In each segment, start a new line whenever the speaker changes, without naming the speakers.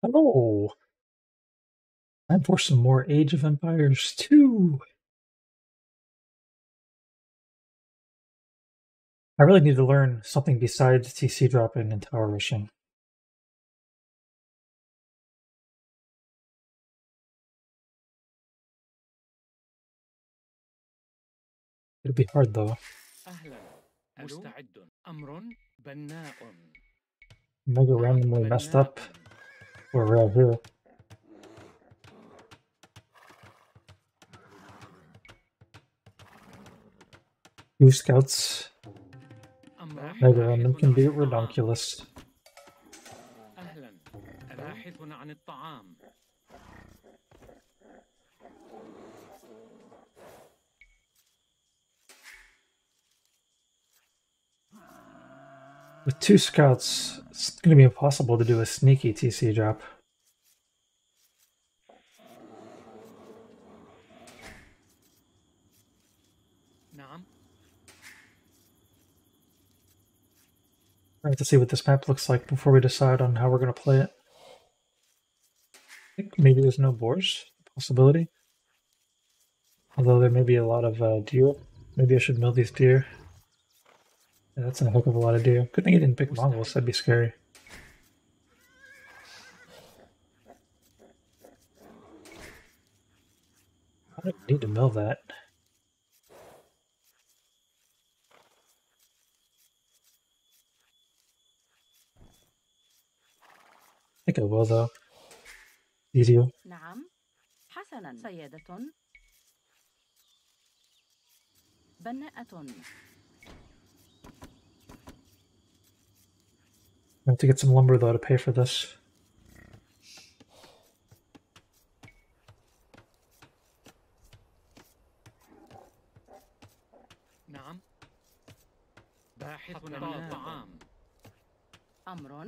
Hello! Time for some more Age of Empires 2! I really need to learn something besides TC dropping and tower rushing. It'll be hard though. Mega randomly messed up. We're right here. Two scouts. Mega random can be redonkulous. With two scouts, it's going to be impossible to do a sneaky TC drop. I have to see what this map looks like before we decide on how we're going to play it. I think maybe there's no boars, possibility. Although there may be a lot of deer. Maybe I should mill these deer. Yeah, that's a heck of a lot of deer. Good thing he didn't pick Mongols, that'd be scary. I don't need to mill that. I think I will though. Easier.
نعم حسنا سيادة بناءة.
I have to get some lumber though to pay for this.
نعم باحث عن طعام. أمر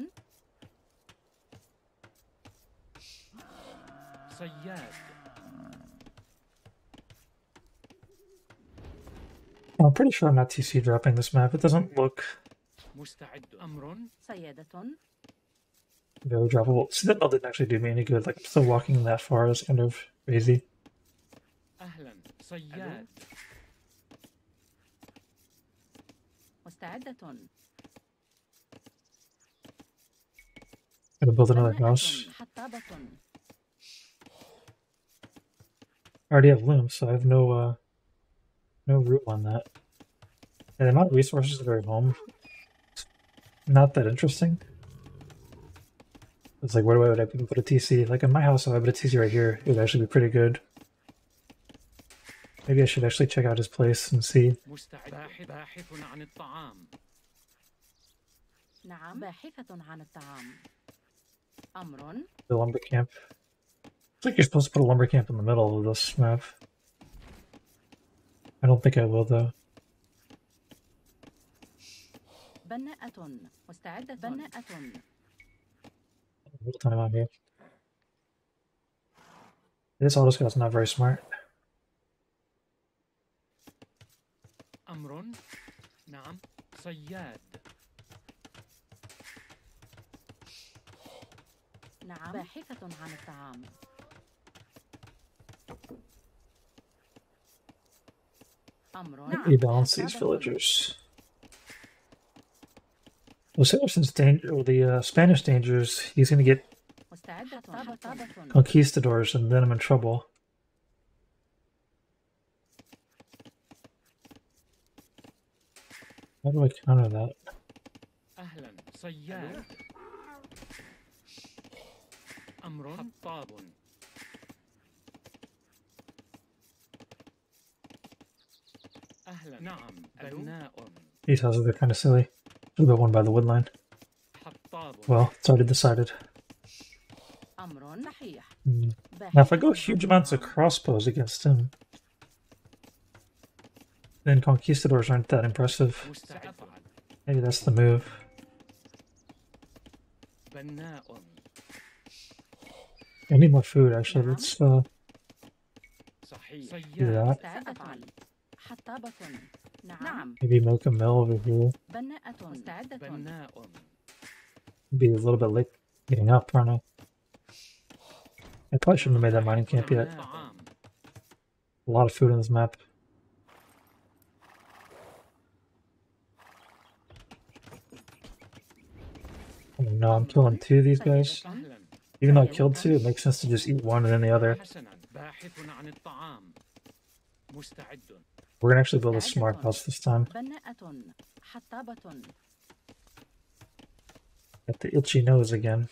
صياد.
I'm pretty sure I'm not TC dropping this map. It doesn't look
مستعد. أمر سيادة.
very droppable. See, that didn't actually do me any good. Like, I'm still walking that far. It's kind of crazy.
أهلا صياد. مستعدة.
Gonna build another house. I already have looms, so I have no room on that. And the amount of resources that are at home, not that interesting. It's like, where would I even put a TC? Like in my house, if I put a TC right here, it would actually be pretty good. Maybe I should actually check out his place and see. The lumber camp. It's like you're supposed to put a lumber camp in the middle of this map. I don't think I will though. Little time on here. This auto scout's not very smart.
أمر نعم صياد. نعم باحثة عن الطعام.
He balance these villagers. Well, Saracens danger, or the Spanish dangers, he's gonna get conquistadors, and then I'm in trouble. How do I counter that?
أهلا صياد. أمر حطاب. أهلا نعم بناء.
These houses are kind of silly. Should have one by the woodline. Well, it's already decided. Now, if I go huge amounts of crossbows against him, then conquistadors aren't that impressive. Maybe that's the move. I need more food, actually. Let's do that. Maybe make a mill over here. Be a little bit late getting up, aren't I? I probably shouldn't have made that mining camp yet. A lot of food on this map. Oh no, I'm killing two of these guys. Even though I killed two, it makes sense to just eat one and then the other. We're gonna actually build a smart house this time. Got the itchy nose again.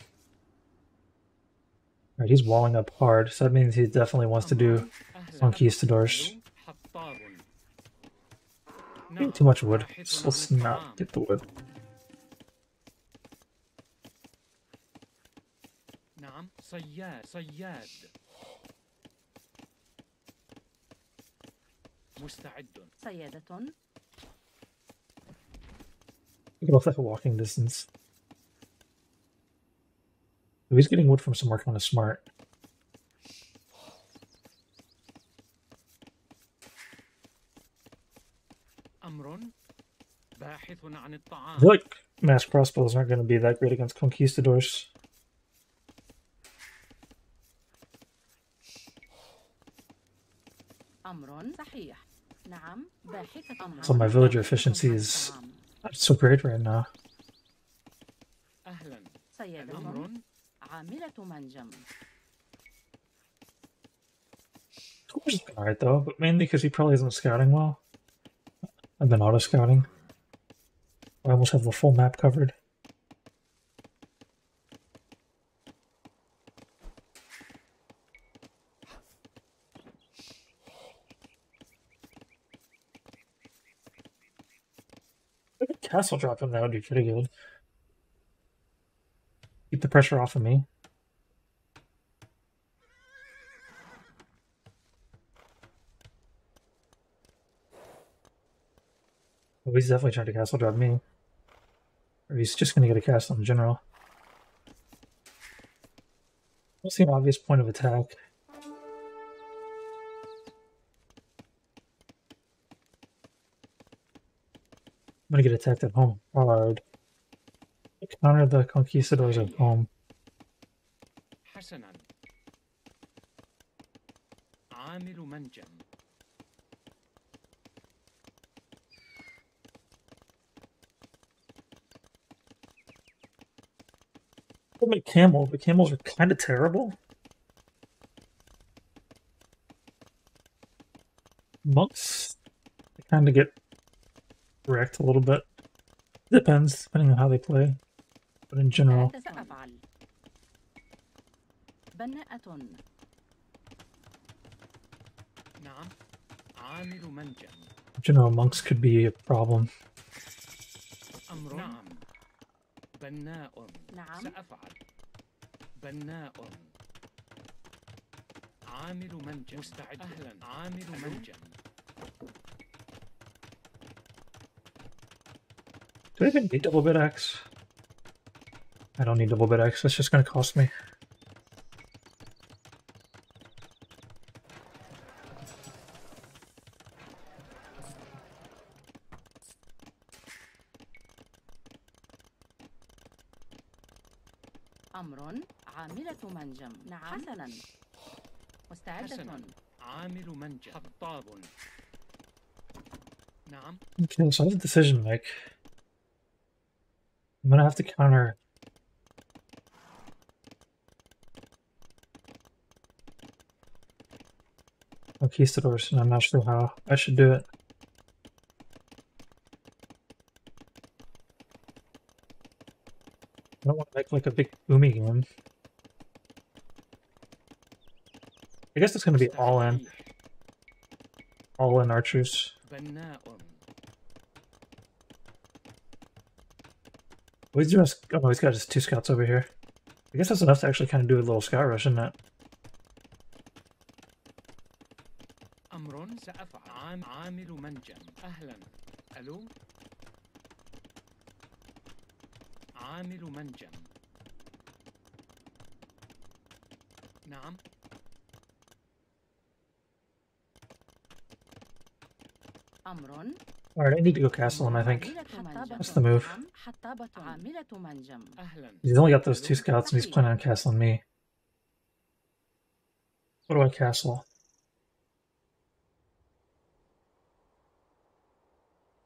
Alright, he's walling up hard, so that means he definitely wants to do conquistadors. Too much wood. So let's not get the wood. Look off like a walking distance. Oh, he's getting wood from somewhere kind of smart. I feel like mass crossbows aren't going to be that great against conquistadors. So my villager efficiency is not so great right now. Tor's been alright though, but mainly because he probably isn't scouting well. I've been auto-scouting. I almost have the full map covered. If I could castle drop him, that would be pretty good. Keep the pressure off of me. Oh, he's definitely trying to castle drop me. Or he's just going to get a castle in general. We'll see an obvious point of attack. I'm going to get attacked at home hard. Counter the conquistadors at home. I'll make camel, but camels are kind of terrible. Monks, they kind of get wrecked a little bit. Depends, depending on how they play. But in general, monks could be a problem. Do I even need double bit axe? I don't need double bit axe, that's just going to cost me. Okay, so I have a decision to make. I'm gonna have to counter conquistadors, and I'm not sure how I should do it. I don't want to make like a big boomy game. I guess it's gonna be all in archers. Oh, he's doing oh, he's got his 2 scouts over here. I guess that's enough to actually kind of do a little scout rush, isn't it? Alright, I need to go castle him, I think. That's the move. He's only got those 2 scouts and he's planning on castling me. What do I castle?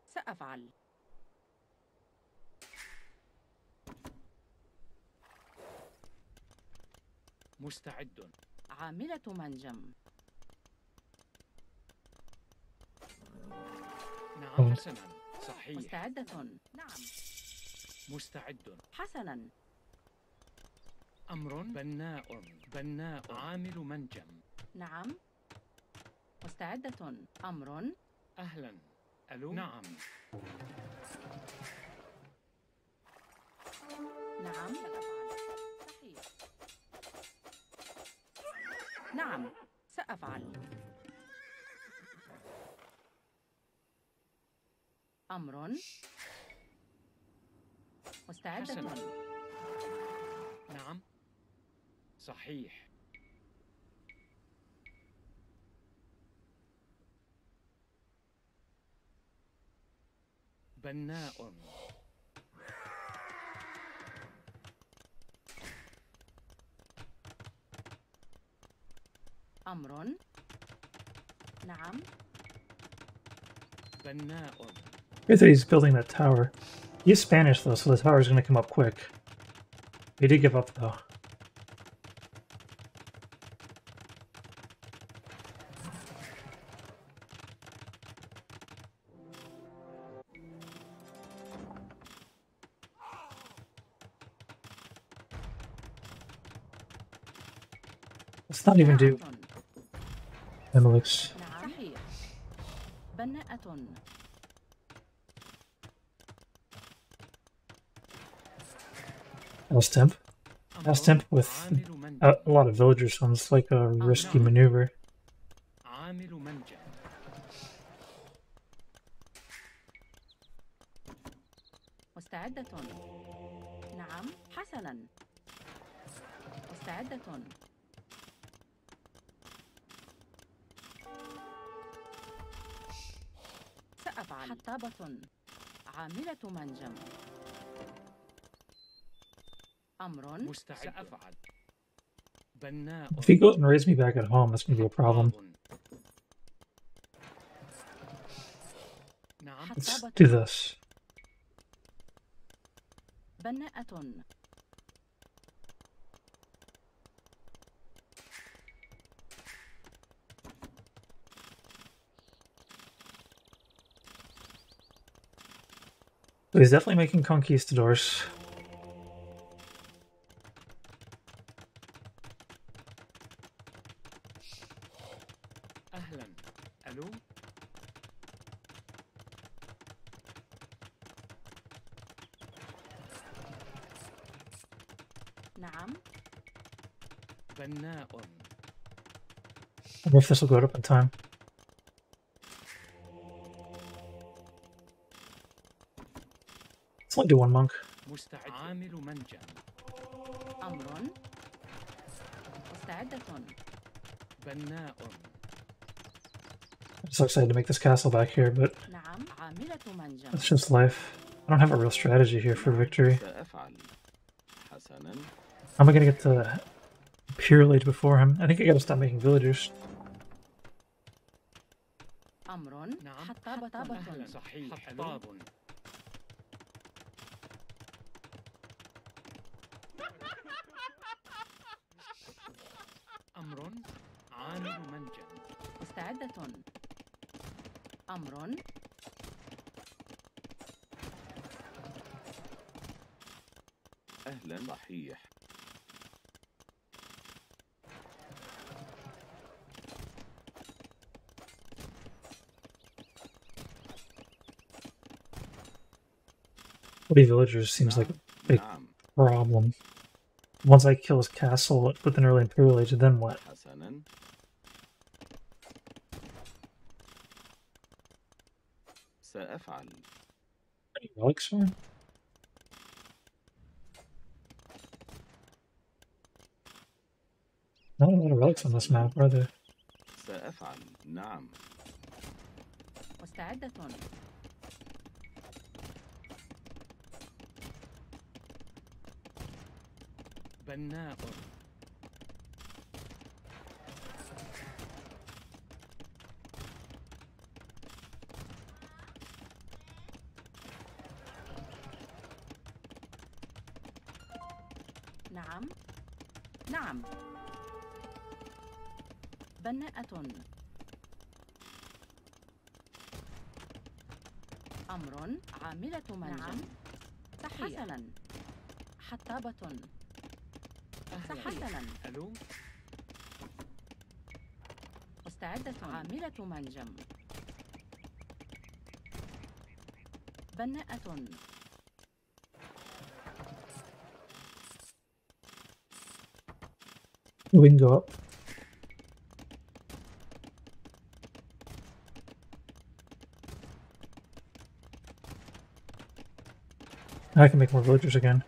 سأفعل. مستعد. عاملة منجم. نعم حسنا. صحيح. مستعدة. نعم. مستعد. حسنا. أمر بناء عامل منجم. نعم. مستعدة. أمر. أهلا. ألو. نعم. نعم سأفعل. صحيح. نعم سأفعل. أمر. مستعدة. حسنا. نعم صحيح. بناء. أمر. نعم. بناء.
Great that he's building that tower. He's Spanish though, so the tower is going to come up quick. He did give up though. Let's not even do Emily's. House temp with a lot of villagers sounds like a risky maneuver.
مستعدة. نعم حسنا. مستعدة. سأفعل. حطابة. عاملة منجم. أمر. مستعد. سأفعل. بناء.
If he goes and raids me back at home, that's going to be a problem. Let's do this.
بناءة.
So he's definitely making conquistadors.
أهلا. ألو. نعم. بناء.
I wonder if this will go up in time. Let's only do one monk.
مستعد. عامل منجم. أمر. مستعدة. بناء.
I'm so excited to make this castle back here, but
نعم. عاملة منجم.
it's just life. I don't have a real strategy here for victory. How am I going to get the Pure Age before him? I think I got to stop making villagers.
أمر. نعم. حطابة. صحيح. حطاب. أمر. عامل منجم. مستعدة. أمر.
أهلا صحيح.
Villagers seems like a big problem. Once I kill his castle with an early Imperial Age, then what?
سأفعل.
Any relics or? Not a lot of relics on this map, are there?
سأفعل. نعم.
مستعدة. بناء. نعم. بناءة. أمر عاملة منزل. نعم. صحيح. حسنا. حطابة. صحيح. حسنا. ألو. مستعدة. عاملة منجم. بناءة.
We can go up. I can make more villagers again.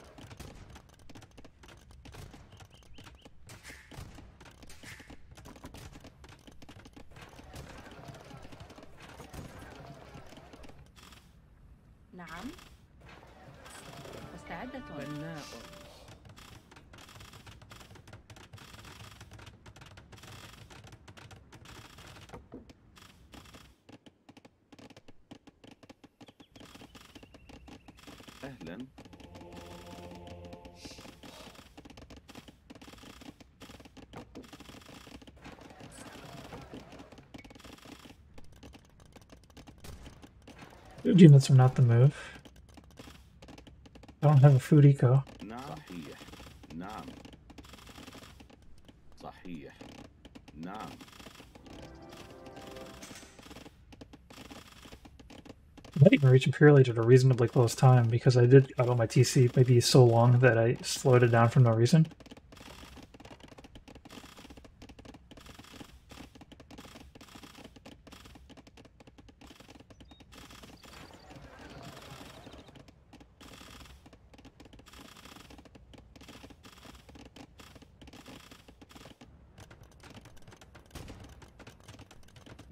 نعم. مستعدة. بناء.
أهلا.
Food units are not the move. I don't have a food eco.
نعم. صحيح. نعم. صحيح. نعم.
I might even reach Imperial Age at a reasonably close time because I did auto my TC maybe so long that I slowed it down for no reason.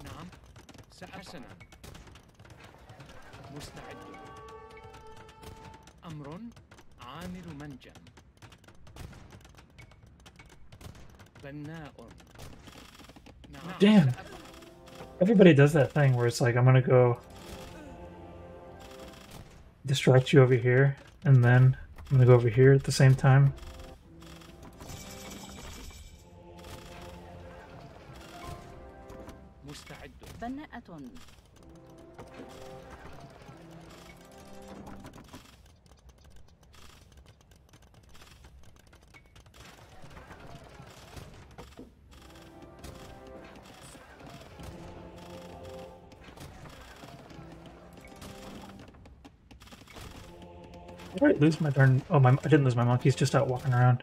نعم. حسنا. مستعد. أمر عامل منجم. بناء. نعم.
Damn. Everybody does that thing where it's like, I'm gonna go distract you over here, and then I'm gonna go over here at the same time.
مستعد. بناءة.
Did I lose my darn... Oh, I didn't lose my monkeys, just out walking around.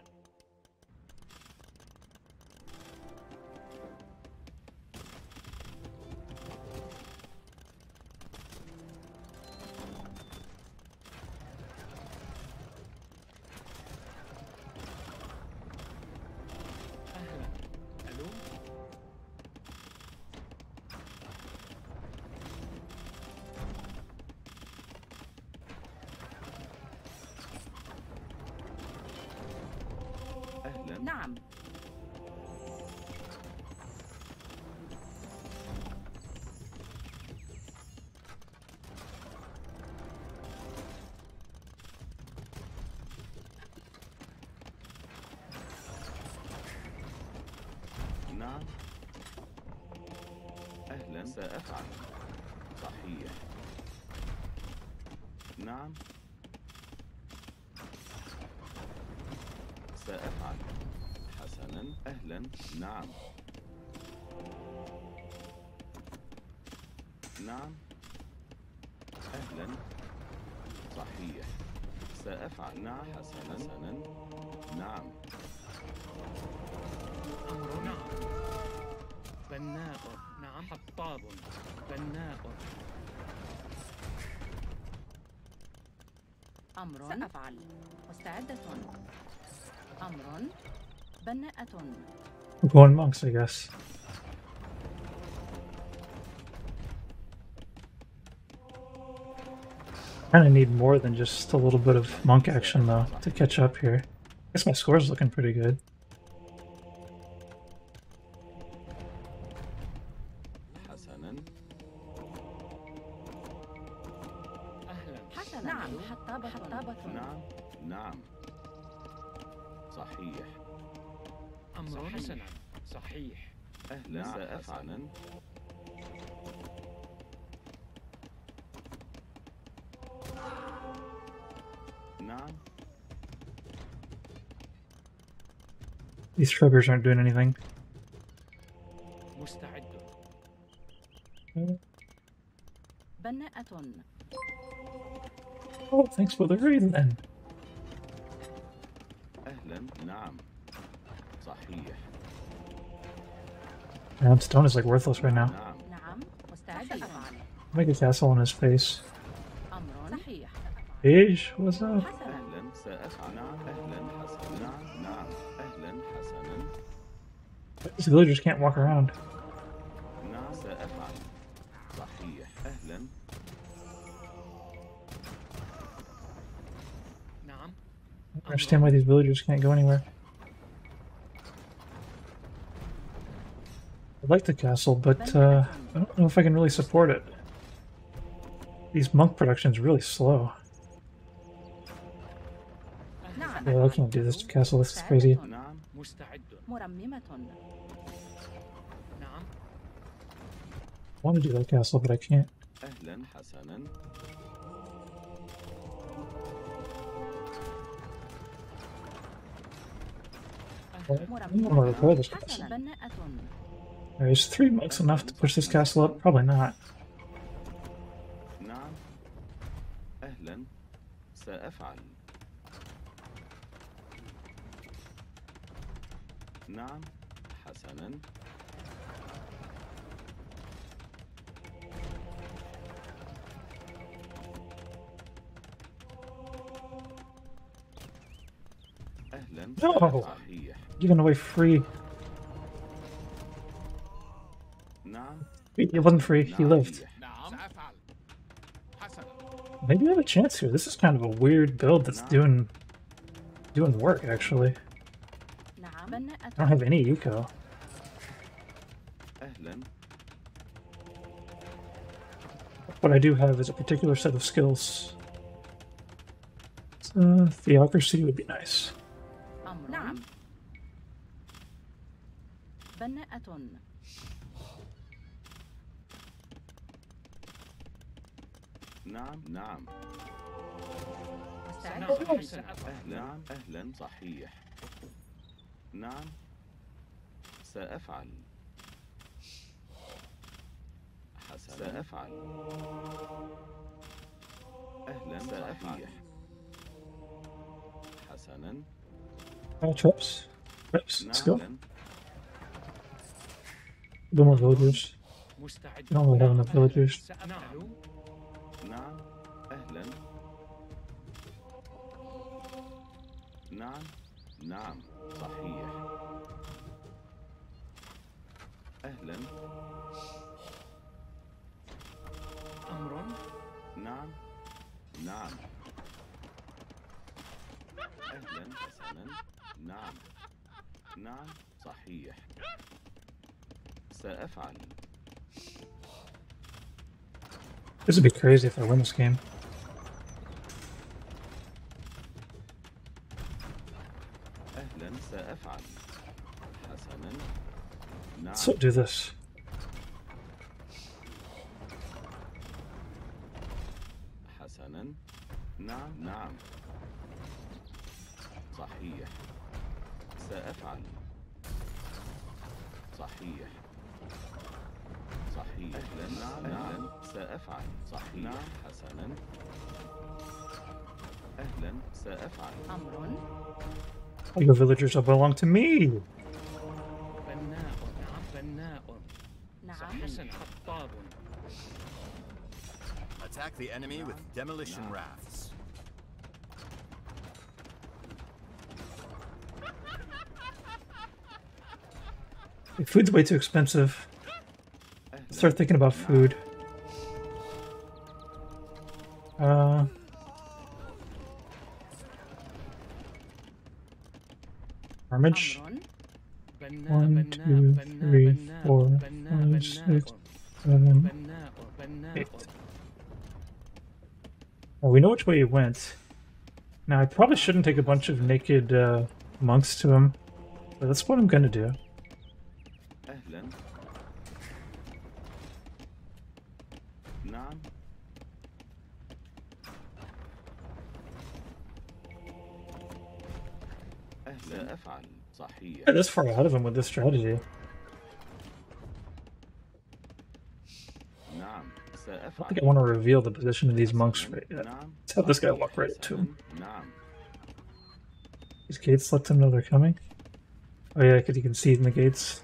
أهلا. ألو.
أهلا.
نعم.
نعم. أهلا. سأفعل. صحيح. نعم. سأفعل. حسنا. أهلا. نعم. نعم. أهلا. صحيح. سأفعل. نعم. حسنا. نعم.
أمر. نعم. بناء. نعم. حطاب. بناء. أمر. سأفعل. مستعدة. أمر. بناءة.
We're going monks, I guess. Kinda need more than just a little bit of monk action, though, to catch up here. I guess my score's looking pretty good.
حسنا.
أهلا. حسنا. نعم. حطابة.
نعم. نعم. صحيح.
أمر حسنا صحيح
أهلا سأفعل. نعم.
These truckers aren't doing anything.
مستعد
بناءة.
Oh, thanks for the raid then.
أهلا. نعم. صحيح.
Man, stone is like worthless right now.
نعم.
نعم مستعد أفعل.
Make a castle on his face.
أمر صحيح.
Age, what's up?
حسنا.
أهلا سأفعل. نعم. أهلا حسنا. نعم. نعم. أهلا حسنا.
These villagers can't walk around.
نعم سأفعل. صحيح. أهلا.
نعم
I don't understand why these villagers can't go anywhere. I like the castle, but I don't know if I can really support it. These monk production is really slow.
نعم.
Yeah, I can't do this castle. This is crazy.
نعم.
مستعد
مرممة.
نعم
I want to do that castle, but I can't.
أهلا حسنا.
I don't want to repair this castle.
بناءة.
Is 3 monks enough to push this castle up? Probably not.
نعم. أهلا سأفعل. نعم. حسنا. أهلا.
No.
صحيح.
Giving away free.
نعم.
It wasn't free. He lived.
نعم سأفعل حسنا
Maybe I have a chance here. This is kind of a weird build that's doing work actually.
نعم. بناءة.
I don't have any Yuko.
أهلا.
What I do have is a particular set of skills. Theocracy would be nice.
أمر. نعم. بناءة.
نعم. نعم.
مستعد.
نعم سأفعل
نعم. أهلا صحيح. نعم. سأفعل. حسنا. سأفعل. أهلا سأفعل. حسنا.
Trips. Let's go.
نعم.
No more villagers.
مستعد
We don't really have enough villagers.
سأفعل
نعم. أهلا. نعم. نعم. صحيح. أهلا.
أمر
نعم. نعم. أهلا حسنا. نعم. نعم. صحيح. سأفعل.
This would be crazy if I win this game.
أهلا سأفعل. حسنا. نعم.
So do this.
حسنا. نعم. نعم. صحيح. سأفعل. صحيح. صحيح. أهلا. نعم. نعم. سأفعل. صحيح. نعم. حسنا. أهلا. سأفعل.
أمر.
All your villagers all belong to me.
بناء نعم بناء
نعم.
حسنا خطاب
Attack the enemy with demolition rafts.
Food's way too expensive.
أهلا.
Start thinking about food. Armage.
أمر.
بناء
1,
بناء
2,
بناء
3,
بناء
4,
بناء
5,
بناء
6, 7,
بناء بناء
8. Well, we know which way he went. Now, I probably shouldn't take a bunch of naked monks to him. But that's what I'm gonna do.
أهلا. نعم. سأفعل. صحيح.
Yeah, this far ahead of him with this strategy.
نعم.
I
سأفعل.
think I want to reveal the position of these monks right yet.
نعم.
Let's have this guy walk right into him.
نعم.
These gates let them know they're coming. Oh yeah, because you can see in the gates.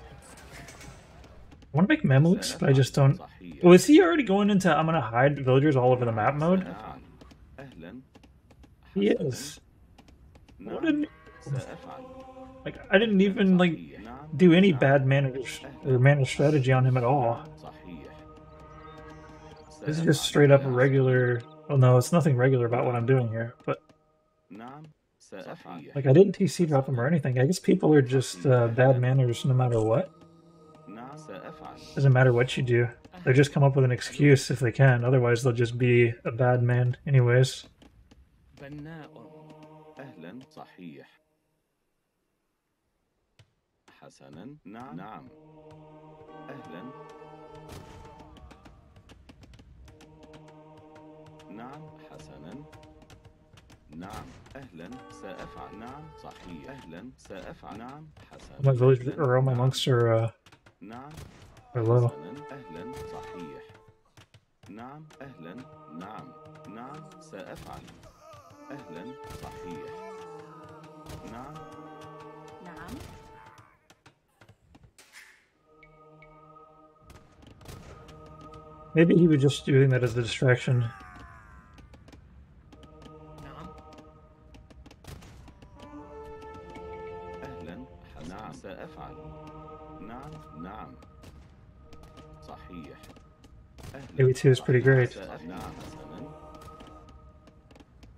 I want to make Mamluks, but I just don't.
صحيح.
Oh, is he already going into I'm gonna hide villagers all over the map mode?
سأفعل. أهلا.
He
حسناً.
is.
نعم.
What didn't
سأفعل.
like I didn't even like
نعم.
do any
نعم.
bad mana strategy on him at all.
صحيح.
This is just straight up a regular. Well, no, it's nothing regular about what I'm doing here. But
نعم. سأفعل.
like I didn't TC drop him or anything. I guess people are just bad manners no matter what.
نعم. سأفعل.
Doesn't matter what you do. They just come up with an excuse if they can. Otherwise, they'll just be a bad man anyways.
بناء.
أهلا. صحيح. حسنا. نعم. نعم. أهلا. نعم. حسنا. نعم. أهلا. سأفعل. نعم. صحيح. أهلا. سأفعل. نعم. حسنا.
My village or all my monks are
نعم.
low.
حسنا. أهلا. صحيح. نعم. أهلا. نعم. نعم. سأفعل. أهلا. صحيح. نعم.
نعم.
Maybe he was just doing that as a distraction.
نعم.
أهلا. نعم. سأفعل. نعم. نعم. صحيح. أهلا.
Maybe two is pretty great.
سأفعل. نعم. حسنا.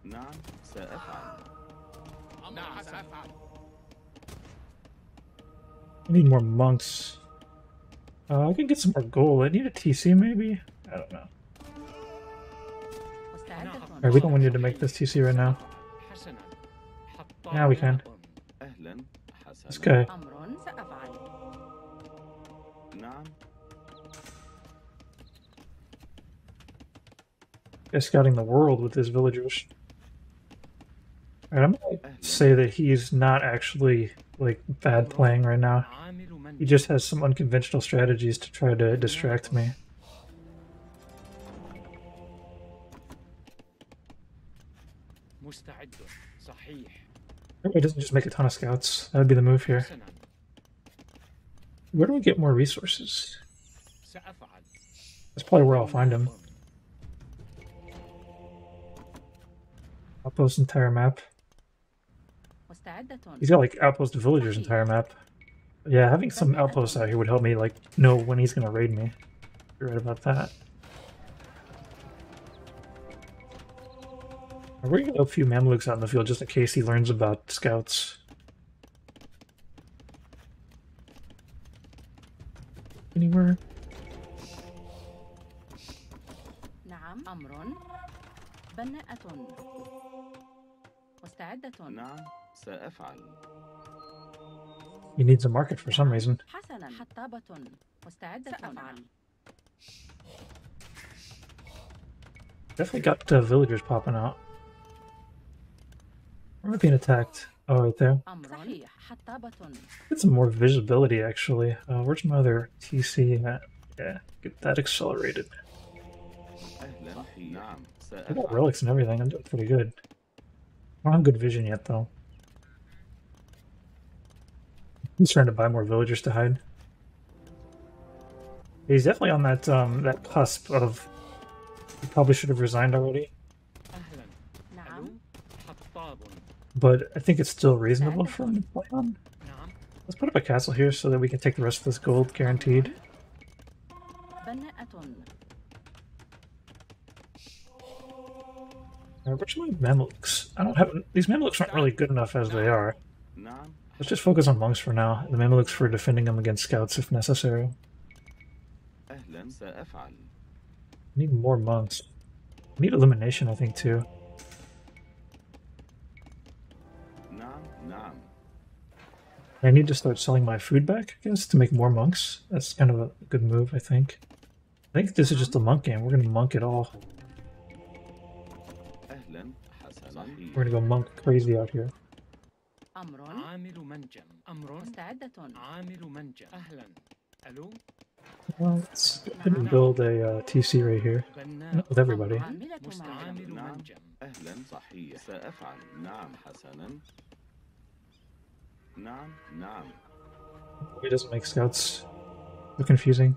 نعم. سأفعل.
نعم سأفعل.
I need more monks. I can get some more gold. I need a TC maybe? I don't know.
مستعدة.
Alright, we don't need to make this TC right now.
حسنا.
Yeah, we can.
أهلا. حسنا.
This guy.
أمر سأفعل.
نعم.
Guy's scouting the world with his villagers. Alright, I'm gonna say that he's not actually like bad playing right now.
عامل من.
He just has some unconventional strategies to try to distract me.
مستعد. صحيح.
He doesn't just make a ton of scouts. That would be the move here.
حسنا.
Where do we get more resources?
سأفعل.
That's probably where I'll find him. Outpost entire map.
مستعدة.
He's got like outpost villagers entire map. Yeah, having some outposts out here would help me like know when he's gonna raid me. You're right about that. We're gonna have a few Mamluks out in the field just in case he learns about scouts. Anywhere?
نعم. أمر. بناءة. مستعدة.
نعم. سأفعل.
He needs a market for some reason.
حسنا. حطابة. مستعدة. سأفعل.
Definitely got villagers popping out. Where am I being attacked? Oh, right there.
أمر. صحيح. حطابة.
Get some more visibility actually. Where's my other TC at? Yeah, get that accelerated.
أهلا. نعم.
I got
سأفعل.
relics and everything. I'm doing pretty good. I don't have good vision yet though. He's trying to buy more villagers to hide. He's definitely on that that cusp of. He probably should have resigned already,
أهلا.
نعم.
حطاب.
but I think it's still reasonable for him to play on.
نعم.
Let's put up a castle here so that we can take the rest of this gold guaranteed.
بناءة.
Where's my Mamluks? I don't have these Mamluks aren't really good enough as they are.
نعم.
Let's just focus on monks for now. The Mamluks for defending them against scouts if necessary.
أهلا. سأفعل.
I need more monks. I need elimination, I think, too.
نعم. نعم.
I need to start selling my food back, I guess, to make more monks. That's kind of a good move, I think. I think this is just a monk game. We're gonna monk it all.
أهلا حسنا.
We're gonna go monk crazy out here.
أمر
عامل منجم. أمر
مستعدة.
عامل منجم. أهلا. ألو.
Well, let's go ahead and build a TC right here
بناء.
with everybody.
عاملة
مستعامل
نعم.
منجم.
أهلا صحيح سأفعل. نعم حسنا. نعم نعم.
He doesn't make scouts. They're confusing.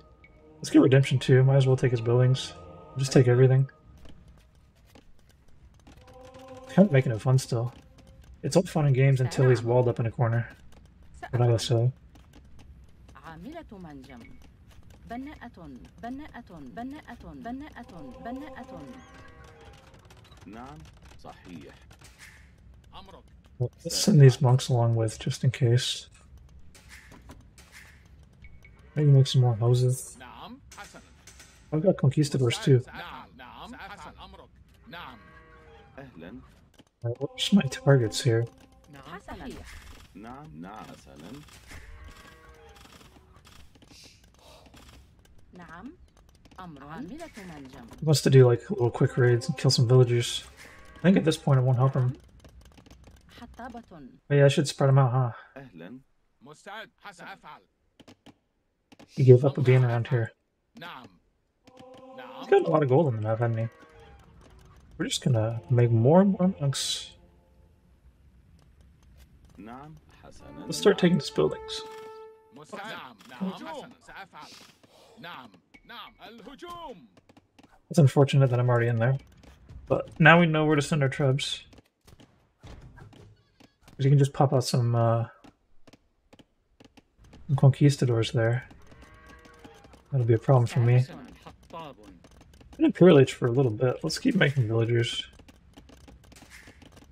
Let's get redemption too. Might as well take his buildings. Just take everything. Kind of making it fun still. It's all fun and games until he's walled up in a corner. What I gotta say.
عاملة منجم. بناءة بناءة بناءة بناءة بناءة.
نعم صحيح.
أمرك.
Let's send these monks along with, just in case. Maybe make some more houses.
نعم حسنا.
I've got conquistadors too.
نعم نعم حسنا. أمرك. نعم.
أهلا.
Alright, what's my targets here?
نعم.
صحيح.
نعم نعم حسنا.
نعم. أمر عاملة منجم.
He wants to do like little quick raids and kill some villagers. I think at this point it won't help him.
حطابة.
But yeah, I should spread him out, huh?
أهلا.
مستعد حسنا. أفعل.
He gave up being around here.
نعم. نعم.
He's got a lot of gold in the map, hasn't he? We're just gonna make more and more monks.
نعم حسنا.
Let's start taking these buildings.
مستعد. نعم نعم حسنا. سأفعل. نعم نعم. الهجوم.
It's unfortunate that I'm already in there. But now we know where to send our troops. Because you can just pop out some conquistadors there. That'll be a problem for me.
حطاب.
Been Imperial Age for a little bit. Let's keep making villagers.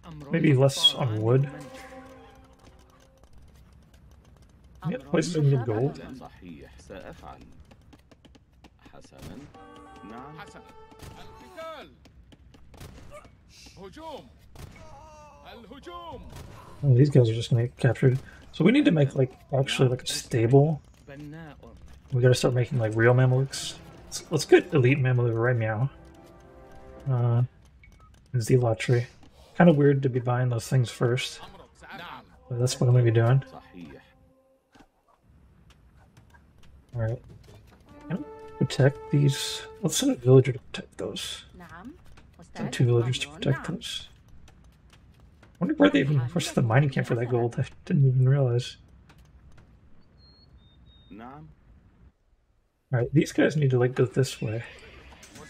أمر.
Maybe less on wood.
منجم.
Yeah, places we can get gold.
أهلا صحيح سأفعل. حسنا. نعم.
حسنا. القتال. هجوم. الهجوم.
Oh, these guys are just gonna get captured. So we need to make like actually like a stable.
بناء.
We gotta start making like real Mamelukes. Let's get elite Mameluke right now. And Zealotry. Kind of weird to be buying those things first,
أمرك. نعم.
but that's what I'm gonna be doing.
صحيح.
Alright. Protect these. Let's send a villager to protect those.
نعم.
Send
مستعد.
2 villagers to
أمر.
protect
نعم.
those. I wonder where they even first the mining camp for that gold. I didn't even realize.
نعم.
Alright, these guys need to like go this way.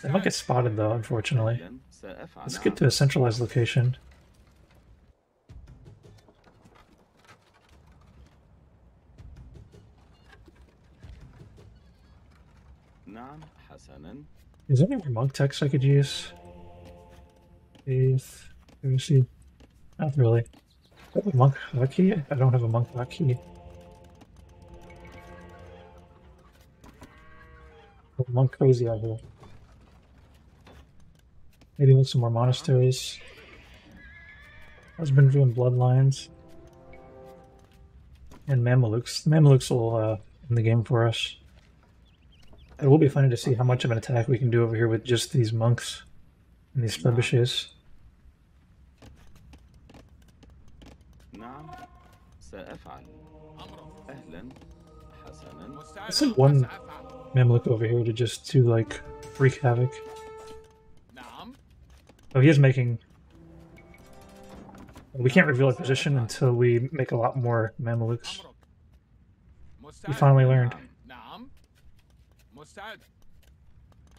They might get spotted though, unfortunately.
أهلا سأفعل.
Let's get to a centralized location.
نعم حسنا.
Is there any more monk text I could use? Faith. Let me see. Not really. Do I have a monk hotkey? I don't have a monk hotkey. I'm monk crazy out here. Maybe make some more monasteries. I've been doing bloodlines. And Mamelukes. The Mamelukes will end the game for us. It will be funny to see how much of an attack we can do over here with just these monks and these trebuchets.
نعم سأفعل.
أمرك.
أهلا حسنا.
مستعد.
Let's send one
سأفعل.
Mamluk over here to just do like wreak havoc.
نعم.
Oh, he is making. We can't reveal our position until we make a lot more Mamelukes.
أمرك.
We
مستعد.
finally learned.
نعم. مستعد.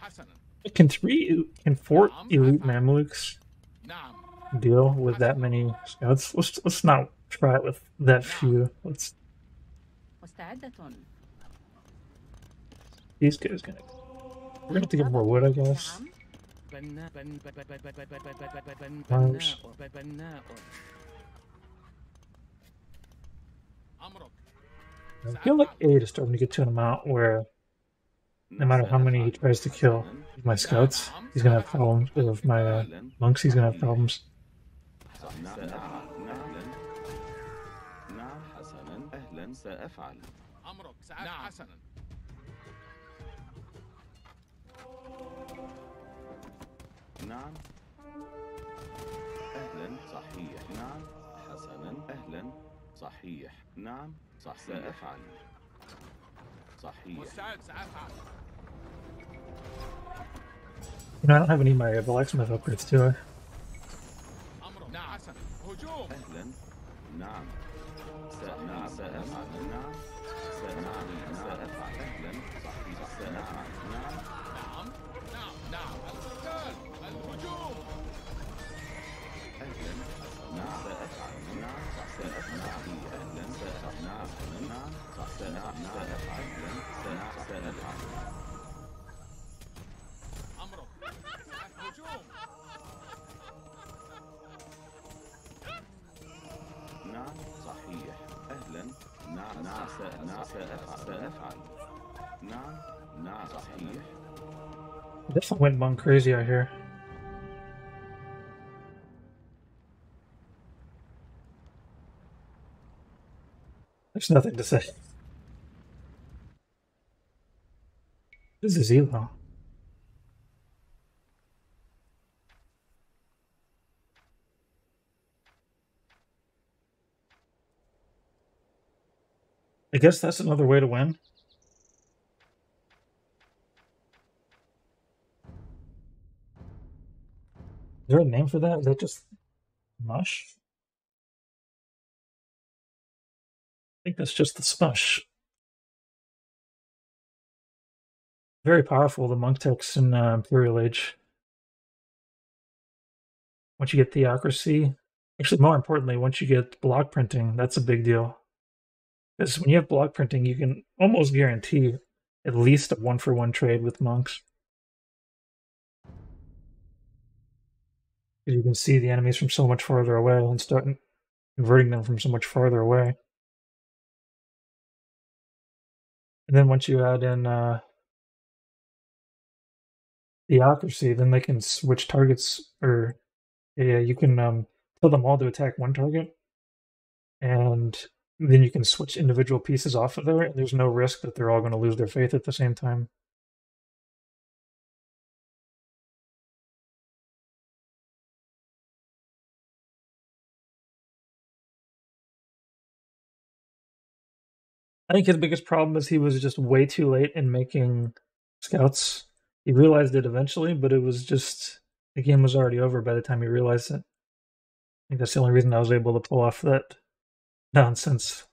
حسنا.
Can 4 elite Mamelukes
نعم.
deal with that many scouts? Let's not try it with that few. Let's.
مستعدة.
These guys gonna. We're gonna have to get more wood, I guess.
نعم.
بناء.
Arms.
بناء.
أمرك.
I feel like 8 is starting to get to an amount where no matter how many he tries to kill with my scouts, he's gonna have problems. With my monks, he's gonna have problems.
نعم. نعم. نعم حسنا. أهلا. أهلا سأفعل.
أمرك سأفعل. نعم. حسنا.
نعم. أهلا صحيح. نعم. حسنا. أهلا صحيح. نعم. صح سأفعل. صحيح.
مستعد سأفعل.
You know, I don't have any of my blacksmith upgrades, do I?
أمرك. نعم. حسنا. هجوم.
أهلا. نعم. نعم سأفعل. نعم. نعم سأفعل. أهلا صحيح. سأفعل. نعم.
نعم. نعم. نعم. القتال. الهجوم.
أهلا. نعم سأفعل. نعم سأفعل. أهلا سأفعل. نعم. نعم سأفعل. سأفعل. أهلا سأفعل.
أمرك. هجوم.
نعم صحيح. أهلا. نعم. نعم سأفعل. نعم. نعم صحيح.
This went monk crazy out here. There's nothing to say. This is Elo. I guess that's another way to win. Is there a name for that? Is that just smush? I think that's just the smush. Very powerful, the monk techs in Imperial Age. Once you get theocracy, actually more importantly, once you get block printing, that's a big deal. Because when you have block printing, you can almost guarantee at least a 1-for-1 trade with monks. Because you can see the enemies from so much farther away and start converting them from so much farther away. And then once you add in theocracy, then they can switch targets, or yeah, you can tell them all to attack one target, and then you can switch individual pieces off of there, and there's no risk that they're all going to lose their faith at the same time. I think his biggest problem is he was just way too late in making scouts. He realized it eventually, but it was just, the game was already over by the time he realized it. I think that's the only reason I was able to pull off that nonsense.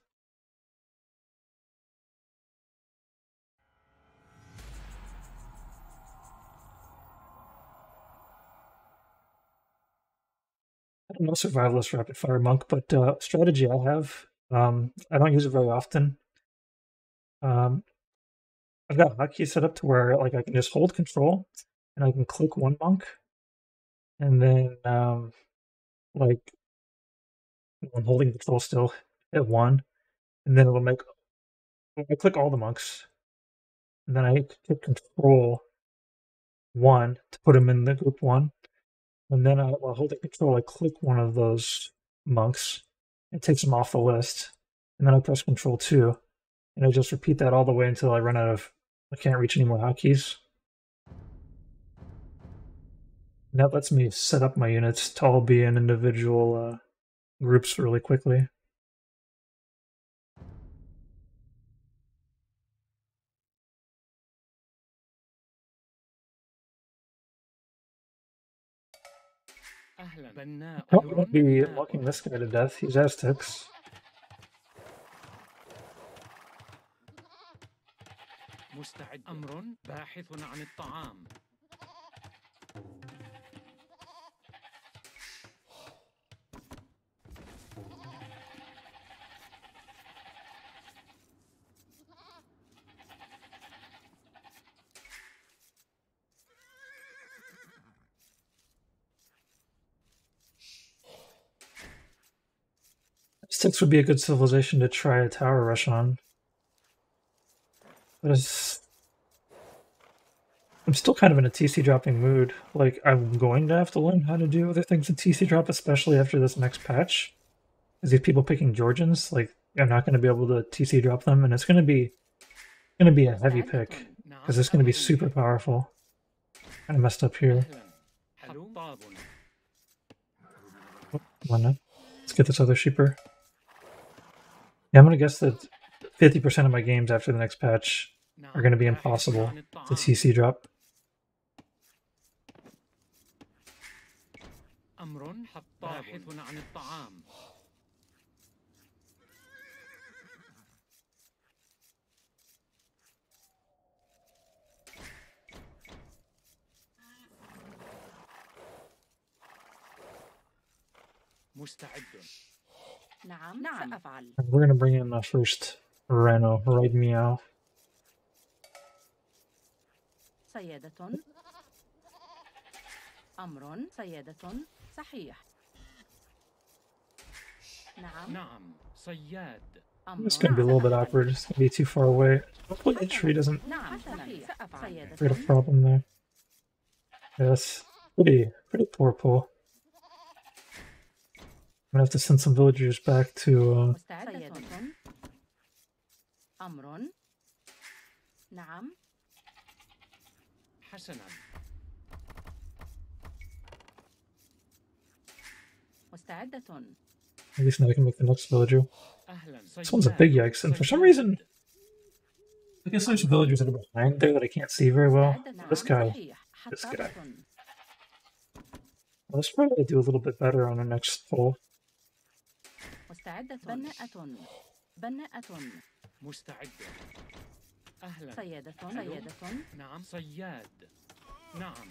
I don't know Survivalist Rapid Fire Monk, but strategy I have, I don't use it very often. I've got a hotkey set up to where like I can just hold control and I can click one monk, and then like I'm holding control still at one, and then it'll make, I click all the monks, and then I hit control one to put them in the group one, and then while holding control I click one of those monks. It takes them off the list, and then I press control 2, and I just repeat that all the way until I run out of, I can't reach any more hotkeys. And that lets me set up my units to all be in individual groups really quickly. Probably won't be walking this guy to death. He's Aztecs.
مستعد. أمر باحث عن الطعام.
Aztecs would be a good civilization to try a tower rush on. But I'm still kind of in a TC dropping mood. Like, I'm going to have to learn how to do other things in TC drop, especially after this next patch. Because these people picking Georgians, like, I'm not going to be able to TC drop them, and it's going to be a heavy pick
نعم
because it's going to be
سأفعل.
super powerful. Kind of messed up here.
أهلا حطاب.
Come on now. Let's get this other sheeper. Yeah, I'm going to guess that 50% of my games after the next patch are going to be impossible to TC drop.
أمر باحث عن الطعام. مستعد.
نعم سأفعل.
We're going to bring in the first Reno, right meow.
سيادة. أمر سيادة. صحيح. نعم.
نعم صياد.
It's going to be a little bit awkward. It's going to be too far away. Hopefully the tree doesn't
نعم صحيح. سأفعل.
create a problem there. Yeah, that's pretty poor pull. I'm going to have to send some villagers back to...
سيادة. أمر. نعم.
حسنا.
مستعدة.
At least now I can make the next villager.
أهلا
This one's a big yikes, and for some reason, I guess there's villagers that are behind there that I can't see very well. This guy, this guy. Well, let's probably do a little bit better on our next pull.
مستعدة. بناءة. بناءة.
مستعد. أهلا.
سيادة. سيادة.
نعم صياد. نعم.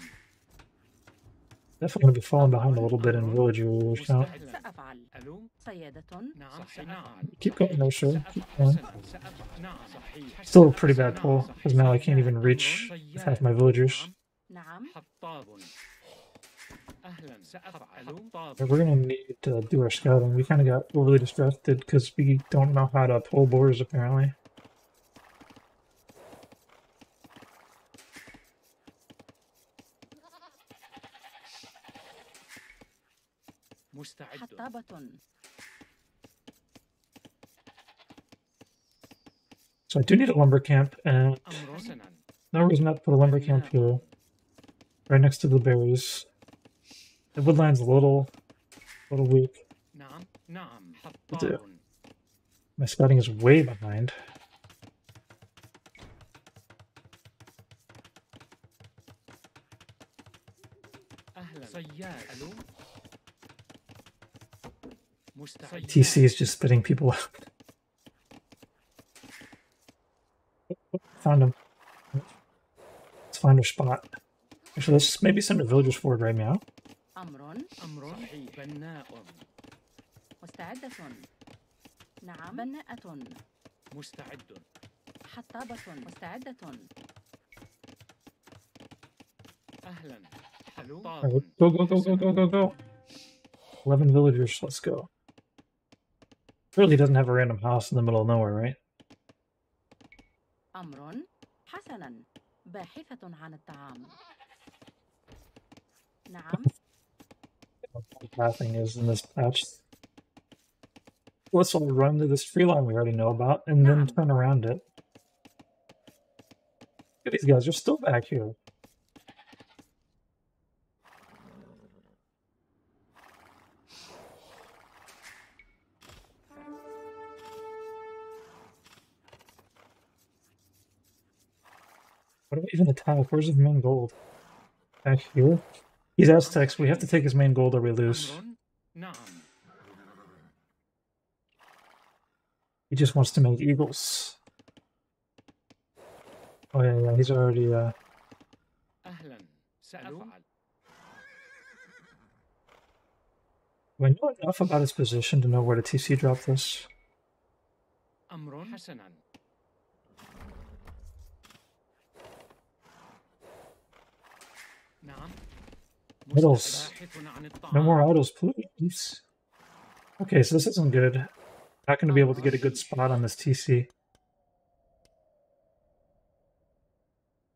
Definitely going to be falling behind a little bit in villager count.
سأفعل.
ألو.
سيادة.
نعم سأفعل.
Keep going, no sure. Keep going.
سأفعل. نعم صحيح.
Still a pretty bad pull, because now I can't even reach with half my villagers.
نعم.
حطاب. أهلا سأفعل.
We're going to need to do our scouting. We kind of got overly distracted because we don't know how to pull boars, apparently.
مستعد.
حطابة.
So I do need a lumber camp, and
أمر حسنا.
no reason not to put a lumber camp here. Right next to the berries. The woodland's a little weak.
نعم نعم
Will do.
حطاب.
My scouting is way behind.
أهلا صياد. ألو. مستعد.
TC is just spitting people out. Found him. Let's find our spot. Actually, let's maybe send the villagers forward right now.
أمر.
أمر بناء.
مستعدة. نعم. بناءة.
مستعد.
حطابة. مستعدة.
أهلا.
Alright,
حطاب.
go. 11 villagers, let's go. Really doesn't have a random house in the middle of nowhere, right?
أمر. حسنا. باحثة عن الطعام. نعم.
What the pathing is in this patch. Let's all run to this tree line we already know about, and then turn around it. Look at these guys, they're still back here. What do we even attack? Where's his main gold? Back here? He's Aztecs, we have to take his main gold or we lose.
أمر. نعم.
He just wants to make eagles. Oh yeah, he's already,
أهلا سأفعل.
Do I know enough about his position to know where to TC drop this?
أمر حسنا. نعم.
Idols.
باحث عن الطعام.
No more idols, please. Okay, so this isn't good. Not going to be able to get a good spot on this TC.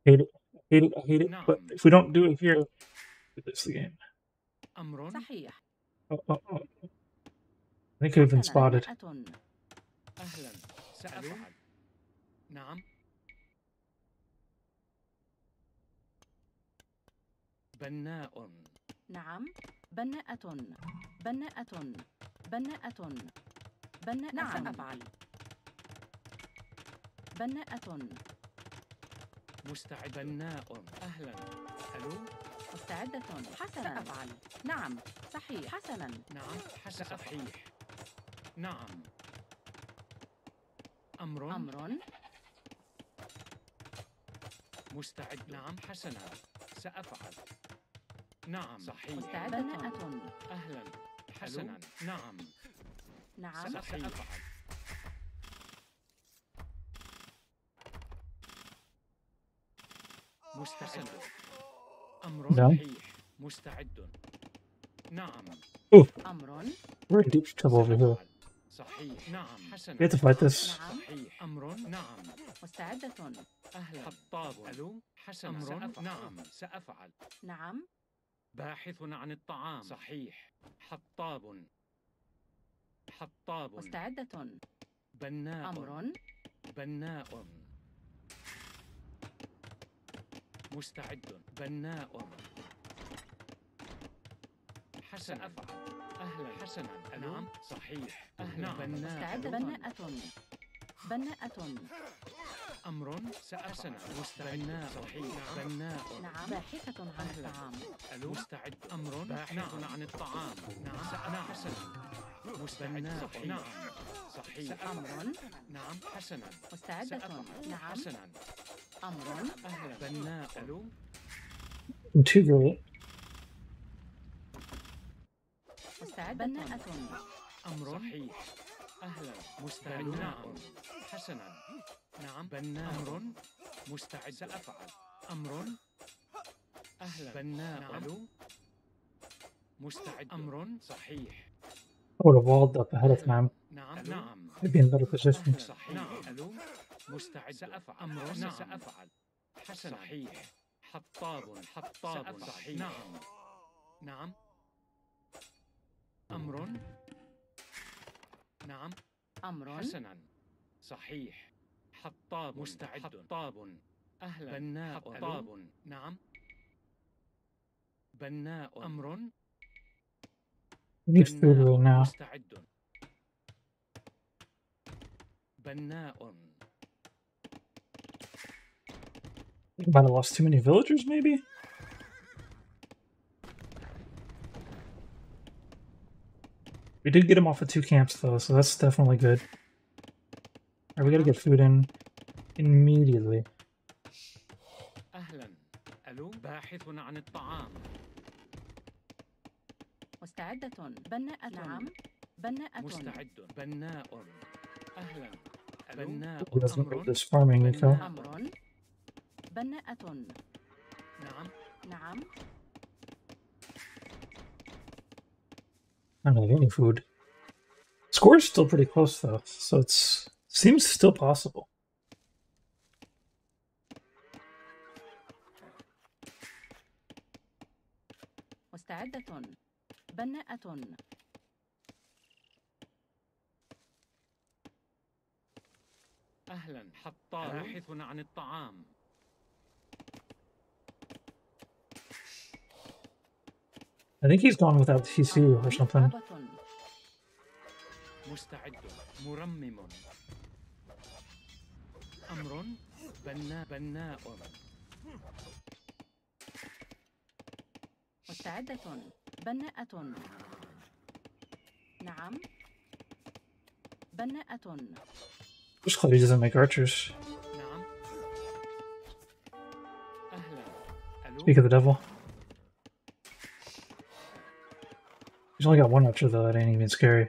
Hate it. But if we don't do it here, we lose the game.
أمر.
صحيح.
Oh. I think I've been spotted.
بناءة.
أهلا سأفعل. نعم. بناء.
نعم. بناءة. بناءة. بناءة. بناء. نعم. سأفعل. بناءة.
مستعد. بناء. أهلا. ألو.
مستعدة. حسنا. سأفعل. نعم. صحيح. حسنا.
نعم. حسنا. صحيح. نعم. أمر.
أمر.
مستعد. نعم. حسنا. سأفعل. نعم. صحيح.
مستعدة. بناءة.
أهلا. حسنا. نعم.
نعم.
سأفعل. مستعد. أمر.
No.
صحيح. مستعد. نعم.
أمر.
We're in deep trouble over here.
صحيح. نعم. حسنا.
We have to fight this.
نعم.
صحيح. أمر. نعم.
مستعدة.
أهلا. خطاب. ألو. حسنا. أمر. نعم. سأفعل.
نعم.
باحث عن الطعام. صحيح. حطاب. حطاب.
مستعدة.
بناء.
أمر.
بناء. مستعد. بناء. حسنا. أفعل. أهلا. حسنا. نعم. صحيح. أهلا.
نعم.
بناء.
مستعدة. بناءة. بناءة.
أمر. سأفعل. مستعد. صحيح. بناء.
نعم. باحثة عن الطعام.
ألو. مستعد. أمر. باحث عن الطعام. نعم. نعم. حسنا. مستعد. صحيح. نعم. صحيح.
أمر.
نعم. حسنا.
مستعدة.
سأفعل.
نعم.
حسنا.
أمر.
أهلا. بناء. ألو.
Too great.
مستعدة. بناءة.
أمر. صحيح. أهلا. مستعد. نعم. حسنا. نعم. بناء. أمر. مستعد. سأفعل. أمر. أهلا. بناء. نعم. ألو. مستعد. أمر. صحيح.
I would have walled up ahead of time.
نعم. نعم.
I'd be in better position.
صحيح. نعم. ألو. مستعد. سأفعل. أمر. نعم. سأفعل. حسنا. صحيح. حطاب. حطاب. صحيح. نعم. نعم. أمر. نعم.
أمر.
حسنا. صحيح. حطاب. مستعد. حطاب. أهلا. بناء. حطاب. نعم. بناء. أمر.
We need food right now.
مستعد. بناء.
We might have lost too many villagers, maybe? We did get them off of 2 camps, though, so that's definitely good. Alright, we gotta get food in immediately.
أهلا. ألو. باحث عن الطعام.
مستعدة. بناءة. نعم. بناءة.
مستعد. بناء. أهلا. بناء.
He doesn't
أمر.
need this farming info.
أمر. بناءة.
نعم.
نعم.
I don't have any food. Score's still pretty close, though, so it seems still possible.
مستعدة. بناءة.
أهلا. حطاب. باحث عن الطعام.
I think he's gone without TC or something.
رغبة.
مستعد. مرمم. أمر. بناء.
مستعدة. بناءة. نعم. بناءة.
Just glad he doesn't make archers.
نعم. أهلا. ألو.
Speak of the devil. He's only got 1 archer, though. That ain't even scary.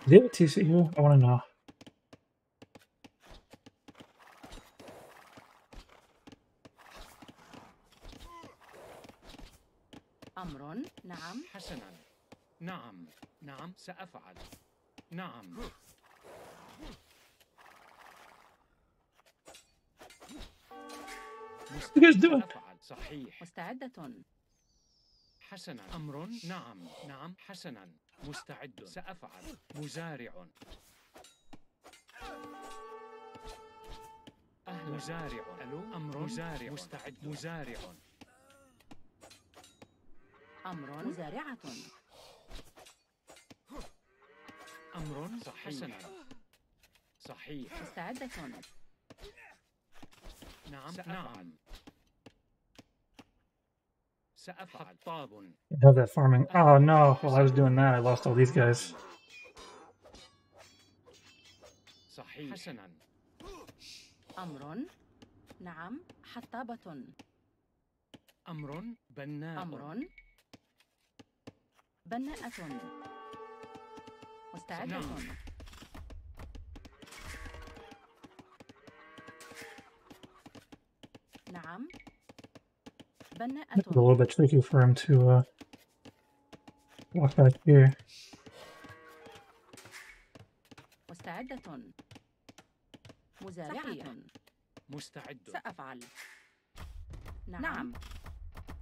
Do you have a TC here? I want to know.
أمر. نعم.
حسنا. نعم. نعم. سأفعل. نعم.
you guys doing?
سأفعل. صحيح.
مستعدة.
حسنا. أمر. نعم. نعم. حسنا. مستعد. سأفعل. مزارع. أهلا. مزارع. ألو. أمر. مزارع. مستعد. مزارع.
أمر. مزارعة.
أمر. صحيح. حسنا. صحيح.
مستعدة.
نعم. نعم. سأفعل. حطاب.
Have that farming. Oh no! While I was doing that, I lost all these guys.
صحيح. حسنا.
أمر. نعم. حطابة.
أمر. بناء.
أمر. بناءة. مستعدة.
نعم.
نعم.
It's
بناءة.
a little bit tricky for him to walk back here.
مستعدة. مزارعة.
مستعد.
سأفعل. نعم.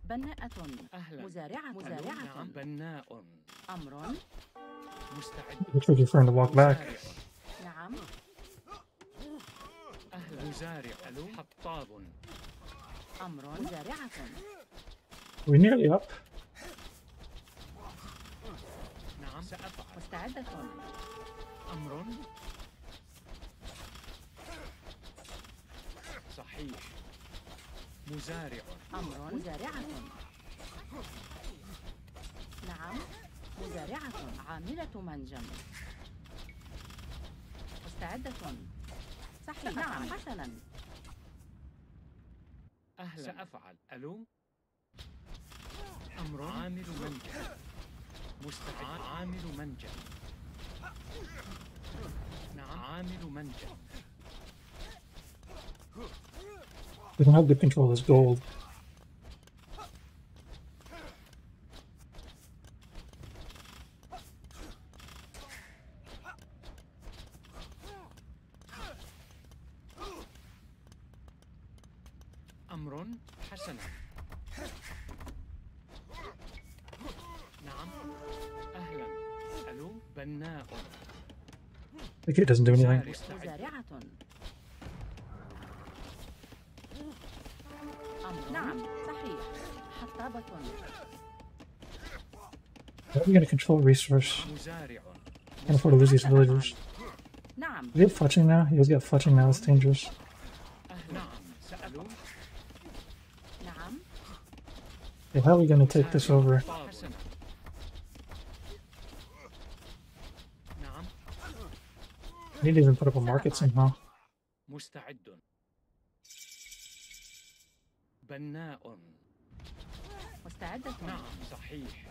بناءة.
أهلا.
مزارعة. مزارعة.
نعم. بناء.
أمر.
مستعد.
It's tricky for him to walk back.
مزارع.
نعم.
أهلا. مزارع. ألو. حطاب.
أمر. مزارعة.
We're nearly up.
نعم. سأفعل.
مستعدة.
أمر. صحيح. مزارع.
أمر. مزارعة. نعم. مزارعة. عاملة منجم. مستعدة. صحيح. نعم. حسنا.
أهلا. سأفعل. ألو. أمر. عامل منجم. مستعد. عامل منجم. نعم. عامل منجم.
We don't have good control of this gold.
أمر. حسنا. نعم. أهلا. ألو. بناء.
The kid doesn't do anything.
مستعد.
مزارعة. أمر. نعم. صحيح. حطابة.
How are we going to control resource?
مزارع.
Can't afford to lose these villagers.
نعم.
Do we have fletching now? He's got fletching now. It's dangerous.
أهلا. نعم. سألو.
نعم.
Okay, how are we going to take this over?
حسنا. نعم.
I need to even put up a market somehow.
مستعد. بناء.
مستعدة.
نعم. صحيح.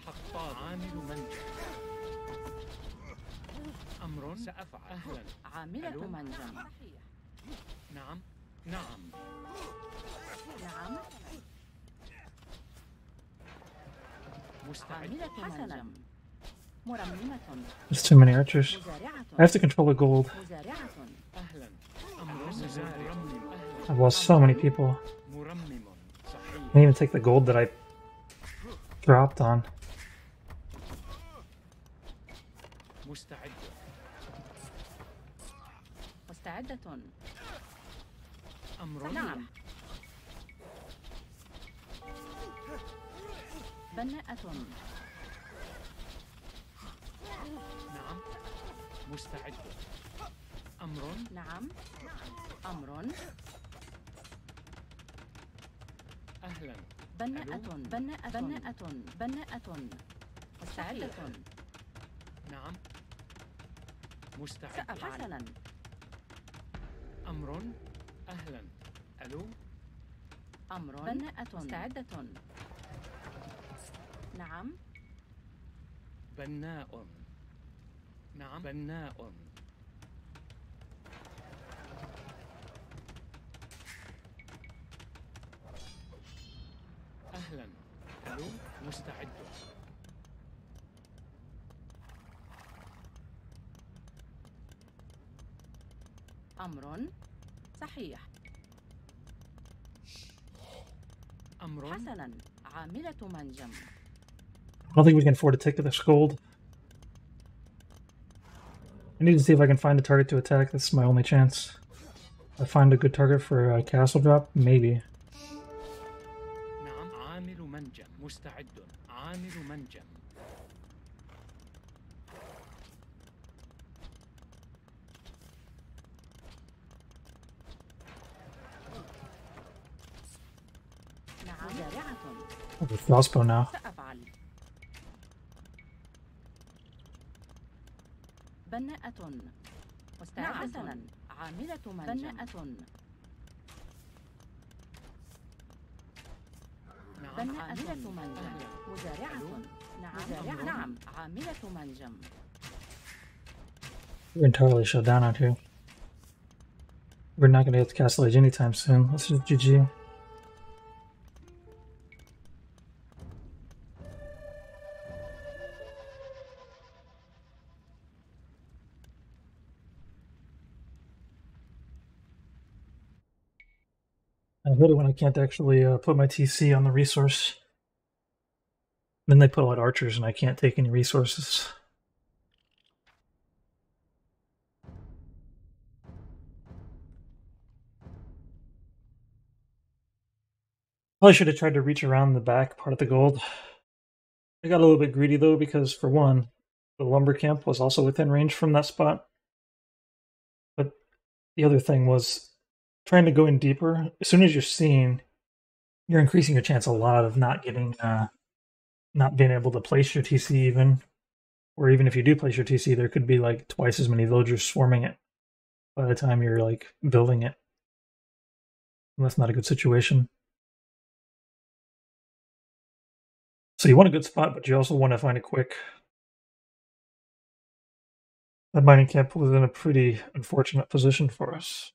حطاب. عامل منجم. أمر. سأفعل. أهلا.
عاملة
ألو.
منجم.
نعم. نعم.
نعم.
مستعد.
عاملة منجم. مرممة.
There's too many archers.
مزارعة.
I have to control the gold.
مزارعة.
أهلا. أمر. مزارع. أهلا.
I've lost so many people.
مرمم.
I
صحيح.
didn't even take the gold that I dropped on.
مستعد.
مستعدة.
أمر.
نعم. بناءة.
نعم. مستعد. أمر.
نعم. أمر.
أهلا.
بناءة.
ألو.
بناءة. بناءة. بناءة. مستعدة.
نعم. مستعد.
سأفعل. حسنا.
أمر. أهلا. ألو.
أمر. بناءة. مستعدة. نعم.
بناء. نعم. بناء. أهلا. ألو. مستعد.
أمر صحيح.
أمر
حسنا، عاملة منجم.
I don't think we can afford to take this gold. I need to see if I can find a target to attack. This is my only chance. If I find a good target for a castle drop, maybe.
نعم عامل منجم مستعد عامل منجم.
نعم زارعة.
I have a crossbow now.
سأفعل. بناءة. مستعدة. حسنا، عاملة منجم. بناءة. بناءة منجم. مزارعة. نعم. نعم، عاملة منجم.
We're entirely shut down out here. We're not going to get to Castle Age anytime soon. Let's just GG. I hate it when I can't actually put my TC on the resource. Then they put a lot of archers and I can't take any resources. Probably should have tried to reach around the back part of the gold. I got a little bit greedy though because, for one, the lumber camp was also within range from that spot. But the other thing was trying to go in deeper. As soon as you're seeing, you're increasing your chance a lot of not getting, not being able to place your TC even. Or even if you do place your TC, there could be like twice as many villagers swarming it by the time you're like building it. And that's not a good situation. So you want a good spot, but you also want to find it quick. That mining camp was in a pretty unfortunate position for us.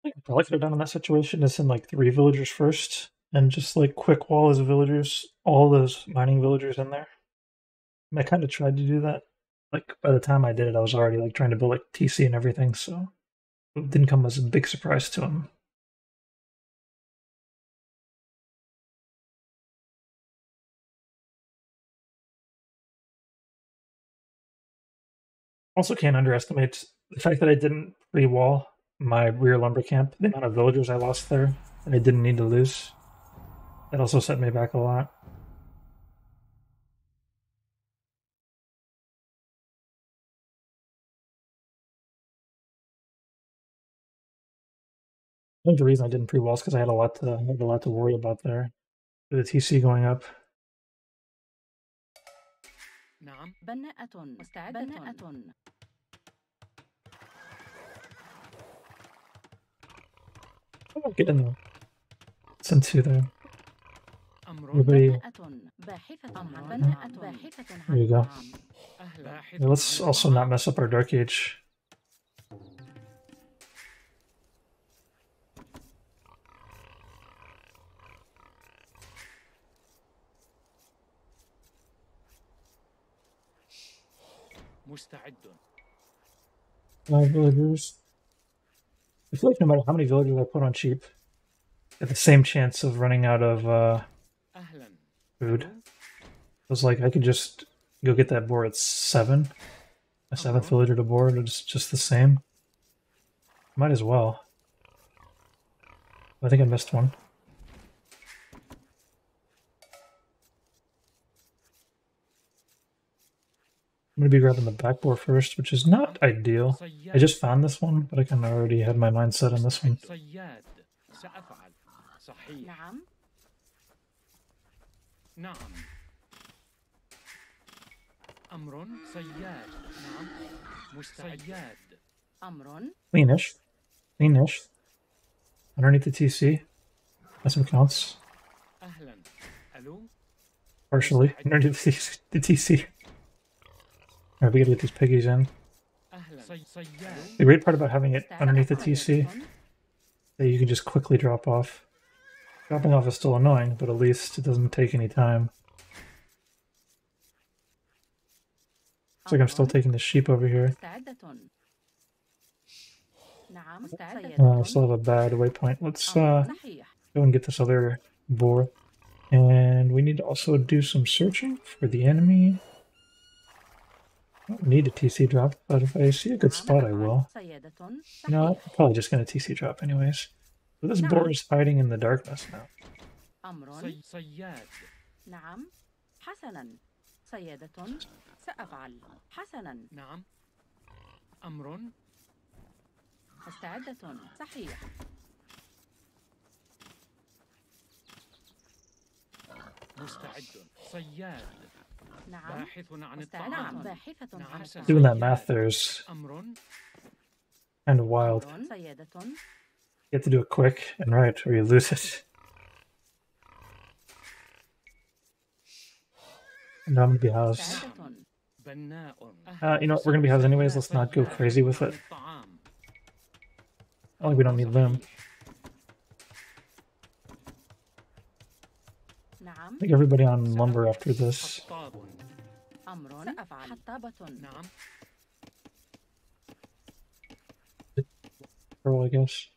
I think I probably could have done in that situation is send like 3 villagers first and just like quick wall as villagers, all those mining villagers in there. And I kind of tried to do that. Like by the time I did it, I was already like trying to build like TC and everything, so it didn't come as a big surprise to him. Also can't underestimate the fact that I didn't pre-wall my rear lumber camp, the amount of villagers I lost there that I didn't need to lose. That also set me back a lot. I think the reason I didn't pre-wall is because I had a lot to worry about there. With the TC going up.
نعم.
بناءة. مستعدة. بناءة.
Oh, get in there. Send 2 there.
أمر
Everybody,
بناءة. باحثة عن بناءة. باحثة عن
there you go.
الطعام.
أهلا.
Yeah, let's also not mess up our Dark Age.
مستعد.
5 villagers. I feel like no matter how many villagers I put on cheap, I have the same chance of running out of
أهلا.
food. It was like I could just go get that boar at 7. A 7th villager to board, it's just the same. Might as well. I think I missed one. I'm gonna be grabbing the back boar first, which is not ideal. I just found this one, but I kind of already had my mindset on this one.
صياد. سأفعل. صحيح.
نعم.
نعم. أمر صياد. نعم. مستعد.
أمر.
Cleanish. Cleanish. Underneath the TC. That's some counts.
أهلا. ألو.
Partially. Underneath the TC. Alright, we gotta get these piggies in.
أهلا. صياد.
The great part about having it underneath the TC that you can just quickly drop off. Dropping off is still annoying, but at least it doesn't take any time. Looks like I'm still taking the sheep over here.
مستعدة. نعم
I
مستعدة.
still have a bad waypoint. Let's
صحيح.
go and get this other boar. And we need to also do some searching for the enemy. I don't need a TC drop, but if I see a good spot, I will.
سيادة.
You know what?
صحيح.
I'm probably just going to TC drop anyways. So this boar is hiding in the darkness now.
أمر.
صياد.
نعم حسنا سيادة سأفعل حسنا.
نعم. أمر.
مستعدة. صحيح.
مستعد. صياد.
نعم
باحث عن
مستعدة.
الطعام.
باحثة عن
نعم.
الطعام.
Doing that math there's
أمر.
kind of wild.
أمر. سيادة.
You have to do it quick and right, or you lose it. And I'm gonna be housed.
مستعدة.
بناء.
You know what? We're gonna be housed anyways. Let's not go crazy with it. I think we don't need loom.
نعم.
I think everybody on lumber after this.
حطاب.
أمر. سأفعل. حطابة.
نعم.
Pearl, I guess.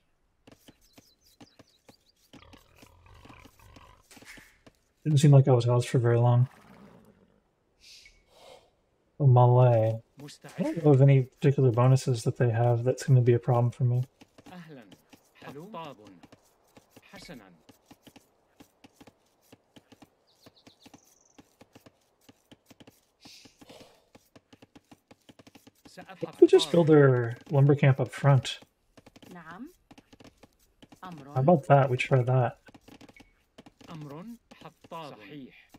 Didn't seem like I was housed for very long. Oh, Malay. I
مستعد.
don't know of any particular bonuses that they have that's going to be a problem for me.
أهلا. حطاب. حسنا.
We just build our lumber camp up front.
نعم. أمر.
How about that? We try that.
أمر. حطاب. صحيح.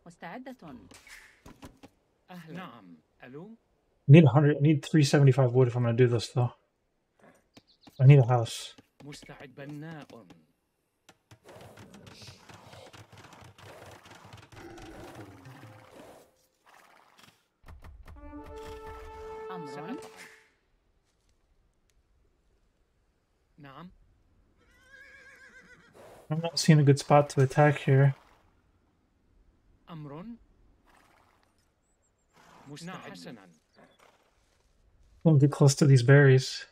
مستعدة.
أهلا. نعم. ألو.
I need 100. I need 375 wood if I'm going to do this, though. I need a house.
مستعد. بناء.
أمر.
سأفعل. نعم.
I'm not seeing a good spot to attack here.
أمر. مستعد. حسنا.
Don't get close to these berries.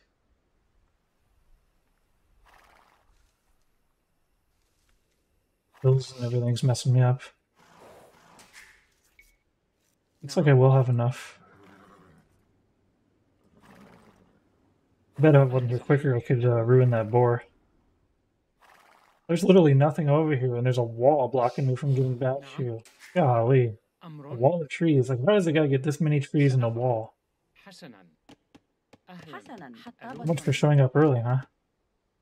Hills and everything's messing me up. Looks like I will have enough. I bet if I wasn't here quicker, I could ruin that boar. There's literally nothing over here, and there's a wall blocking me from getting back here. Golly. A
أمر.
wall of trees. Like, why does the guy get this many trees in a wall?
حسنا. أهلا.
حسنا.
So
حطابة.
much for showing up early, huh?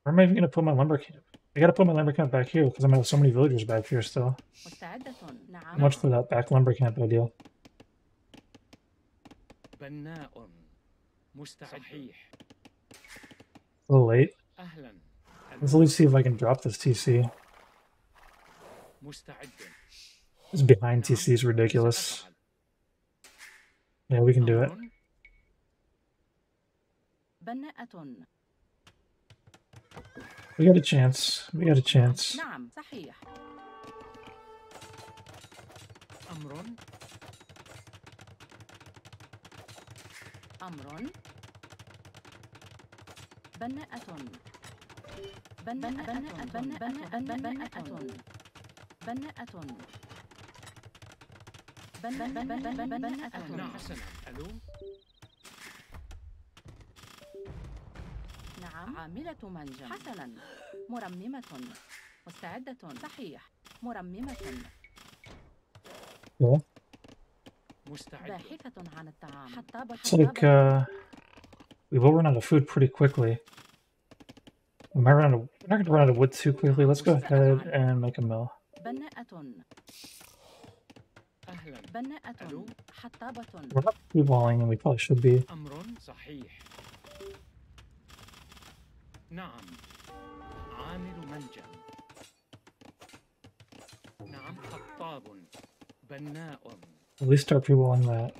Where am I even going to put my lumber camp? I got to put my lumber camp back here because I'm going to have so many villagers back here still.
مستعدة.
How
نعم.
much for that back lumber camp idea?
بناء. مستعد. صحيح.
A little late.
أهلا.
Let's at least see if I can drop this TC.
مستعد.
This behind TC is ridiculous.
سأفعل.
Yeah, we can do it.
أمر.
بناءة.
We got a chance. We got a chance.
نعم صحيح.
أمر.
أمر. بناءة. بناءة. بناءة. بناءة.
أهلا. حسنا. ألو.
نعم. عاملة منجم. حسنا. مرممة. مستعدة. صحيح. مرممة.
Yeah.
مستعد.
باحثة عن الطعام. حطابة.
It's like we will run out of food pretty quickly. We might run out of, we're not going to run out of wood too quickly. Let's go ahead and make a mill.
بناءة.
أهلا.
بناءة.
ألو.
حطابة.
We're not food walling, and we probably should be.
أمر. صحيح. نعم. عامل منجم. حطاب بناء.
At least start people on that.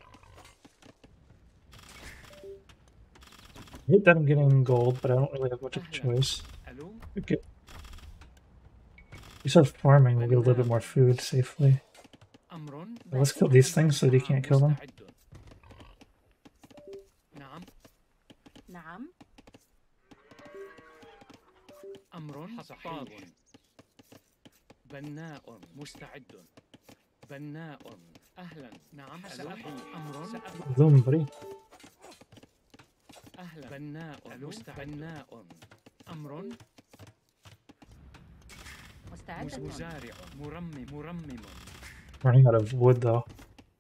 I hate that I'm getting gold, but I don't really have much of a choice.
ألو
Okay. We start farming, we'll get a little bit more food safely.
أمر
Let's kill these things so that you can't kill them.
مستعد. نعم
نعم.
أمر حطاب بناء مستعد. بناء أهلا. نعم صحيح. أمر
Zoom, buddy.
أهلا. بناء مستعد. بناء أمر
مستعدة.
مزارع مرمم.
Running out of wood though.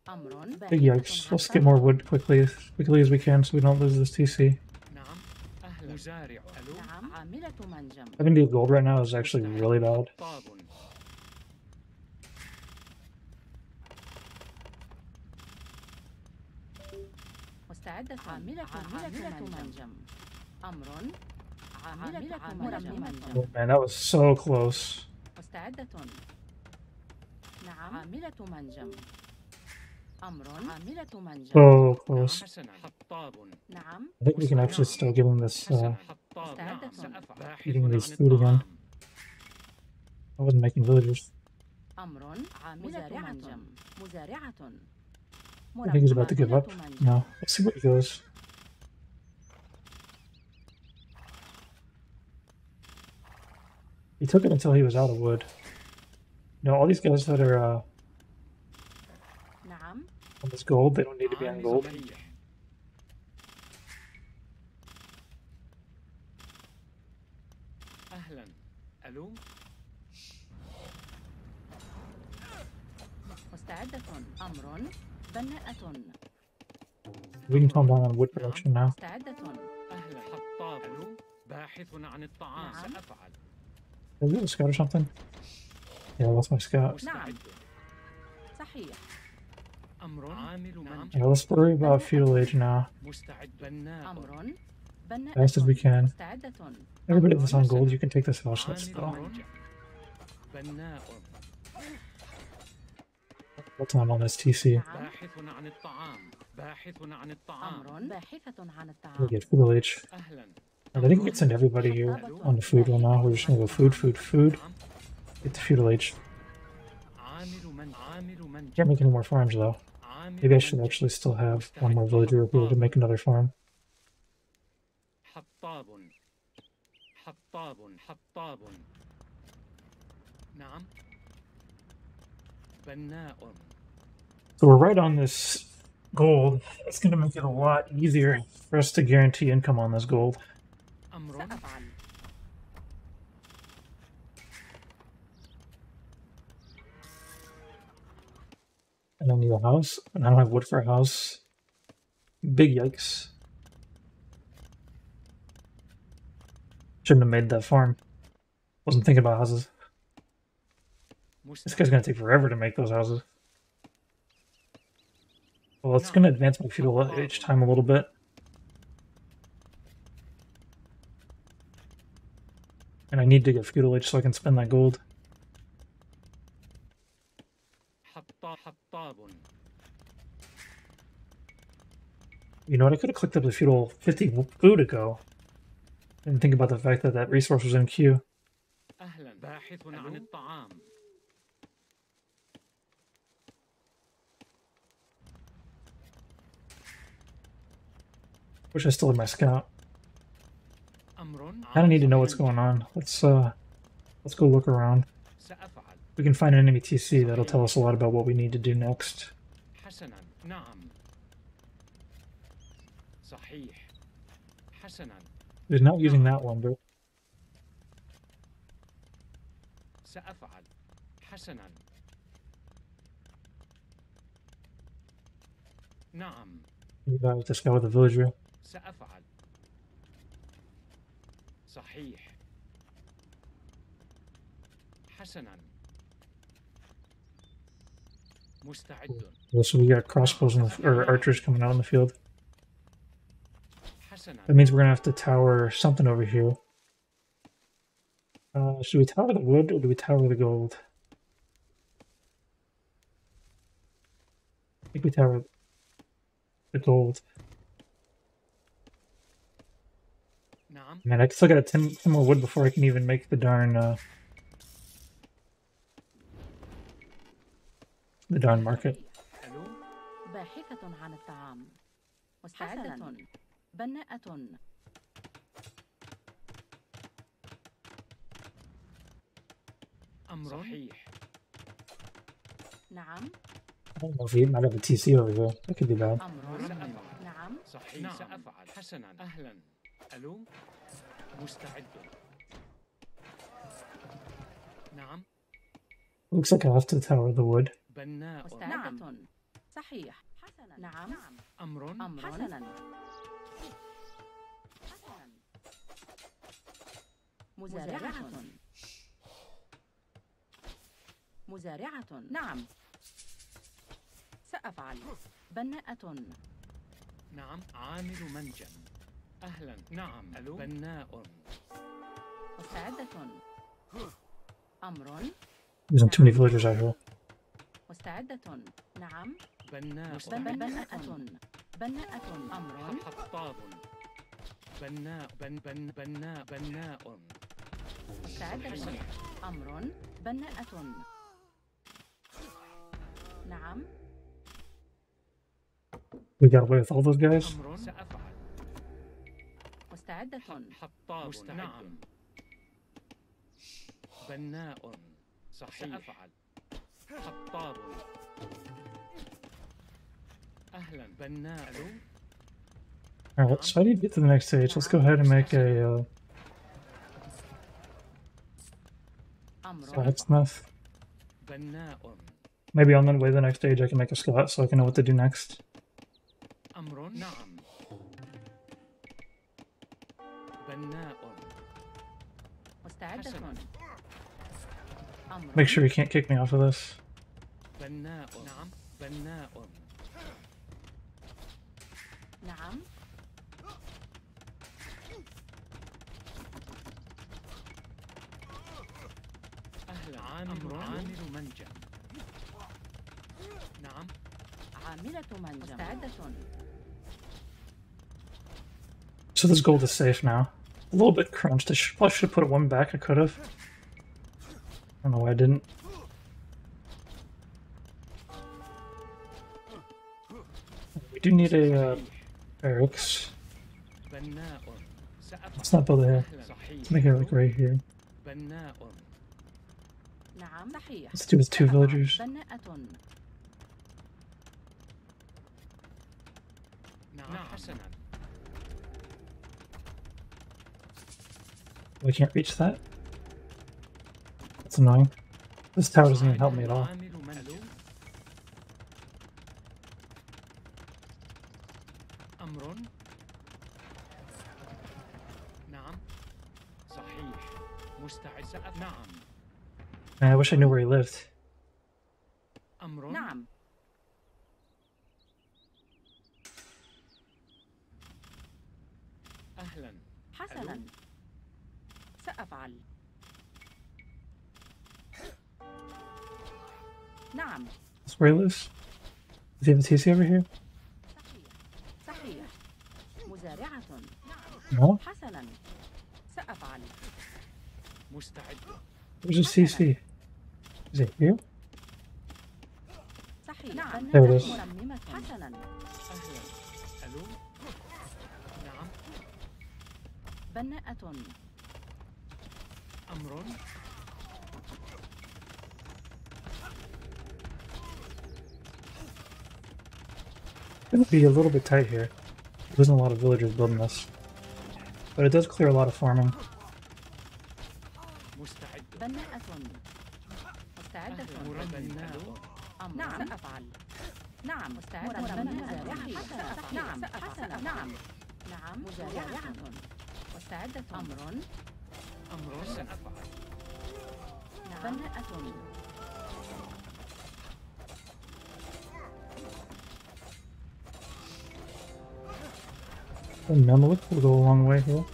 أمر
Big yikes. Let's get more wood quickly as we can so we don't lose this TC.
نعم أهلا. مزارع. ألو
نعم. عاملة منجم.
Having to get gold right now is actually really bad.
حطاب.
مستعدة. عاملة منجم. أمر عاملة منجم.
Oh man, that was so close.
مستعدة. نعم. عاملة منجم. أمر عاملة منجم.
So close.
حسنا حطاب.
نعم.
I think we can actually start getting this,
حسنا حطاب.
نعم.
سأفعل.
eating these
باحث
food
عن
again.
الطعام.
I wasn't making villagers.
أمر عاملة منجم. مزارعة.
I think he's about to give up. No. Let's see where he goes. He took it until he was out of wood. You know, all these guys that are
نعم.
on this gold, they don't need to be on gold.
صحيح. أهلا. ألو
مستعدة. أمر بناءة.
We can calm down on wood production now.
مستعدة.
أهلا. حطاب. ألو باحث عن الطعام.
نعم.
سأفعل.
Did I get a scout or something? Yeah, I lost my scout.
مستعد.
صحيح.
أمر عامل منجم.
Yeah, let's worry about feudal age now.
مستعد. بناء.
أمر بناءة.
Fast as we can.
مستعدة.
Everybody that's on gold, you can take this house. Let's
عامل
go.
منجم. بناء.
What's on this TC?
نعم.
باحث عن الطعام. باحث عن الطعام.
أمر باحثة عن
We
الطعام.
get feudal age.
أهلا.
I think we can send everybody here on the food one now. We're just gonna go food, food, food.
نعم.
Get the feudal age.
عامل منجم.
Can't make any more farms though.
عامل
Maybe I should
منجم.
actually still have one more villager up here to make another farm.
حطاب. حطاب. حطاب. نعم. بناء.
So we're right on this gold. It's gonna make it a lot easier for us to guarantee income on this gold.
أمر
سأفعل.
And I need a house, and I don't have wood for a house. Big yikes. Shouldn't have made that farm. Wasn't thinking about houses. This guy's gonna take forever to make those houses. Well, it's gonna advance my feudal age time a little bit. And I need to get feudal age so I can spend that gold.
حطاب.
You know what? I could have clicked up the feudal 50 food ago. Didn't think about the fact that that resource was in queue.
أهلا. باحث عن الطعام.
Wish I still had my scout.
أمر
Kind of need to know what's going on. Let's go look around.
سأفعل.
We can find an enemy TC that'll tell us a lot about what we need to do next.
حسنا. نعم. صحيح. حسنا.
He's not using that one, but
سأفعل. حسنا. نعم.
you got this guy with a villager.
سأفعل. صحيح. حسنا. مستعد.
So we got crossbows in the, or archers coming out in the field.
حسنا.
That means we're gonna have to tower something over here. Should we tower the wood or do we tower the gold? think we tower the gold.
نعم.
Man, I still got 10 more wood before I can even make the darn market.
ألو.
باحثة عن الطعام. مستعدة. بناءة.
أمر صحيح.
نعم.
I don't know if he might have a TC over here. That could be bad.
أمر. نعم.
صحيح. نعم. سأفعل. حسنا. أهلا. ألو. مستعد. نعم.
Looks like I have to tower the wood.
بناء.
مستعدة. صحيح. حسنا. نعم.
أمر.
حسنا. مزارعة. مزارعة. نعم. سأفعل. بناءة.
نعم. عامل منجم. أهلا. نعم. ألو. بناء.
مستعدة. أمر.
Using too many villagers out here.
مستعدة. نعم.
بناء.
بناءة. بناءة. أمر.
حطاب. بناء. بناء.
مستعدة. أمر. بناءة. نعم.
We got away with all those guys.
أمر. سأفعل.
مستعدة.
حطاب. نعم. بناء. صحيح. سأفعل. حطاب. أهلا. بناء.
Alright, let's try to get to the next stage. Let's go ahead and make a blacksmith.
بناء.
Maybe on the way to the next stage I can make a scout so I can know what to do next.
أمر. نعم. بناء.
مستعدة. أمر.
Make sure he can't kick me off of this.
بناء. نعم. بناء.
نعم.
أهلا. عامل منجم. نعم.
عاملة منجم. مستعدة.
So this gold is safe now. A little bit crunched. Probably should have put one back. I could have. I don't know why I didn't. We do need a barracks.
بناء.
Let's not build it here. Let's make it like right here.
بناء.
نعم. صحيح.
Let's do with 2 villagers.
بناءة.
نعم. حسنا.
We can't reach that. That's annoying. This tower doesn't even help me at all.
عامل منجم. أمر. نعم. صحيح. مستعد. نعم.
Man, I wish I knew where he lived.
أمر.
نعم.
أهلا.
حسنا. سأفعل. نعم.
That's where he lives. Does he have a TC over here?
صحيح. صحيح. مزارعة.
No?
حسنا. سأفعل.
مستعد.
Where's his CC? Is it here?
صحيح. نعم.
There it is.
مرممة. حسنا.
أهلا. ألو. نعم.
بناءة.
أمر.
It's gonna be a little bit tight here. There isn't a lot of villagers building this. But it does clear a lot of farming.
مستعد.
بناءة. مستعدة.
بناء.
نعم. سأفعل. نعم. مستعدة. مزارعة. نعم. حسنا. نعم. نعم. مزارعة. مستعدة. أمر.
أمر. سأفعل.
نعم. بناءة.
The Mameluke will go a long way here.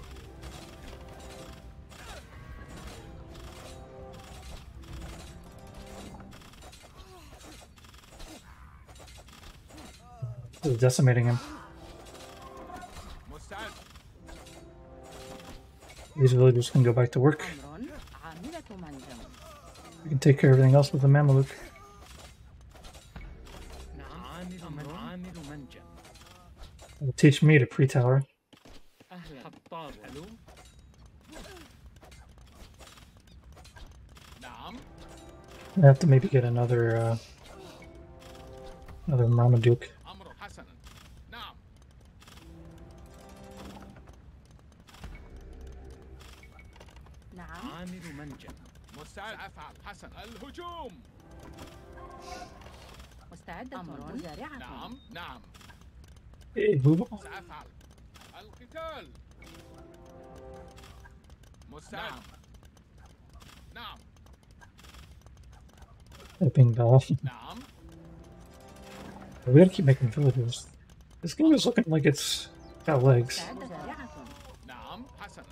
Just decimating him.
مستعد.
These villagers can go back to work.
أمر عاملة منجم.
We can take care of everything else with the Mameluke.
عامل منجم.
It'll teach me to pre-tower.
حطاب. حلو.
نعم.
I have to maybe get another Marmaduke.
أمر حسنا. نعم.
نعم.
عامل منجم.
مستعد. سأفعل. حسنا. الهجوم.
مستعدة. أمر مزارعة.
نعم. نعم.
Hey, move on.
سأفعل. القتال. مستعد. نعم.
Typing off.
نعم.
We gotta keep making villages. This game is looking like it's got legs.
مستعدة. مزارعة.
نعم. حسنا.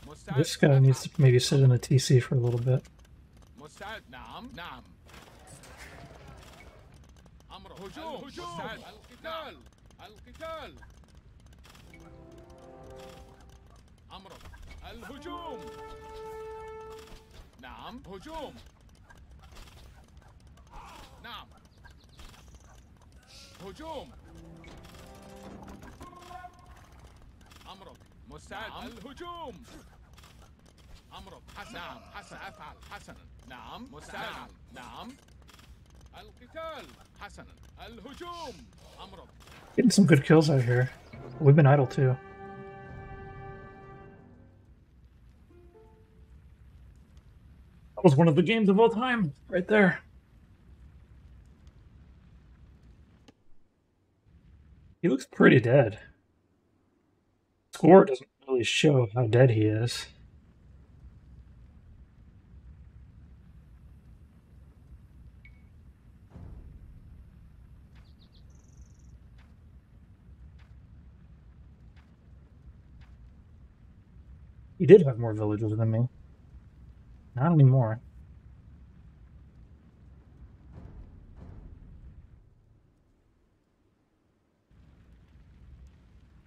مستعد.
This guy needs to maybe sit in the TC for a little bit.
مستعد. نعم. نعم. أمر هجوم. مستعد. القتال. القتال. أمر الهجوم. نعم. هجوم. نعم. هجوم. أمرك. مستعد. نعم. الهجوم. أمرك. حسن. نعم. حسن. أفعل. حسنا. نعم. مستعد. نعم. القتال. حسنا. الهجوم. أمرك.
Getting some good kills out here. We've been idle too. That was one of the games of all time, right there. He looks pretty dead. Score doesn't really show how dead he is. He did have more villagers than me. Not anymore.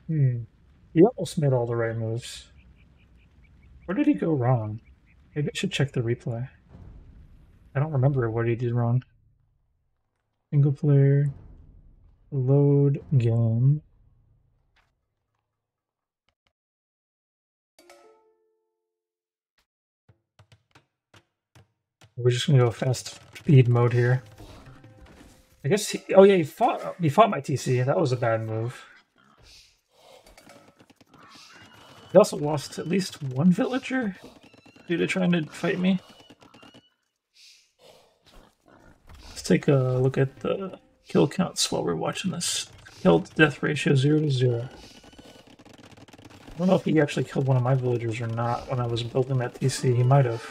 He almost made all the right moves. Where did he go wrong? Maybe I should check the replay. I don't remember what he did wrong. Single player. Load game. We're just gonna go fast speed mode here. I guess he, oh yeah, he fought my TC. That was a bad move. He also lost at least one villager due to trying to fight me. Let's take a look at the kill counts while we're watching this. Kill to death ratio 0 to 0. I don't know if he actually killed one of my villagers or not when I was building that TC. He might have.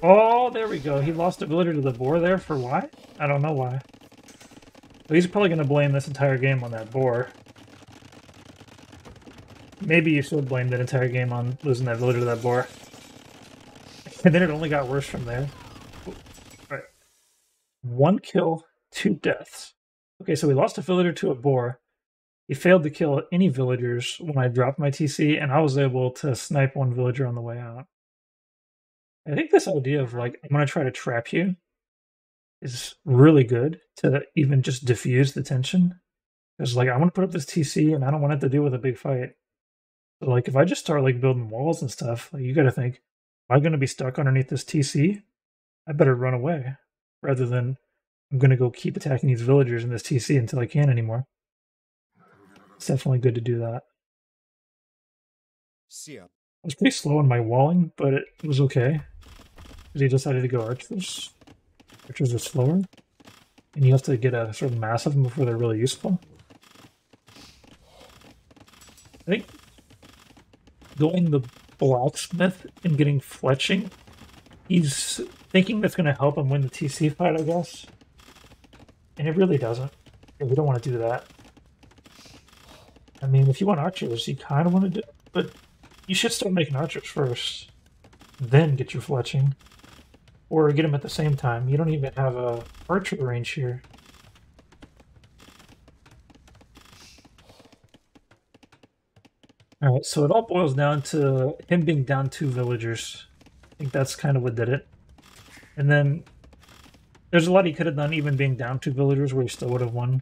Oh, there we go. He lost a villager to the boar there for why? I don't know why. But he's probably going to blame this entire game on that boar. Maybe you should blame that entire game on losing that villager to that boar. And then it only got worse from there. Alright. 1 kill, 2 deaths. Okay, so we lost a villager to a boar. He failed to kill any villagers when I dropped my TC, and I was able to snipe 1 villager on the way out. I think this idea of, like, I'm going to try to trap you is really good to even just diffuse the tension. Because, like, I want to put up this TC, and I don't want it to deal with a big fight. So, like, if I just start, like, building walls and stuff, like, you got to think, am I going to be stuck underneath this TC? I better run away. Rather than, I'm going to go keep attacking these villagers in this TC until I can't anymore. It's definitely good to do that. I was pretty slow in my walling, but it was okay. Because he decided to go archers. Archers are slower. And you have to get a sort of mass of them before they're really useful. I think going the blacksmith and getting fletching, he's thinking that's going to help him win the TC fight, I guess. And it really doesn't. We don't want to do that. I mean, if you want archers, you kind of want to do it, but you should start making archers first. Then get your fletching. Or get them at the same time. You don't even have a archer range here. Alright, so it all boils down to him being down 2 villagers. I think that's kind of what did it. And then there's a lot he could have done even being down 2 villagers where he still would have won.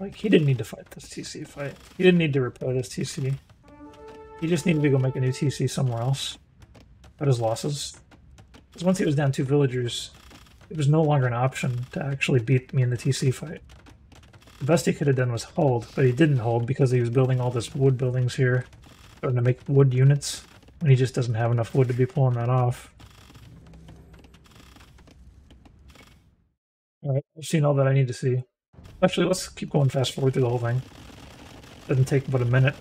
Like, he didn't need to fight this TC fight. He didn't need to repair this TC. He just needed to go make a new TC somewhere else. Cut his losses. Because once he was down 2 villagers, it was no longer an option to actually beat me in the TC fight. The best he could have done was hold, but he didn't hold because he was building all this wood buildings here, starting to make wood units, and he just doesn't have enough wood to be pulling that off. Alright, I've seen all that I need to see. Actually, let's keep going fast forward through the whole thing. Doesn't take but a minute.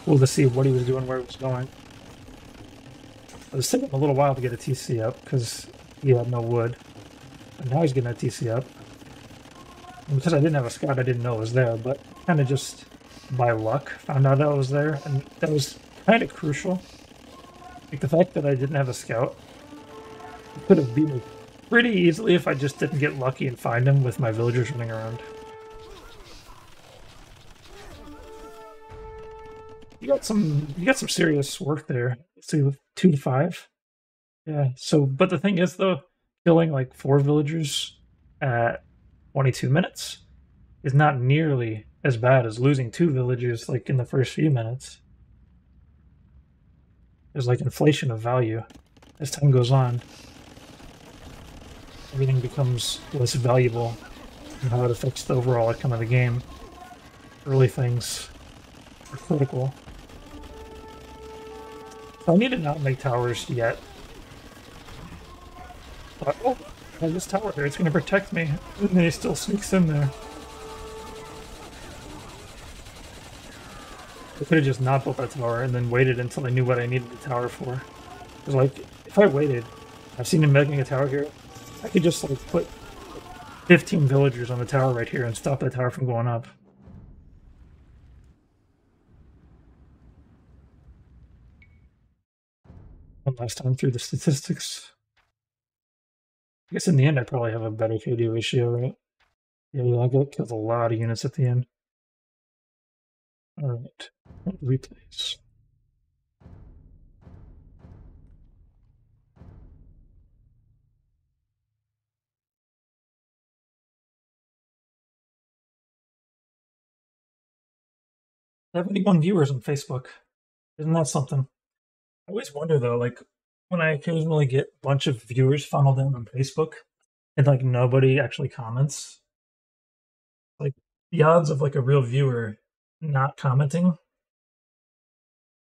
Cool to see what he was doing, where he was going. It was taking him a little while to get a TC up because he had no wood. And now he's getting a TC up. And because I didn't have a scout, I didn't know it was there, but kind of just by luck found out that it was there, and that was kind of crucial. Like the fact that I didn't have a scout could have beat me pretty easily if I just didn't get lucky and find him with my villagers running around. You got some serious work there. Let's see, with 2 to 5. Yeah. So, but the thing is though, killing like 4 villagers at 22 minutes is not nearly as bad as losing 2 villagers like in the first few minutes. There's like inflation of value as time goes on. Everything becomes less valuable and how it affects the overall outcome of the game. Early things are critical. So I need to not make towers yet. But, oh, I have this tower here, it's going to protect me. And then he still sneaks in there. I could have just not built that tower and then waited until I knew what I needed the tower for. Because, like, if I waited, I've seen him making a tower here, I could just, like, put 15 villagers on the tower right here and stop that tower from going up. One last time through the statistics. I guess in the end I probably have a better KD ratio, right? Yeah, I got killed a lot of units at the end. Alright, replays. I have 81 viewers on Facebook. Isn't that something? I always wonder though, like, when I occasionally get a bunch of viewers funneled in on Facebook, and like nobody actually comments, like the odds of like a real viewer not commenting,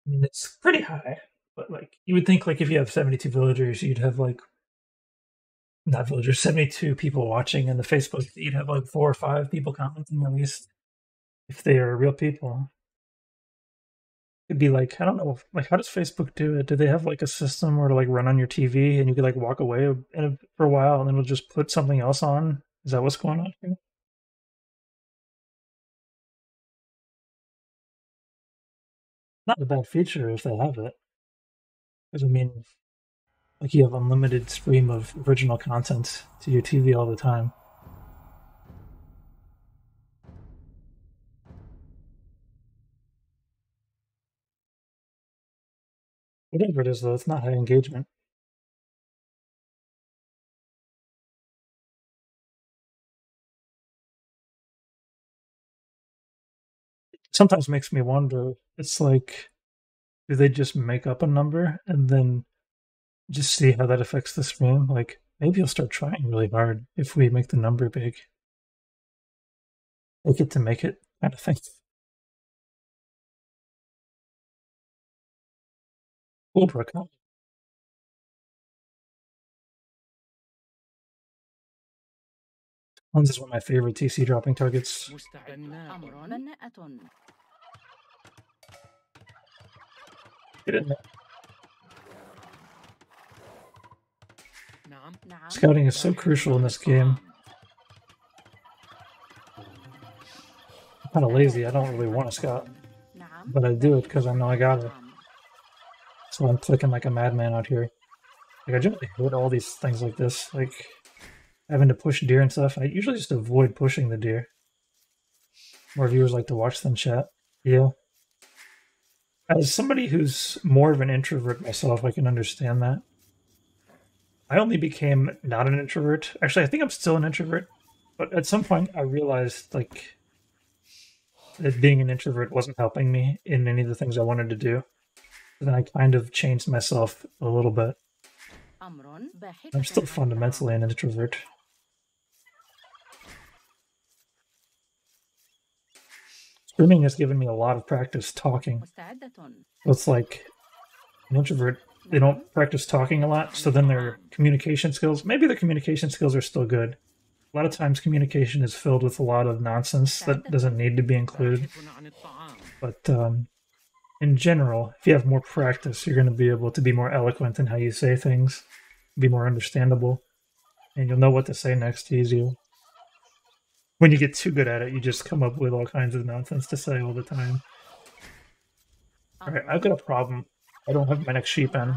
I mean, it's pretty high. But like, you would think like if you have 72 villagers, you'd have like, not villagers, 72 people watching in the Facebook, you'd have like 4 or 5 people commenting at least, if they are real people. It'd be like, I don't know, like how does Facebook do it? Do they have like a system where to like run on your TV and you could like walk away for a while and then it'll just put something else on? Is that what's going on here? Not a bad feature if they have it. Because I mean, like you have unlimited stream of original content to your TV all the time. Whatever it is though, it's not high engagement. Sometimes makes me wonder, it's like, do they just make up a number and then just see how that affects the stream? Like, maybe you'll start trying really hard if we make the number big. Make it to make it kind of thing. Cool, Brooke. Hans is one of my favorite TC dropping targets.
أمر بناءة.
Get in there.
نعم.
Scouting is so crucial in this game. I'm kind of lazy, I don't really want to scout. But I do it because I know I got it. So I'm clicking like a madman out here. Like, I generally hate all these things like this. Like, having to push deer and stuff. I usually just avoid pushing the deer. More viewers like to watch than chat. Yeah. As somebody who's more of an introvert myself, I can understand that. I only became not an introvert. Actually, I think I'm still an introvert, but at some point I realized like that being an introvert wasn't helping me in any of the things I wanted to do. So then I kind of changed myself a little bit. I'm still fundamentally an introvert. Streaming has given me a lot of practice talking. So it's like an introvert, they don't practice talking a lot, so then their communication skills, maybe their communication skills are still good. A lot of times communication is filled with a lot of nonsense that doesn't need to be included. But in general, if you have more practice, you're going to be able to be more eloquent in how you say things, be more understandable, and you'll know what to say next easier. When you get too good at it, you just come up with all kinds of nonsense to say all the time. Alright, I've got a problem. I don't have my next sheep in.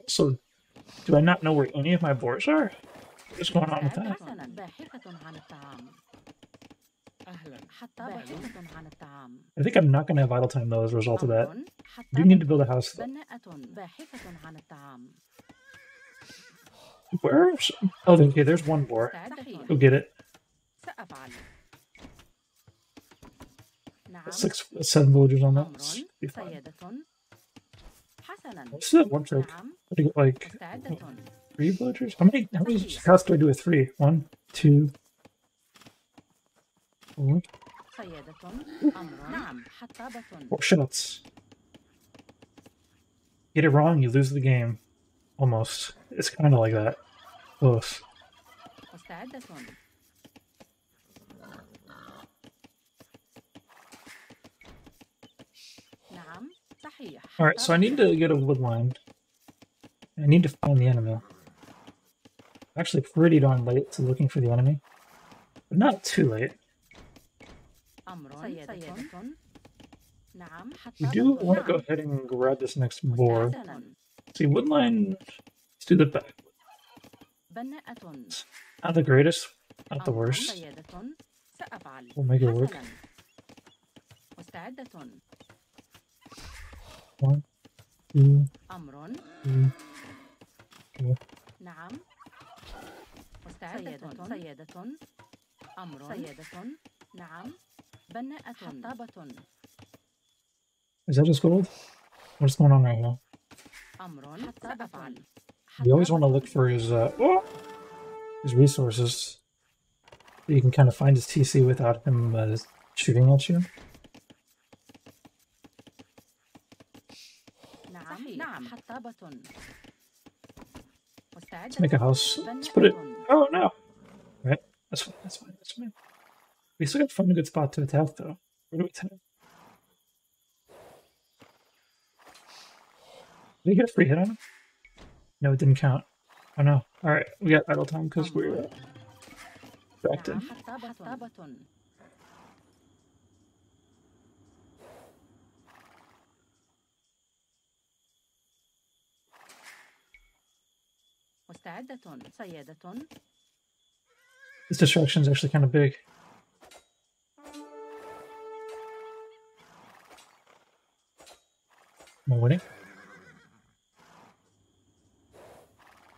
So, do I not know where any of my boars are? What's going on with that? I think I'm not going to have idle time though as a result of that. I do need to build a house though. Where? Oh, okay, there's one boar. Go get it. 7 villagers on that. Be fine. What's that one trick? I get like 3 villagers? How many shots do I do with 3? 1, 2, 4. 4 shots. Get it wrong, you lose the game. Almost. It's kind of like that. Close. Alright, so I need to get a wood line. I need to find the enemy. Actually pretty darn late to looking for the enemy. But not too late. We do want to go ahead and grab this next boar. See, wood line, let's do the back. Not the greatest, not the worst. We'll make it work. 1, 2, 3, 4. Is that just gold? What's going on right here? You always want to look for his resources. So you can kind of find his TC without him shooting at you. Let's make a house. Let's put it. Oh no! Right, that's fine. That's fine. That's fine. We still got to find a good spot to attack, though. Where do we attack? Did we get a free hit on him? No, it didn't count. Oh no. Alright, we got idle time because we're backed in. This distraction is actually kind of big. Am I winning?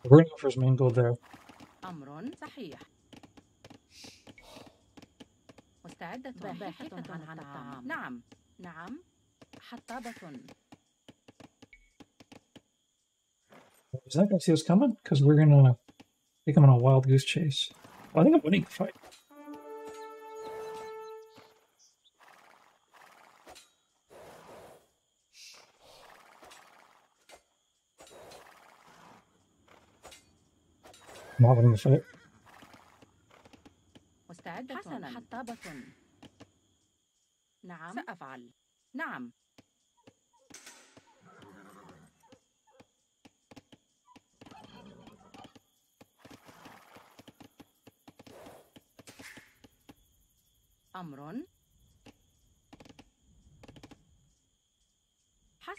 We're gonna go for his main goal there. Is that gonna see us coming? Because we're gonna take him on a wild goose chase. Well, I think I'm winning the fight. Not winning the fight.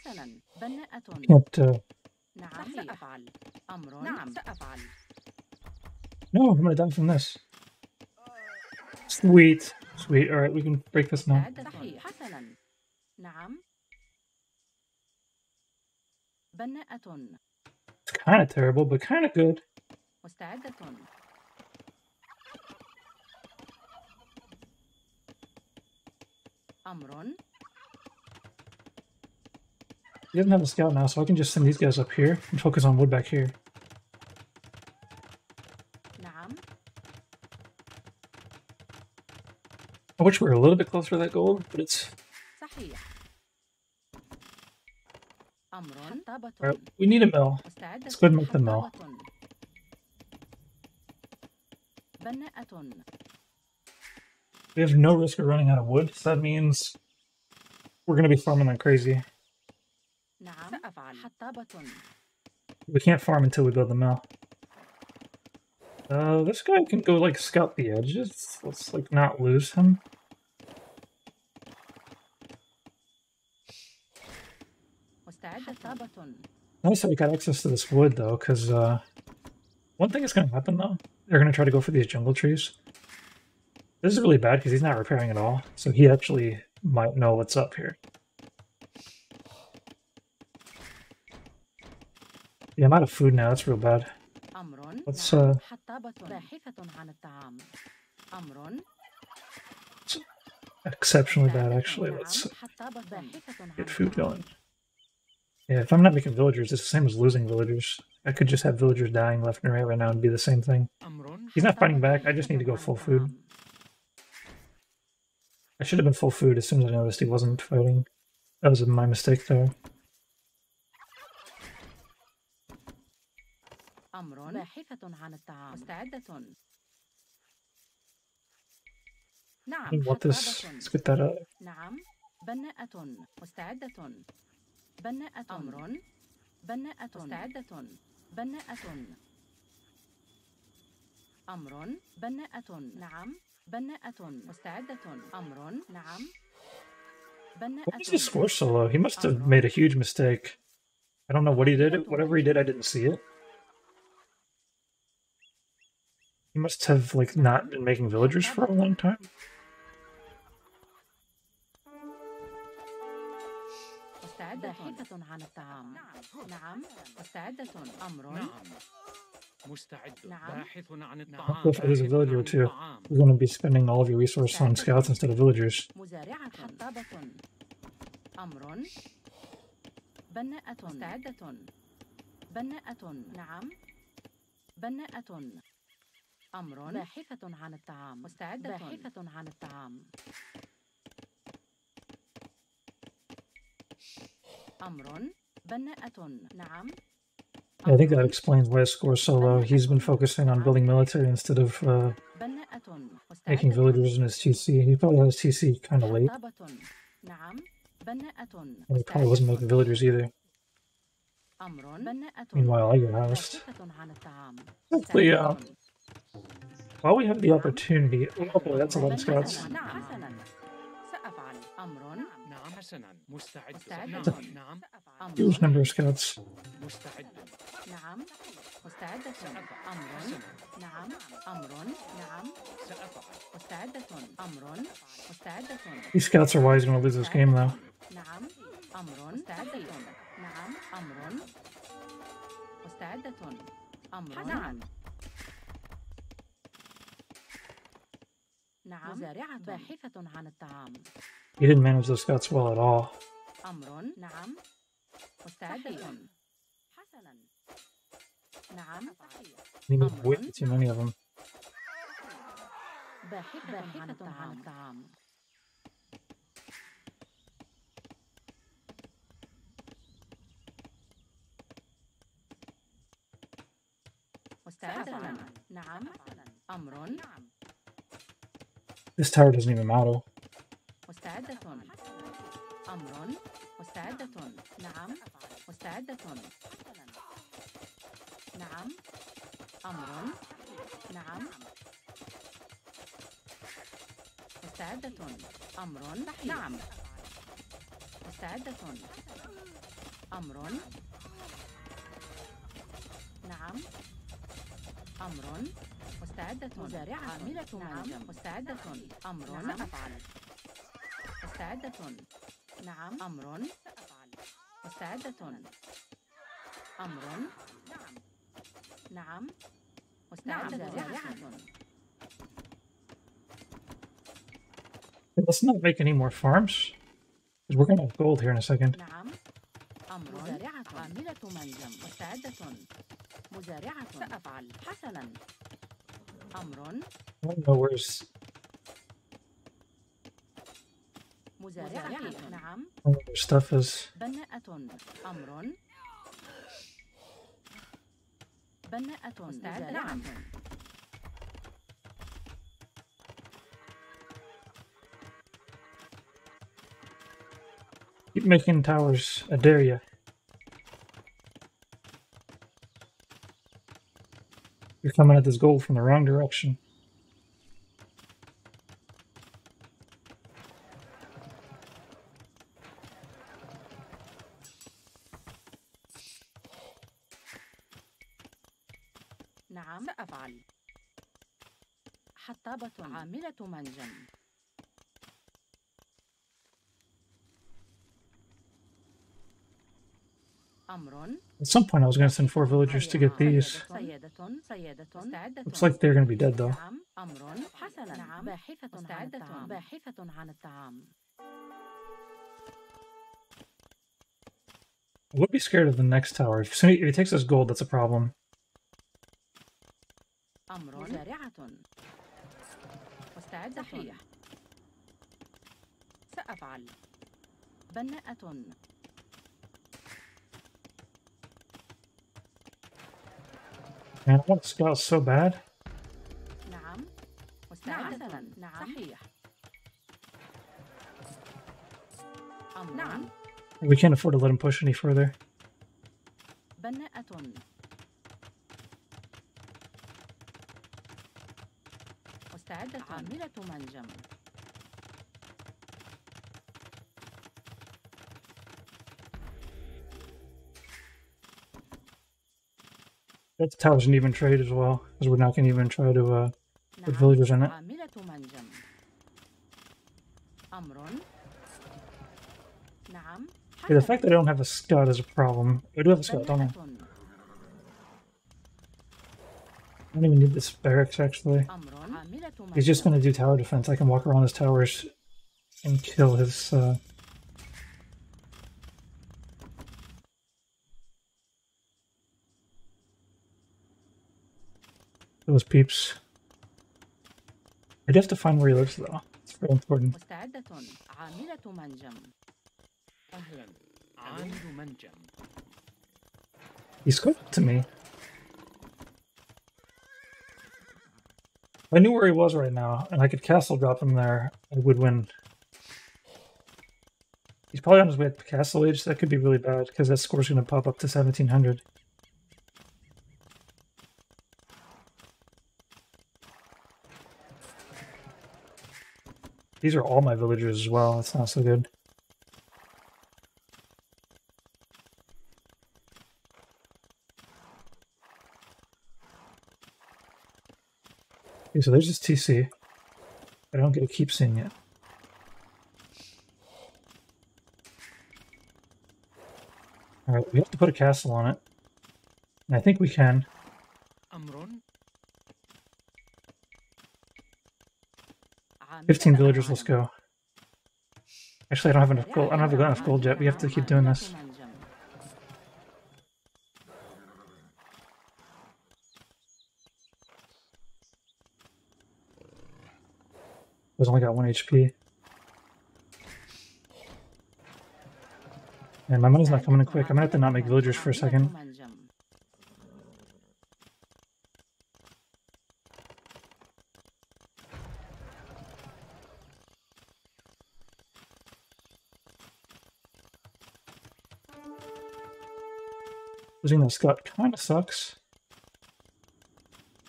حسنا بناءة.
Can't.
نعم سأفعل. أمر. نعم سأفعل.
No, I'm gonna die from this. Sweet, sweet. All right, we can break this now.
صحيح. حسنا. نعم. بناءة.
It's kind of terrible, but kind of good.
مستعدة. أمر.
He doesn't have a scout now, so I can just send these guys up here and focus on wood back here.
نعم.
I wish we were a little bit closer to that gold, but it's...
صحيح. أمر. حطابة.
All right, we need a mill.
مستعدة.
Let's go ahead and make the mill.
حطابة. بناءة.
We have no risk of running out of wood, so that means we're going to be farming like crazy.
نعم سأفعل. حطابة.
We can't farm until we build the mill. This guy can go, like, scout the edges. Let's, like, not lose him.
مستعدة. حطابة.
Nice that we got access to this wood, though, because, one thing that's going to happen, though, they're going to try to go for these jungle trees. This is really bad because he's not repairing at all, so he actually might know what's up here. Yeah, I'm out of food now, that's real bad.
أمر.
Let's,
حطابة. باحثة عن الطعام. أمر.
exceptionally bad, actually. Let's get food going. Yeah, if I'm not making villagers, it's the same as losing villagers. I could just have villagers dying left and right right now and be the same thing. He's not fighting back, I just need to go full food. I should have been full food as soon as I noticed he wasn't fighting. That was my mistake there.
أمر. باحثة عن الطعام. مستعدة. نعم.
I want this. Let's get that out.
نعم. بناءة. مستعدة. بناءة. أمر. بناءة. مستعدة. بناءة. أمر. بناءة. نعم. بناءة. مستعدة. أمر. نعم. بناءة.
Why does he score so low? He must have made a huge mistake. I don't know what he did. Whatever he did, I didn't see it. He must have, like, not been making villagers for a long time.
مستعدة. باحثة عن الطعام. نعم. مستعدة. أمر.
نعم مستعد.
نعم.
باحث عن
If
الطعام.
there's a villager too, you're going to be spending all of your resources on scouts instead of villagers.
مزارعة. حطابة. أمر. بناءة. مستعدة. بناءة. نعم. بناءة. أمر. باحثة عن الطعام. مستعدة. باحثة عن الطعام. أمر. بناءة. نعم.
Yeah, I think that explains why his score is so low. He's been focusing on building military instead of
بناءة.
making villagers in his TC. He probably had his TC kind of late.
حطابة. نعم. بناءة.
And he probably wasn't making villagers either.
أمر. بناءة.
Meanwhile, I get housed.
باحثة عن الطعام.
Hopefully, while we have the opportunity... Oh boy, that's a lot of scouts.
نعم. حسنا سأفعل. أمر.
نعم حسنا مستعد.
مستعدة.
نعم
أمر.
Huge number of scouts.
مستعد.
نعم. مستعدة. أمر. نعم. أمر. نعم.
سأفعل.
مستعدة. أمر. مستعدة.
These scouts are why he's going to lose this game, though.
نعم. أمر. مستعدة. نعم. أمر. مستعدة. أمر. نعم. نعم. مزارعة. باحثة عن الطعام.
He didn't manage those scouts well at all.
أمر. نعم. مستعدة. حسنا. نعم.
He made way too many of them.
باحثة عن الطعام. مستعدة. نعم. أمر.
This tower doesn't even matter.
مستعدة. أمر. مستعدة. نعم. مستعدة. نعم. أمر. نعم. مستعدة. أمر. نعم. مستعدة. أمر. نعم. أمر. مستعدة. مزارعة. عاملة منجم. مستعدة. أمر. سأفعل. مستعدة. نعم. أمر. سأفعل. مستعدة. أمر. نعم. نعم. مستعدة. مزارعة.
Let's not make any more farms, because we're gonna have gold here in a second.
نعم. أمر. مزارعة. عاملة منجم. مستعدة. مزارعة. سأفعل. حسنا. أمر.
I don't know where's
مزارعة. نعم.
where their stuff is.
بناءة. أمر. بناءة. مستعدة.
Keep making towers. I dare ya. You're coming at this gold from the wrong direction.
نعم. سأفعل. حطابة. عاملة منجم. أمر.
At some point I was going to send 4 villagers to get these.
سيادة.
Looks like they're going to be dead though.
نعم. أمر. حسنا. نعم. باحثة عن الطعام. باحثة عن الطعام.
I would be scared of the next tower. If he takes us gold, that's a problem.
أمر. مزارعة. مستعدة. صحيح. سأفعل. بناءة.
Man, I want to scout so bad.
نعم. مستعدة. نعم. صحيح. أمر. نعم.
We can't afford to let him push any further.
بناءة. مستعدة. عاملة منجم.
That tower's an even trade as well, because we're not going to even try to put villagers in it.
عاملة منجم. أمر. نعم.
Yeah, the fact that I don't have a scout is a problem. I do have a scout, don't I?
بناءة.
I don't even need this barracks actually.
أمر. عاملة منجم.
He's just going to do tower defense. I can walk around his towers and kill his those peeps. I do have to find where he lives though. It's very important.
مستعدة. عاملة منجم.
أهلا. عامل منجم.
He's good to me. If I knew where he was right now, and I could castle drop him there, I would win. He's probably on his way at Castle Age, so that could be really bad, because that score's going to pop up to 1700. These are all my villagers as well, that's not so good. Okay, so there's this TC. I don't get to keep seeing it. Alright, we have to put a castle on it. And I think we can.
أمر.
15 villagers, let's go. Actually, I don't have enough gold. I don't have enough gold yet. We have to keep doing this. He's only got 1 HP. And my money's not coming in quick. I'm gonna have to not make villagers for a second. Losing that scout kind of sucks.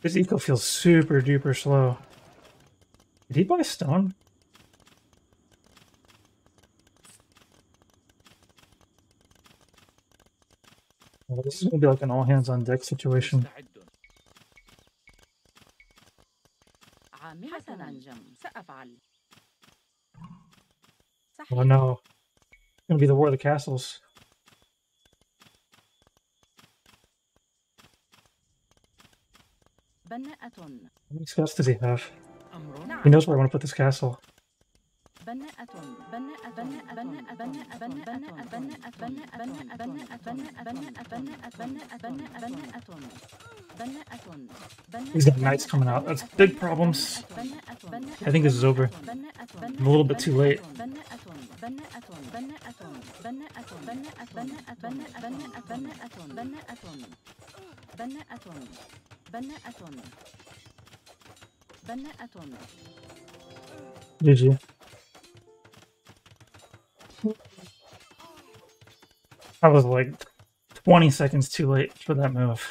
His eco feels super duper slow. Did he buy stone? This is gonna be like an all hands on deck situation.
مستعد.
حسنا أنجم سأفعل.
Oh no. It's gonna be the War of the Castles.
بناءة.
How many scouts does he have?
أمر.
He knows where I want to put this castle.
بناءة بناءة بناءة بناءة بناءة بناءة بناءة بناءة
He's got knights coming out. That's big problems. I think this is over. I'm a little bit too late. GG. I was like 20 seconds too late for that move.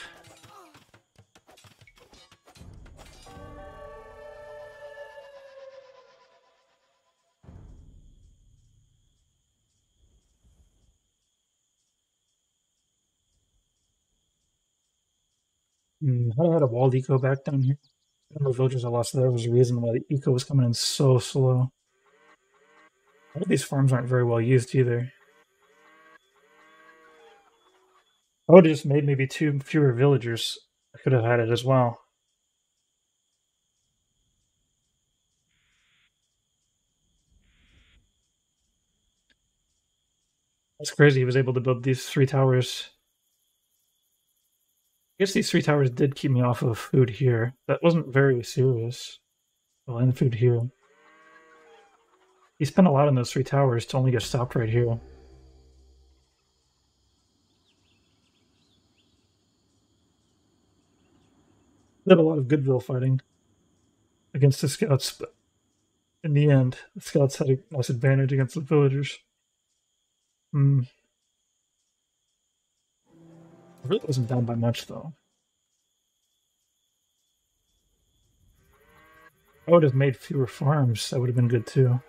How do I had a walled eco back down here? The number of villagers I lost there was the reason why the eco was coming in so slow. All of these farms aren't very well used either. I would have just made maybe 2 fewer villagers. I could have had it as well. That's crazy he was able to build these 3 towers. I guess these 3 towers did keep me off of food here. That wasn't very serious. Well, and food here. He spent a lot on those 3 towers to only get stopped right here. Did a lot of goodwill fighting against the scouts, but in the end, the scouts had a nice advantage against the villagers. It really wasn't down by much, though. I would have made fewer farms. That would have been good, too.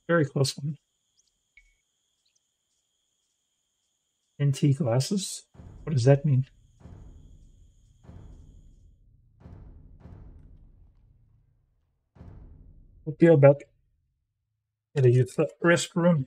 Very close one. NT glasses? What does that mean? We'll be back. Gotta use the restroom.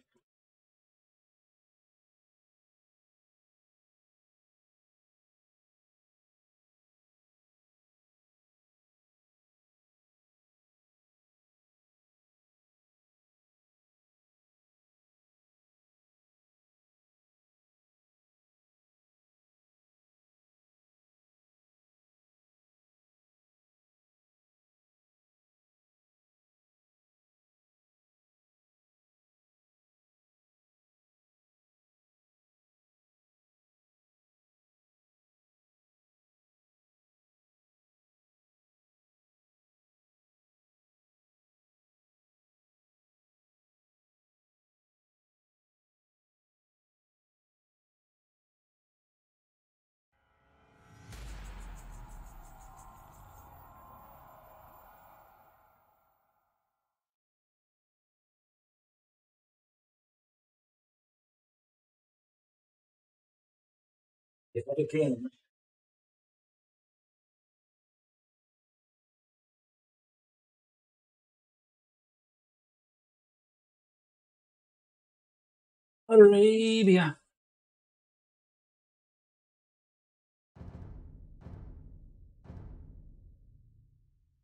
Another game. Arabia. I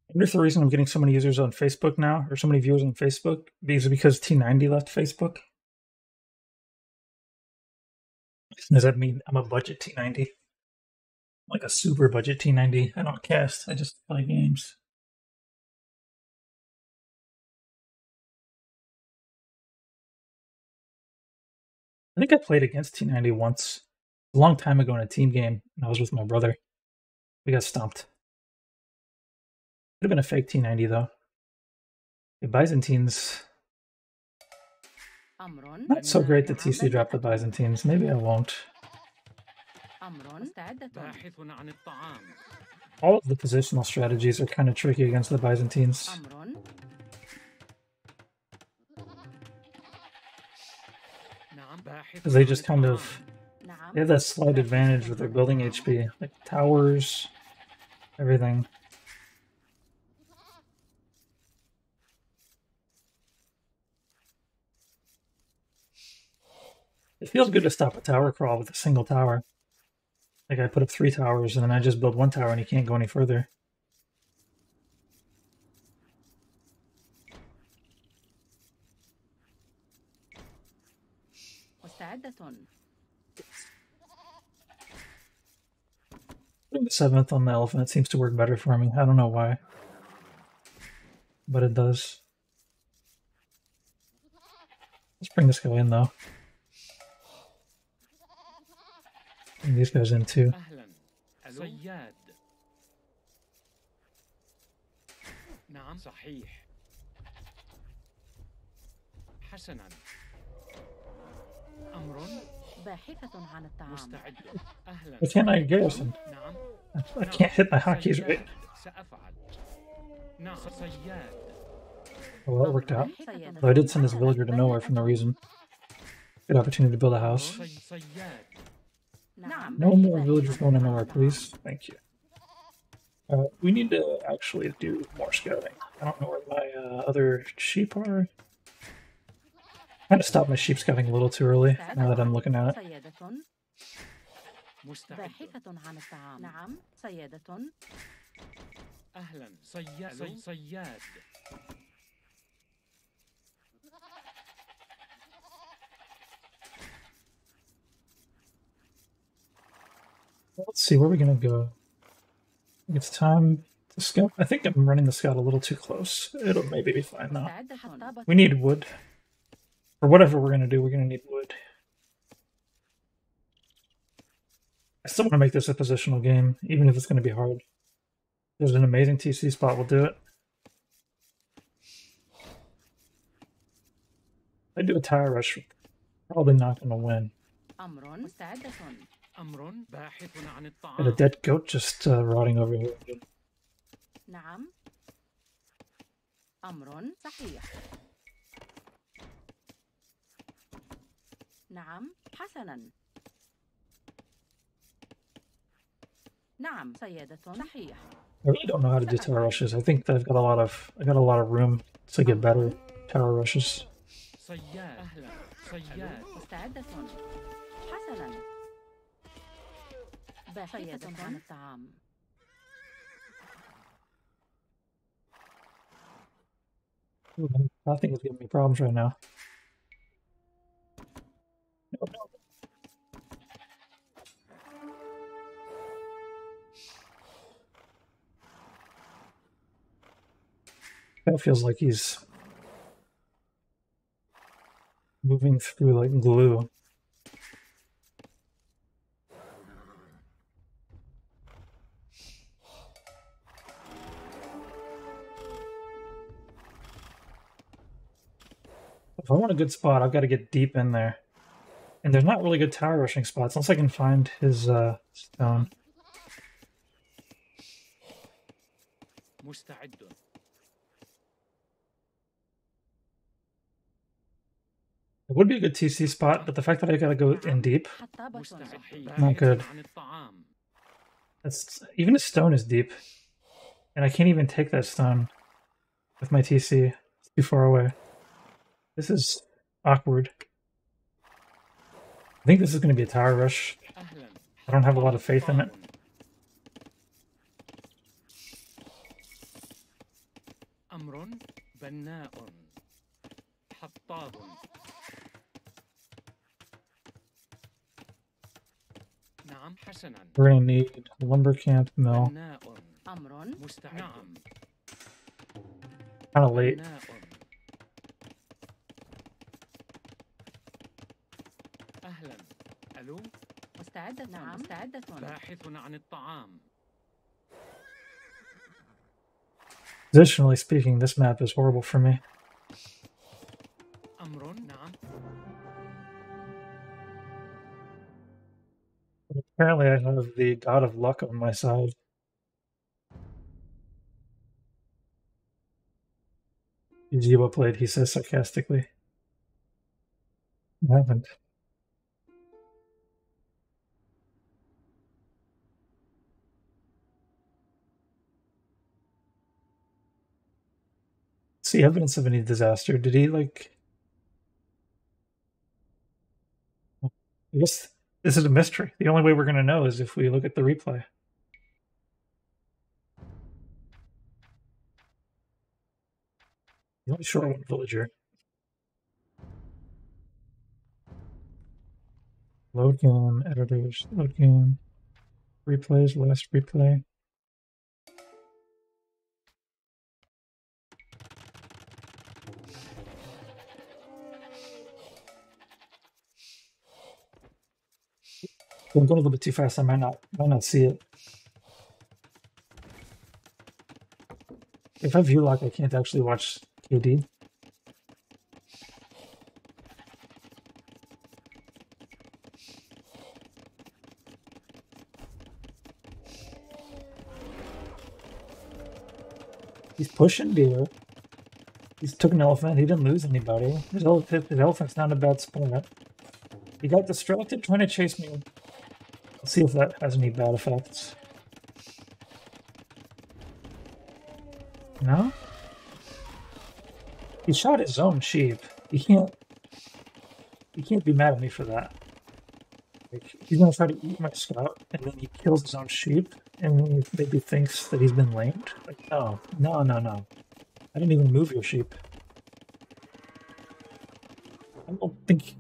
wonder if the reason I'm getting so many users on Facebook now, or so many viewers on Facebook, is because T90 left Facebook. Does that mean I'm a budget T90? Like a super budget T90. I don't cast, I just play games. I think I played against T90 once. A long time ago in a team game, and I was with my brother. We got stomped. Could have been a fake T90 though. The Byzantines. Not so great that TC dropped the Byzantines. Maybe I won't.
باحث عن الطعام.
All of the positional strategies are kind of tricky against the Byzantines. because they just kind of
نعم.
they have that slight advantage with their building HP, like towers, everything. It feels good to stop a tower crawl with a single tower. Like I put up 3 towers and then I just build 1 tower and he can't go any further.
مستعدة.
Putting the 7th on the elephant seems to work better for me. I don't know why. But it does. Let's bring this guy in though. Bring these guys in too.
أهلا صياد. نعم صحيح. حسنا. أمر
باحثة عن الطعام.
مستعد. أهلا.
Why can't I garrison?
نعم.
I can't hit my hotkeys right.
سأفعل. نعم صياد.
Well, that worked out. Though I did send this villager to nowhere for no reason. Good opportunity to build a house.
صياد.
نعم.
No more villagers going to nowhere, please. Thank you. We need to actually do more scouting. I don't know where my other sheep are. I'm going to stop my sheep scouting a little too early, now that I'm looking at it.
سيادة.
مستعد.
باحثة عن الطعام. نعم. سيادة.
أهلا صياد.
Let's see, where are we going to go? I think it's time to scout. I think I'm running the scout a little too close. It'll maybe be fine though.
مستعدة.
We need wood. For whatever we're going to do, we're going to need wood. I still want to make this a positional game, even if it's going to be hard. There's an amazing TC spot, we'll do it. If I do a tire rush, we're probably not going to win.
أمر. مستعدة.
أمر باحث عن الطعام.
Got a dead goat just rotting over here.
نعم. أمر صحيح. نعم. حسنا. نعم سيادة. صحيح.
I really don't know how to do tower rushes. I think that I got a lot of room to get better tower rushes.
صياد. أهلا صياد.
مستعدة. حسنا. باحثة عن الطعام.
Nothing is giving me problems right now. No, no. That feels like he's moving through like glue. If I want a good spot, I've got to get deep in there. And there's not really good tower rushing spots unless I can find his stone.
مستعد.
It would be a good TC spot, but the fact that I gotta go in deep,
مستعد.
Not good.
عن الطعام.
even a stone is deep. And I can't even take that stone with my TC. It's too far away. This is awkward. I think this is going to be a tower rush.
أهلا.
I don't have a lot of faith in it.
أمر بناء. حطاب. نعم حسنا.
We're going to need lumber camp, mill.
بناء.
أمر.
مستعد. نعم.
Kind of late.
بناء. أهلا. ألو.
مستعدة. نعم. مستعدة.
باحث عن الطعام.
Positionally speaking, this map is horrible for me.
أمر. نعم.
Apparently I have the god of luck on my side. Ziba played, he says sarcastically. I haven't. see evidence of any disaster. Did he like? I guess this is a mystery. The only way we're gonna know is if we look at the replay. The only short one villager. Load game, editors, load game, replays, last replay. I'm going a little bit too fast. I might not see it. If I view lock, I can't actually watch KD. He's pushing deer. He's took an elephant. He didn't lose anybody. His elephant's not a bad spot. He got distracted trying to chase me. Let's see if that has any bad effects. No? He shot his own sheep. He can't be mad at me for that. Like, he's gonna try to eat my scout, and then he kills his own sheep, and he maybe thinks that he's been lamed. Like, no. I didn't even move your sheep. I don't think...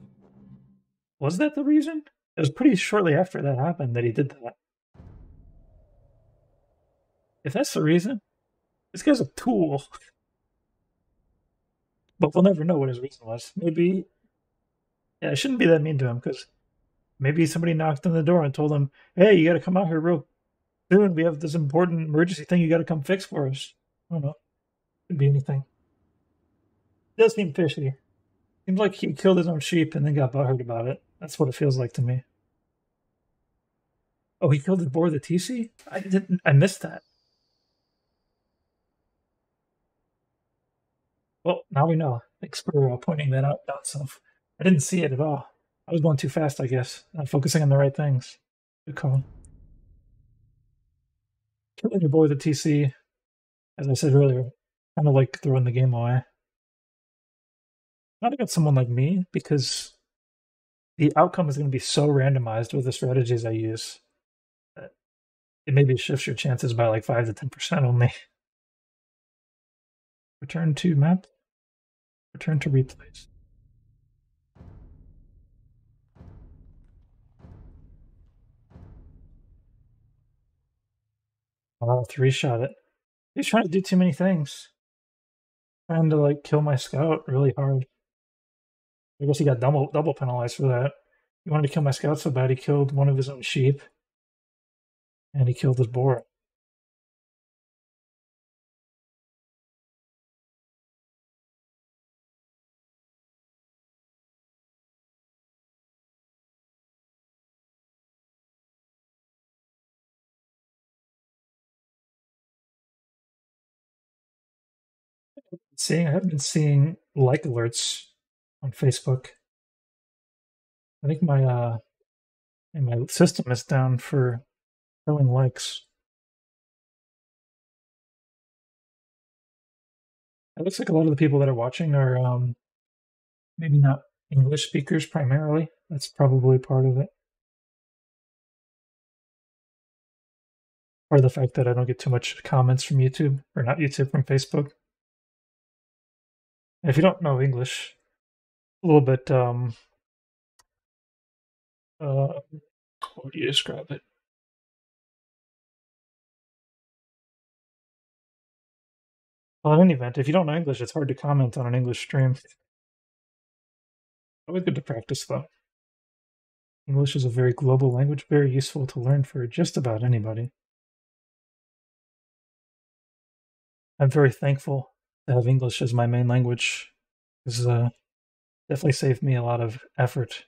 Was that the reason? It was pretty shortly after that happened that he did that. If that's the reason, this guy's a tool. But we'll never know what his reason was. Maybe... Yeah, I shouldn't be that mean to him, because maybe somebody knocked on the door and told him, hey, you gotta come out here real soon. We have this important emergency thing you gotta come fix for us. I don't know. Could be anything. It does seem fishy. Seems like he killed his own sheep and then got butthurt about it. That's what it feels like to me. Oh, he killed the boar of the TC? I missed that. Well, now we know. Thanks for pointing that out, Self. I didn't see it at all. I was going too fast, I guess. Not focusing on the right things. Good call. Killing your boy with the TC, as I said earlier, kind of like throwing the game away. Not against someone like me, because the outcome is going to be so randomized with the strategies I use that it maybe shifts your chances by like 5 to 10% only. Return to map. Return to replays. Oh, 3-shot it. He's trying to do too many things. Trying to like kill my scout really hard. I guess he got double penalized for that. He wanted to kill my scout so bad he killed one of his own sheep. And he killed his boar. I haven't been seeing like alerts on Facebook. I think my system is down for showing likes. It looks like a lot of the people that are watching are maybe not English speakers primarily. That's probably part of it. Or the fact that I don't get too much comments from YouTube, or not YouTube, from Facebook. And if you don't know English, a little bit, how would you describe it? Well, in any event, if you don't know English, it's hard to comment on an English stream. Always good to practice, though. English is a very global language, very useful to learn for just about anybody. I'm very thankful to have English as my main language. It's definitely saved me a lot of effort.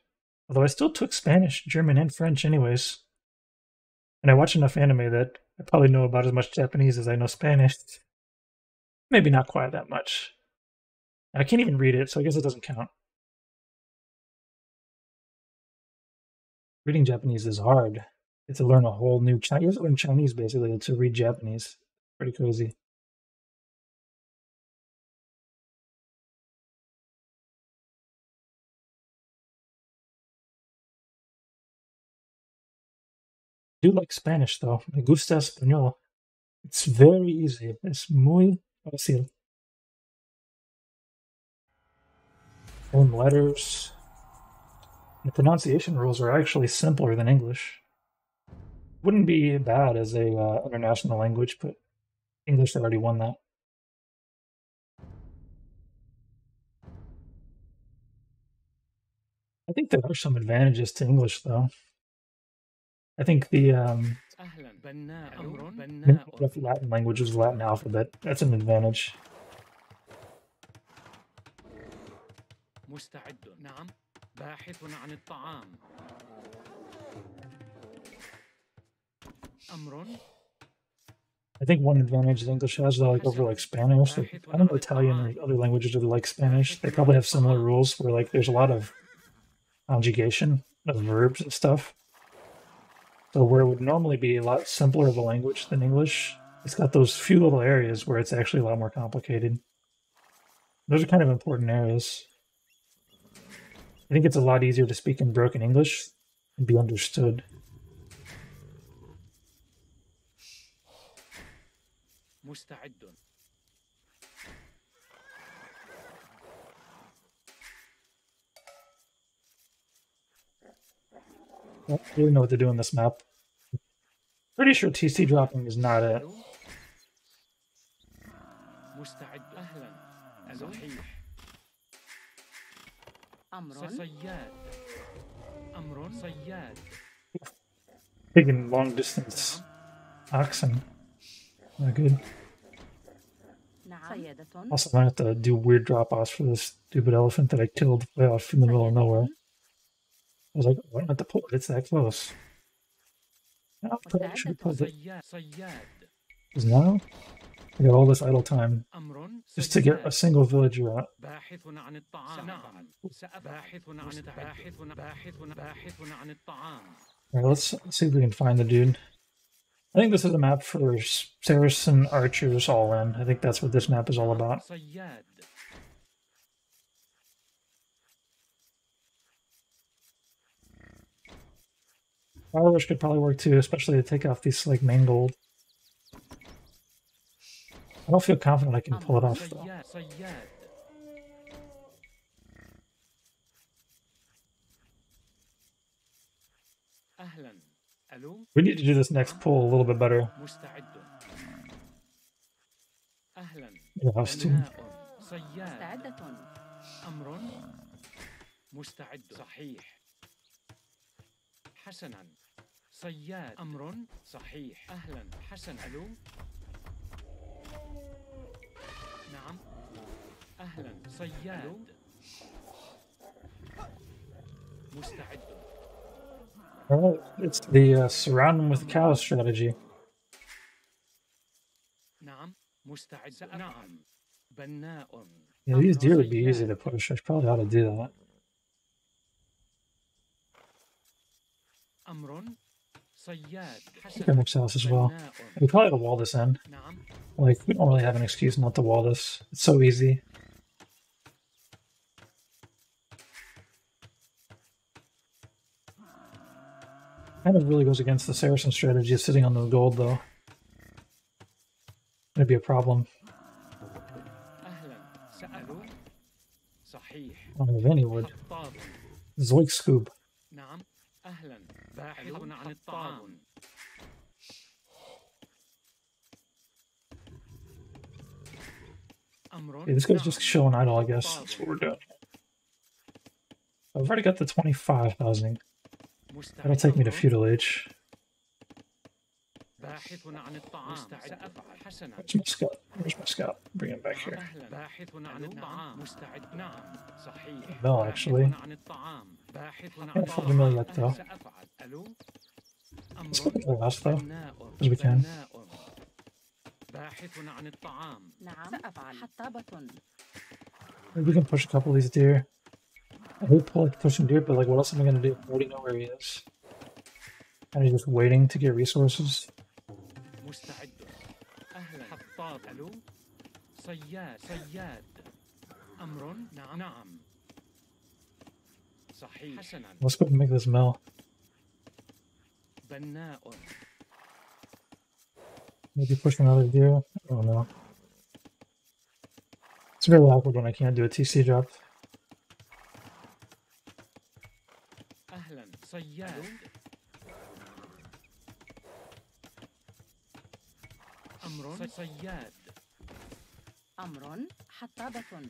Although I still took Spanish, German, and French anyways. And I watch enough anime that I probably know about as much Japanese as I know Spanish. Maybe not quite that much. I can't even read it, so I guess it doesn't count. Reading Japanese is hard. You have to learn a whole new Chinese. You have to learn Chinese, basically, to read Japanese. Pretty crazy. I do like Spanish though. Me gusta español. It's very easy. Es muy fácil. Same letters. The pronunciation rules are actually simpler than English. Wouldn't be bad as a international language, but English already won that. I think there are some advantages to English, though. I think the
أهلا بناء أمر
maybe
بناء
if Latin language was Latin alphabet. That's an advantage.
مستعد نعم باحث عن الطعام أمر
I think one advantage that English has, though, like over like Spanish, like, I don't know Italian or other languages that are like Spanish. They probably have similar rules where like there's a lot of conjugation of verbs and stuff. So where it would normally be a lot simpler of a language than English, it's got those few little areas where it's actually a lot more complicated. Those are kind of important areas. I think it's a lot easier to speak in broken English and be understood.
مستعد
I don't really know what to do on this map. Pretty sure TC dropping is not it.
مستعد أهلا صحيح
أمر
صياد أمر صياد
Taking long distance oxen. Not good.
نعم صيادة
Also, I have to do weird drop offs for this stupid elephant that I killed way off in the middle of nowhere. I was like, why not to pull it? It's that close. No, I probably should have pulled it.
صياد
Because now I got all this idle time
أمر
just to get a single villager out.
باحث عن الطعام نعم باحث عن الطعام
Alright, let's see if we can find the dude. I think this is a map for Saracen archers all in. I think that's what this map is all about.
صياد
Firerush could probably work too, especially to take off these like mangold. I don't feel confident I can pull it off though.
صياد أهلا ألو
We need to do this next pull a little bit better.
مستعد أهلا
Yeah, I was too.
بناء صياد
مستعدة
أمر مستعد صحيح حسنا صياد أمر صحيح أهلا حسن ألو نعم أهلا صياد مستعد
Alright, it's the surround them with cows strategy.
نعم مستعد نعم بناء
Yeah, these deer would be easy to push. I probably ought to do that.
أمر صياد
Phoenix house as well. We probably ought to wall this in.
نعم
Like, we don't really have an excuse not to wall this. It's so easy. Kind of really goes against the Saracen strategy of sitting on the gold, though. Gonna be a problem.
أهلا سألوا صحيح
I don't have any wood.
حطاب
Zoik Scoob.
نعم أهلا باحث عن الطعام أمر
Okay, this guy's
نعم.
just chilling idle, I guess. That's what we're doing. I've already got the 25 housing.
مستعد
That'll take me to
أمر
feudal age.
باحث عن الطعام سأفعل حسنا
Where's my scout? Where's my scout? Bring him back here.
أهلا باحث عن الطعام مستعد نعم صحيح
No,
باحث
actually.
عن الطعام باحث عن
Can't find a mill yet, though.
سأفعل ألو
Let's go to the last, though.
بناء
as we can.
بناء باحث عن الطعام
نعم سأفعل حطابة
Maybe we can push a couple of these deer. I hate pushing deer, but like, what else am I gonna do? I already know where he is. Kind of just waiting to get resources.
مستعد أهلا حطاب ألو صياد أمر نعم صحيح حسنا
Let's go and make this mill.
بناء.
Maybe push another view. I don't know. It's really awkward when I can't do a TC drop.
أهلا صياد. أمر صياد.
أمر حطابة.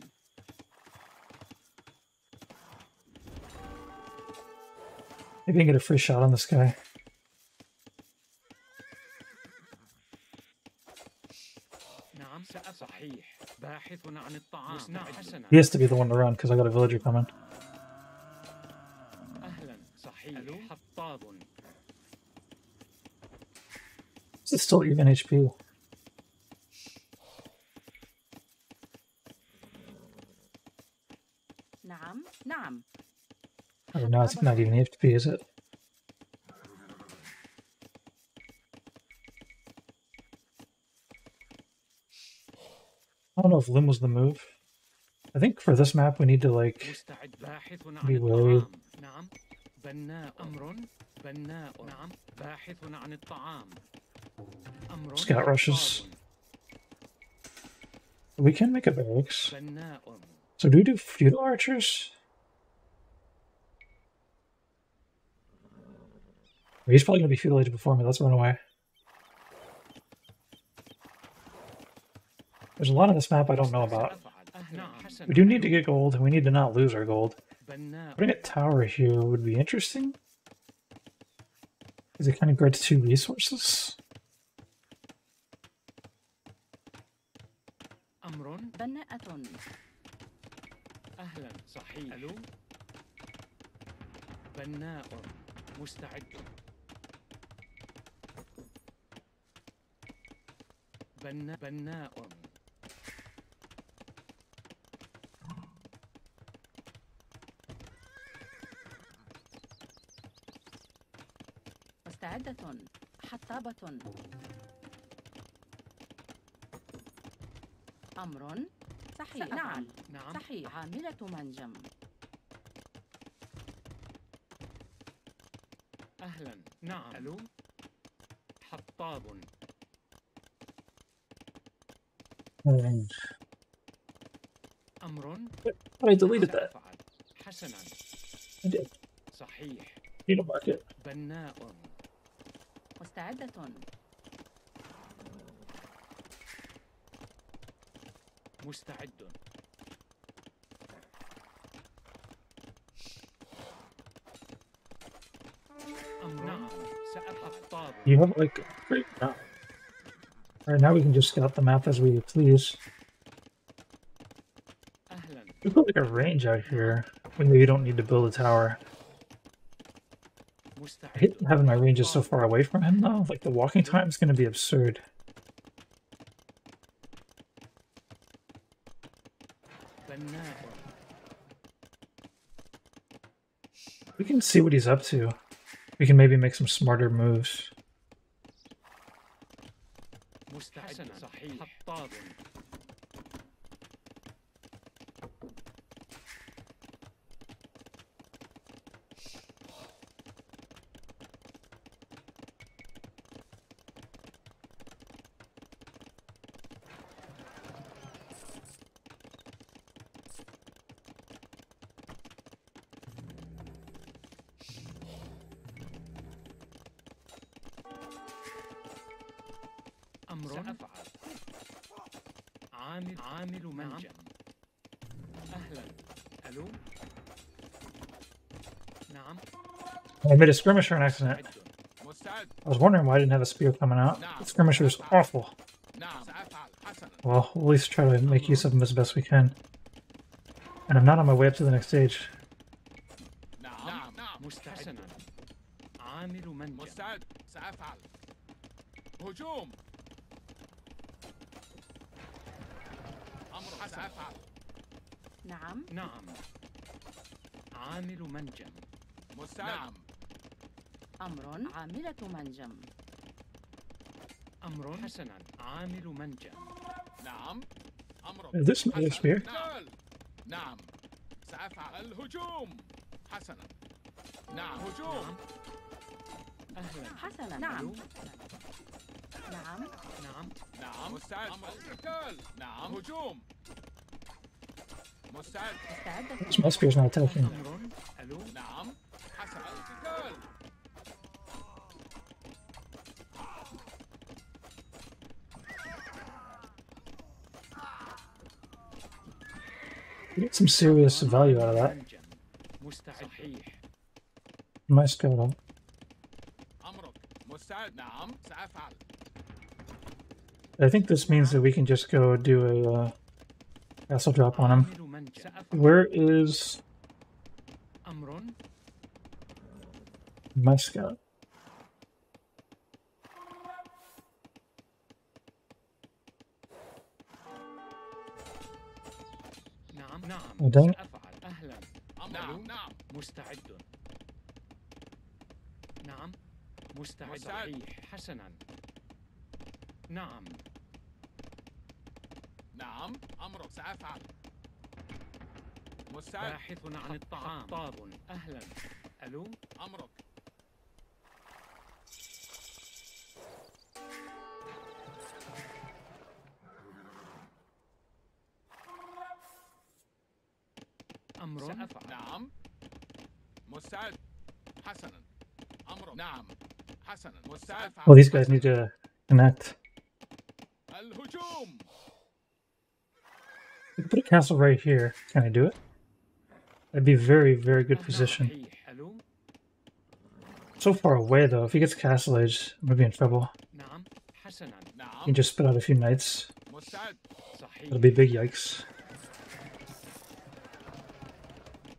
Maybe I can get a free shot on this guy.
نعم صحيح. باحث عن الطعام. نعم حسنا.
He has to be the one to run because I got a villager coming.
أهلا صحيح. حطاب.
This is still even HP.
نعم نعم.
Oh, no, it's not even HP, is it? I don't know if Lim was the move. I think for this map we need to like
مستعد. باحث عن
be wary.
الطعام. نعم. بناء. أمر بناء. نعم. باحث عن الطعام. أمر
Scout rushes.
حطاب.
We can make a barracks.
بناء.
So do we do feudal archers? He's probably gonna be feudal age before me. Let's run away. There's a lot of this map I don't know about. We do need to get gold, and we need to not lose our gold. Putting a tower here would be interesting. Because it kind of grants 2 resources.
أمر
بناءة.
أهلا صحيح. ألو بناء. مستعد. بناء.
مستعدة. حطابة. أمر صحيح. نعم
نعم.
صحيح. عاملة منجم.
أهلا. نعم. ألو حطاب. أمر
I deleted that.
سأفعل. حسنا.
I did.
صحيح.
Feudal market.
بناء.
مستعدة.
مستعد. نعم سأحطاب.
You have like great map. Alright, now we can just scout the map as we please.
أهلا.
We put like a range out here. We maybe don't need to build a tower. I
مستعد.
hate having my ranges so far away from him though. Like the walking time is gonna be absurd.
بناء.
We can see what he's up to. We can maybe make some smarter moves.
مستعد. صحيح. حطاب. أمر سأفعل. عامل منجم. أهلا. ألو نعم.
I made a skirmisher on accident.
مستعد.
مستعد.
I was wondering why I didn't have a spear coming out. The skirmisher is awful.
نعم سأفعل. حسنا.
Well, we'll at least try to make use of him as best we can. And I'm not on my way up to the next stage.
نعم نعم نعم.
مستعد. عامل منجم.
مستعد. سأفعل. هجوم. أمر حسن. سأفعل.
نعم
نعم. عامل منجم.
مستعد. نعم.
أمر عاملة منجم.
أمر حسنا. عامل منجم.
نعم. أمر.
Is this another
حسنا.
spear?
نعم. نعم. سأفعل. الهجوم. حسنا. نعم. هجوم.
أهلا.
حسنا. نعم. نعم.
نعم.
نعم مستعد. القتال. نعم هجوم. مستعد.
مستعدة.
This my spear's not attacking.
أمر. ألو.
نعم حسن القتال.
You get some serious value out of that.
مستعد. صحيح.
My scout.
أمرك. مستعد. نعم سأفعل.
I think this means that we can just go do a castle drop on him.
عامل منجم. سأفعل.
Where is
أمر.
my scout?
نعم. نعم.
Oh, dang it.
سأفعل. أهلا.
نعم نعم
مستعد. نعم. مستعد.
مستعد.
صحيح. حسنا. نعم.
نعم أمرك سأفعل. مستعد.
باحث عن الطعام. خطاب. أهلا. ألو.
أمرك.
أمر. سأفعل.
نعم مستعد. حسنا أمرك. نعم حسنا مستعد.
Well, these guys need to connect.
الهجوم.
We can put a castle right here. Can I do it? That'd be very, very good position.
صحيح. ألو.
So far away though, if he gets castle age, I'm gonna be in trouble.
نعم. حسنا.
He
نعم
can just spit out a few knights.
مستعد.
صحيح.
That'll be big yikes.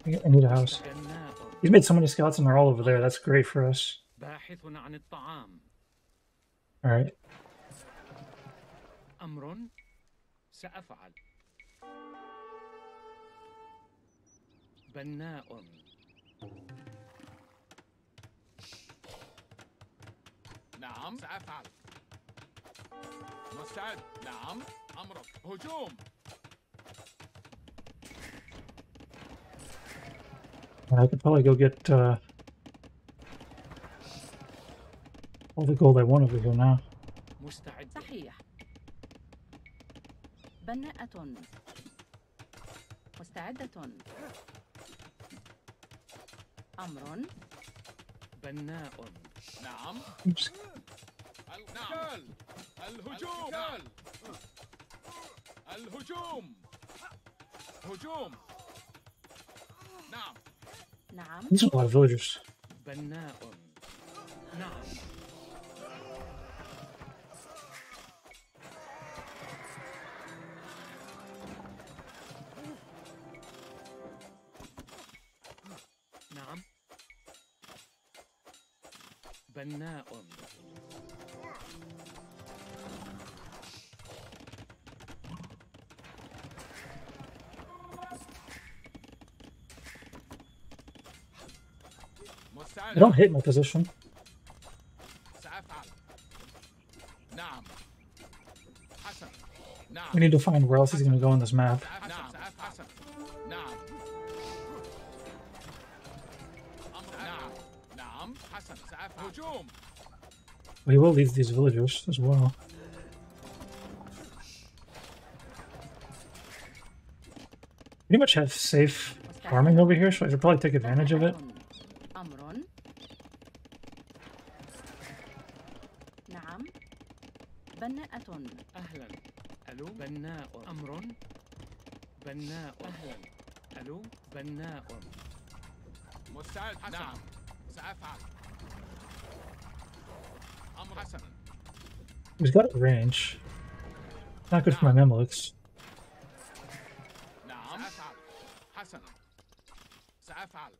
I need a house.
بناء.
He's made so many scouts and they're all over there. That's great for us.
باحث عن الطعام.
Alright.
أمر. سأفعل. بناء.
نعم سأفعل. مستعد. نعم أمرك. هجوم.
I could probably go get all the gold I want over here now.
مستعد.
صحيح. بناءة. مستعدة. أمر.
بناء.
نعم
Oops.
القتال. الهجوم. الهجوم. هجوم. نعم
نعم.
These are a lot of villagers.
بناء. نعم. نعم. بناء.
مستعد.
They don't hit my position.
سأفعل. نعم حسن. نعم
We need to find where else he's going to go on this map.
نعم حسن. نعم نعم نعم حسن سأفعل. هجوم.
Well, he will lead these villagers as well. Pretty much have safe farming over here, so I should probably take advantage of it.
أمر. نعم. بناءة.
أهلا. ألو. بناء. أمر. بناء. أهلا. ألو. بناء.
مستعد. حسن. نعم سأفعل. أمر حسنا.
He's got range. Not good for my Mamluks.
نعم سأفعل. حسنا سأفعل.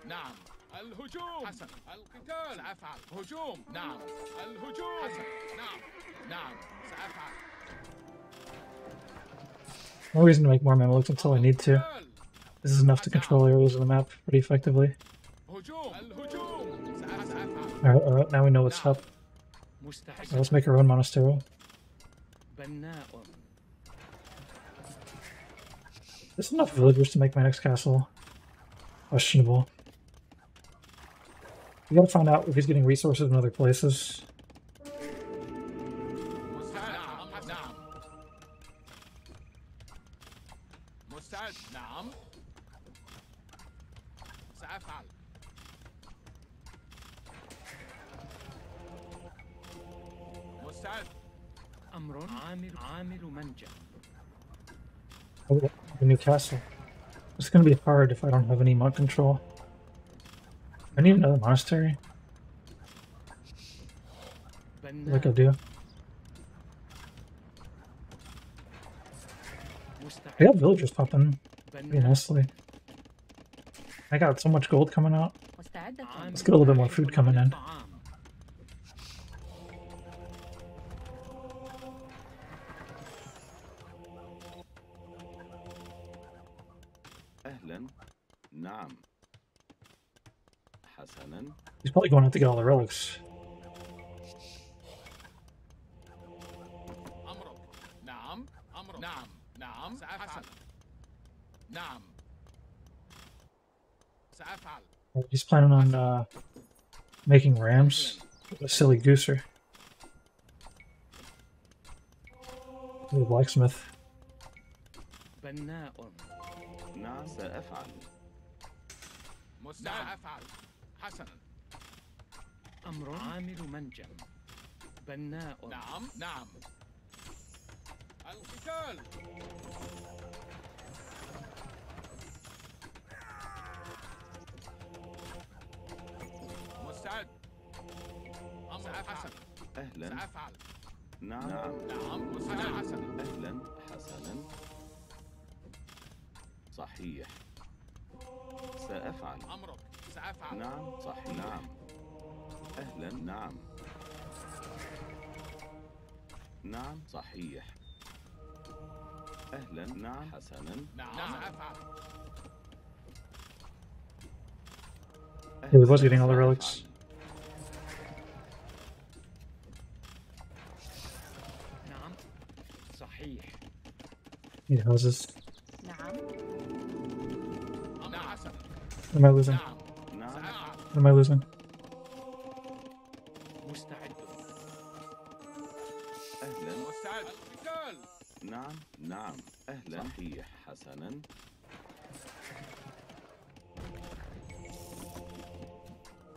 نعم الهجوم. حسن القتال. سأفعل. هجوم. نعم الهجوم. حسن. نعم نعم سأفعل.
No reason to make more Mamluks until I need to.
القتال.
This is enough to control areas of the map pretty effectively.
هجوم. الهجوم. سأفعل.
Alright, now we know what's up.
مستعد.
Alright, let's make our own monastery.
بناء.
There's enough villagers to make my next castle questionable. We gotta find out if he's getting resources in other places.
مستعد. نعم. مستعد. نعم. سأفعل. مستعد.
أمر عامل منجم.
Oh, the new castle. It's gonna be hard if I don't have any monk control. I need another monastery, like I
بناء.
do.
مستعد.
I got villagers popping pretty
بناء.
nicely. I got so much gold coming out.
مستعدة.
Let's get a little bit more food coming in.
أهلا. نعم. حسنا.
He's probably going out to get all the relics.
أمرك. نعم. أمرك. نعم. نعم. سأفعل. نعم. سأفعل.
He's planning on making rams. A silly gooser. The blacksmith.
بناء.
نعم. سأفعل.
مستعد. سأفعل. حسنا.
أمر عامل منجم. بناء.
نعم. نعم. القتال. مستعد. أمر حسن.
أهلا.
سأفعل.
نعم.
نعم. مستعد. حسن.
أهلا. حسنا. صحيح. سأفعل.
أمرك. سأفعل.
نعم. صحيح. نعم. أهلا. نعم. نعم. صحيح. أهلا. نعم. حسنا.
نعم. سأفعل.
He was getting all the relics.
نعم. صحيح.
Need houses.
نعم.
نعم. حسن.
What am I losing?
نعم.
نعم.
سأفعل.
What am I losing?
مستعد.
أهلا.
مستعد. القتال.
نعم. نعم. أهلا. صحيح. حسنا.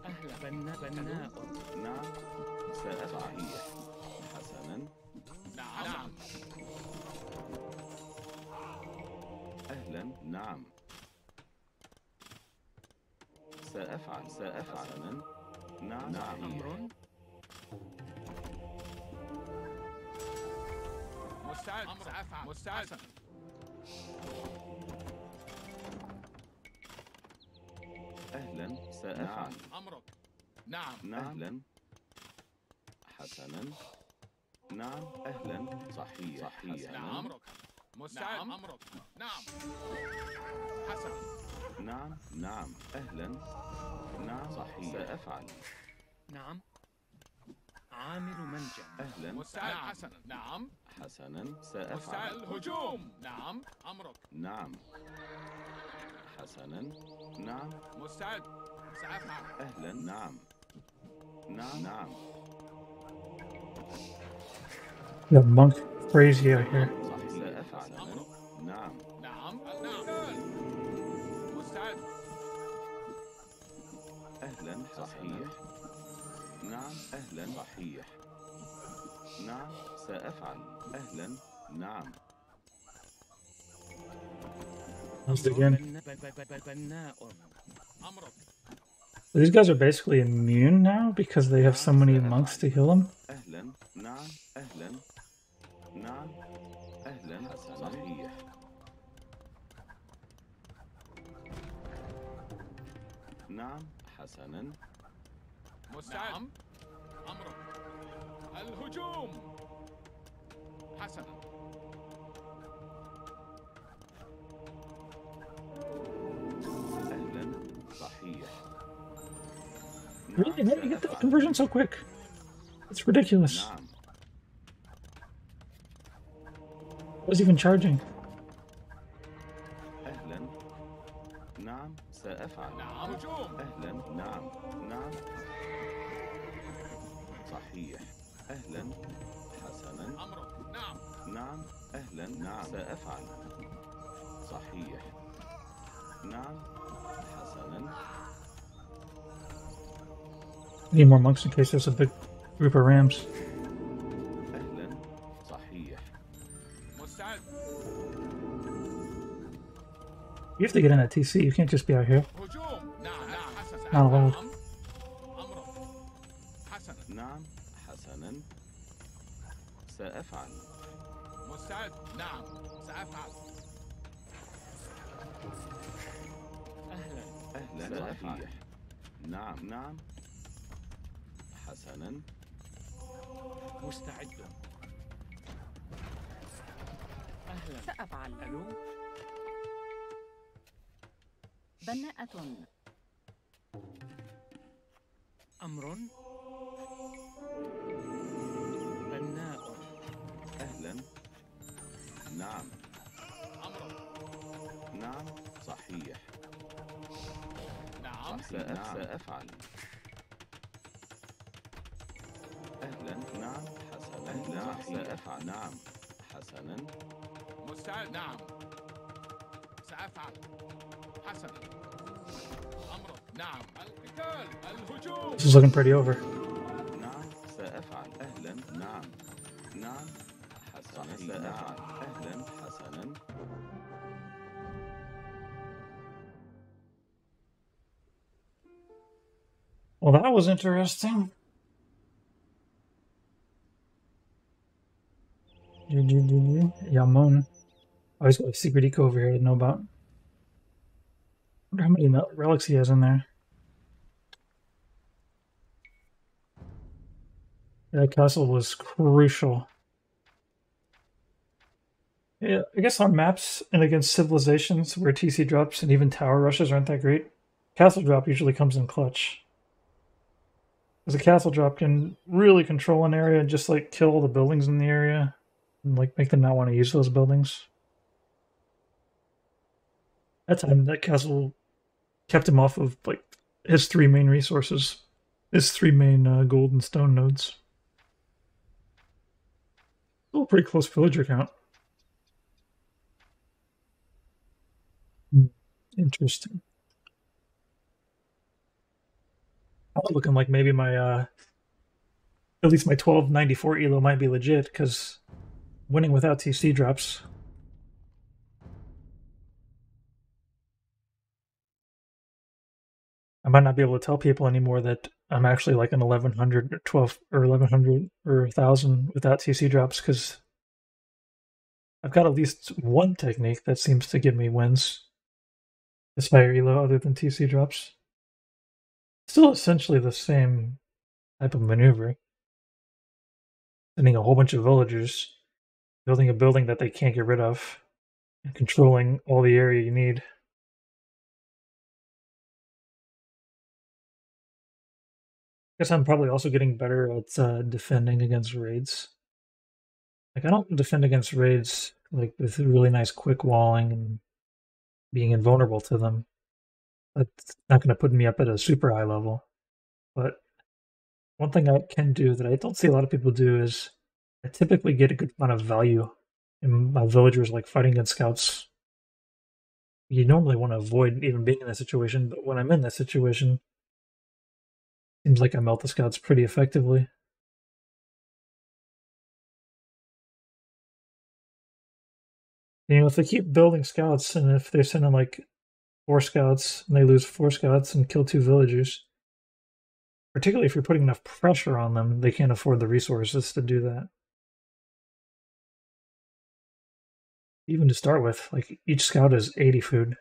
أهلا. بناء.
نعم. سأفعل. حسنا.
نعم.
أهلا. نعم. سأفعل. سأفعل. نعم. نعم.
أمر.
مستعد. سأفعل. مستعد. حسن.
أهلا. سأفعل.
أمرك. نعم.
أهلا. حسنا. نعم. أهلا. صحيح. صحيح.
نعم. أمرك. مستعد. أمرك. نعم. حسن.
نعم. نعم. أهلا. نعم. صحيح. سأفعل.
نعم. عامل منجم.
أهلا.
مستعد. حسنا. نعم.
حسنا.
مستعد.
سأفعل.
الهجوم. نعم. أمرك.
نعم. حسنا. نعم.
مستعد. سأفعل.
أهلا. نعم. نعم. نعم.
The monk crazy out here.
صحيح. سأفعل. نعم.
نعم. نعم. مستعد.
أهلا. صحيح. نعم. أهلا. صحيح. نعم. سأفعل. أهلا. نعم.
Once again.
بناء.
أمرك.
These guys are basically immune now because they have so many monks to heal them.
أهلا. نعم. أهلا. نعم. أهلا. صحيح. نعم. حسنا.
مستعد. نعم. أمرك. الهجوم. حسنا.
أهلا. صحيح.
Really? How do you get that conversion so quick? It's ridiculous.
نعم.
I was even charging.
أهلا. نعم. سأفعل.
نعم. هجوم.
أهلا. نعم. نعم. أهلا. حسنا.
أمرك. نعم.
نعم. أهلا. نعم. سأفعل. صحيح. نعم. حسنا.
Need more monks in case there's a big group of rams.
أهلا. صحيح.
مستعد.
You have to get in at TC. You can't just be out here.
هجوم. نعم. نعم. حسنا.
Not allowed.
أمرك. حسنا.
نعم. حسنا. سأفعل.
مستعد. نعم. سأفعل.
أهلا.
أهلا. صحيح. نعم. نعم. حسنا.
مستعد. أهلا.
سأفعل.
ألو.
بناءة.
أمر. بناء.
أهلا. نعم.
أمرك.
نعم. صحيح.
نعم.
سأفعل. أهلا. نعم. حسنا. نعم. سأفعل. نعم. حسنا.
مستعد. نعم. سأفعل. حسنا. أمرك. نعم. القتال. الهجوم.
This is looking pretty over.
نعم. سأفعل. أهلا. نعم. نعم. حسنا. سأفعل. أهلا. حسنا.
Well, that was interesting. Yamon. Oh, he's got a secret eco over here to know about. I wonder how many relics he has in there. That castle was crucial. Yeah, I guess on maps and against civilizations where TC drops and even tower rushes aren't that great, castle drop usually comes in clutch. Because a castle drop can really control an area and just like kill all the buildings in the area and like make them not want to use those buildings. That time, that castle kept him off of like his three main resources, his three main gold and stone nodes. Still a pretty close villager count. Interesting. Looking like maybe my at least my 1294 elo might be legit because winning without TC drops. I might not be able to tell people anymore that I'm actually like an 1100 or 12 or 1100 or 1000 without TC drops because I've got at least one technique that seems to give me wins this higher elo other than TC drops. Still essentially the same type of maneuver. Sending a whole bunch of villagers, building a building that they can't get rid of, and controlling all the area you need. I guess I'm probably also getting better at defending against raids. Like, I don't defend against raids like with really nice quick walling and being invulnerable to them. That's not going to put me up at a super high level. But one thing I can do that I don't see a lot of people do is I typically get a good amount of value in my villagers like fighting against scouts. You normally want to avoid even being in that situation, but when I'm in that situation, it seems like I melt the scouts pretty effectively. You know, if they keep building scouts and if they're sending like 4 scouts and they lose 4 scouts and kill 2 villagers, particularly if you're putting enough pressure on them, they can't afford the resources to do that. Even to start with, like each scout is 80 food.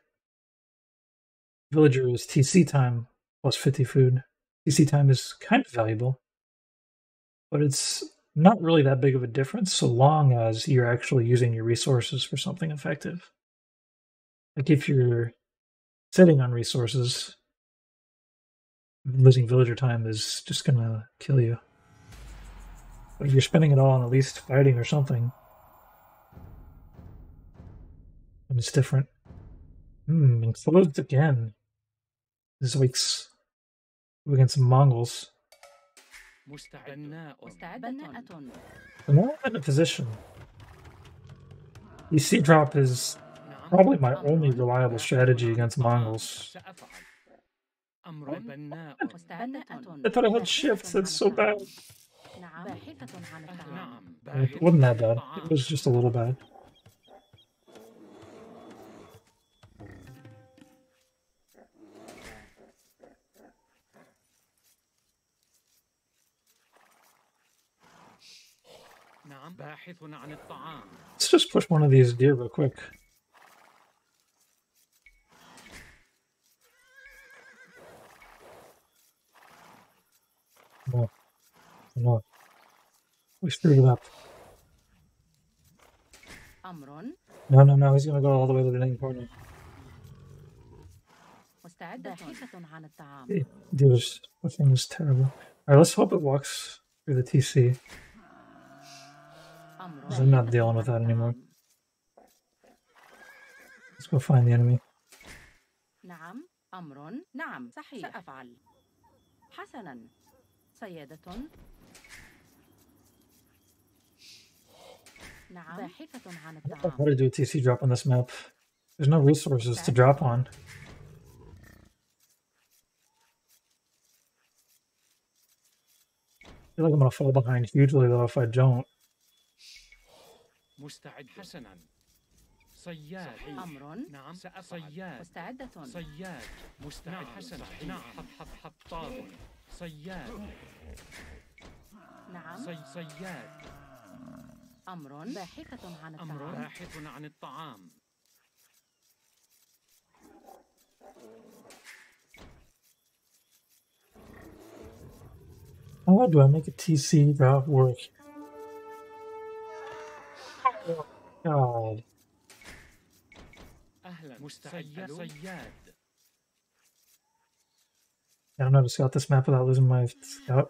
Villager is TC time plus 50 food. TC time is kind of valuable, but it's not really that big of a difference so long as you're actually using your resources for something effective. Like if you're sitting on resources, losing villager time is just gonna kill you. But if you're spending it all on at least fighting or something, and it's different. Enclosed again. Zoinks. Against some Mongols.
مستعد. بناء.
بناءة.
I'm not in a position. EC drop is
نعم.
probably my only reliable strategy against Mongols.
سأفعل. أمر بناء.
مستعدة.
I thought I had shifts, that's so bad.
نعم. باحثة عن الطعام.
نعم.
It wasn't that bad. It was just a little bad.
نعم. باحث عن الطعام.
Let's just push one of these deer real quick. No. No. We screwed it up.
أمر.
No. He's gonna go all the way to the main corner.
مستعدة. باحثة عن الطعام.
Dude, this thing is terrible. Alright, let's hope it walks through the TC.
أمر.
I'm not dealing with that anymore. Let's go find the enemy.
نعم. أمر. نعم. صحيح. سأفعل. حسنا. صيادة. نعم. باحثة عن
I don't know
الطعام.
how to do a TC drop on this map. There's no resources to drop on. I feel like I'm gonna fall behind hugely though if I don't.
مستعد. حسنا. صياد.
أمر.
نعم. صياد.
مستعدة.
صياد. مستعد. حسنا. نعم. حطاب. صياد.
نعم.
صياد.
أمر. باحثة عن
أمر.
الطعام.
باحث عن الطعام.
How do I make a TC drop work? Oh, God.
أهلا. مستعد. صياد.
I don't know how to scout this map without losing my scout.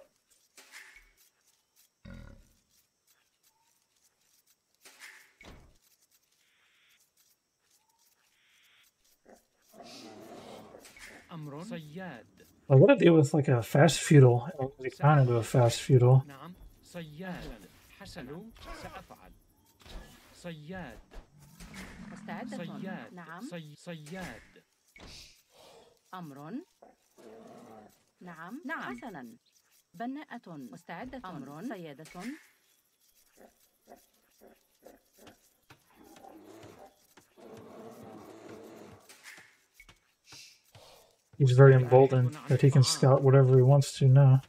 أمر. صياد.
I gotta deal with like a fast feudal. I kind of do a fast feudal.
نعم. صياد. حسن. سأفعل. صياد.
مستعدة.
صياد.
نعم.
صياد.
أمر. نعم. نعم. حسنا. بناءة. مستعدة. أمر. صيادة.
He's very emboldened that he can scout whatever he wants to now.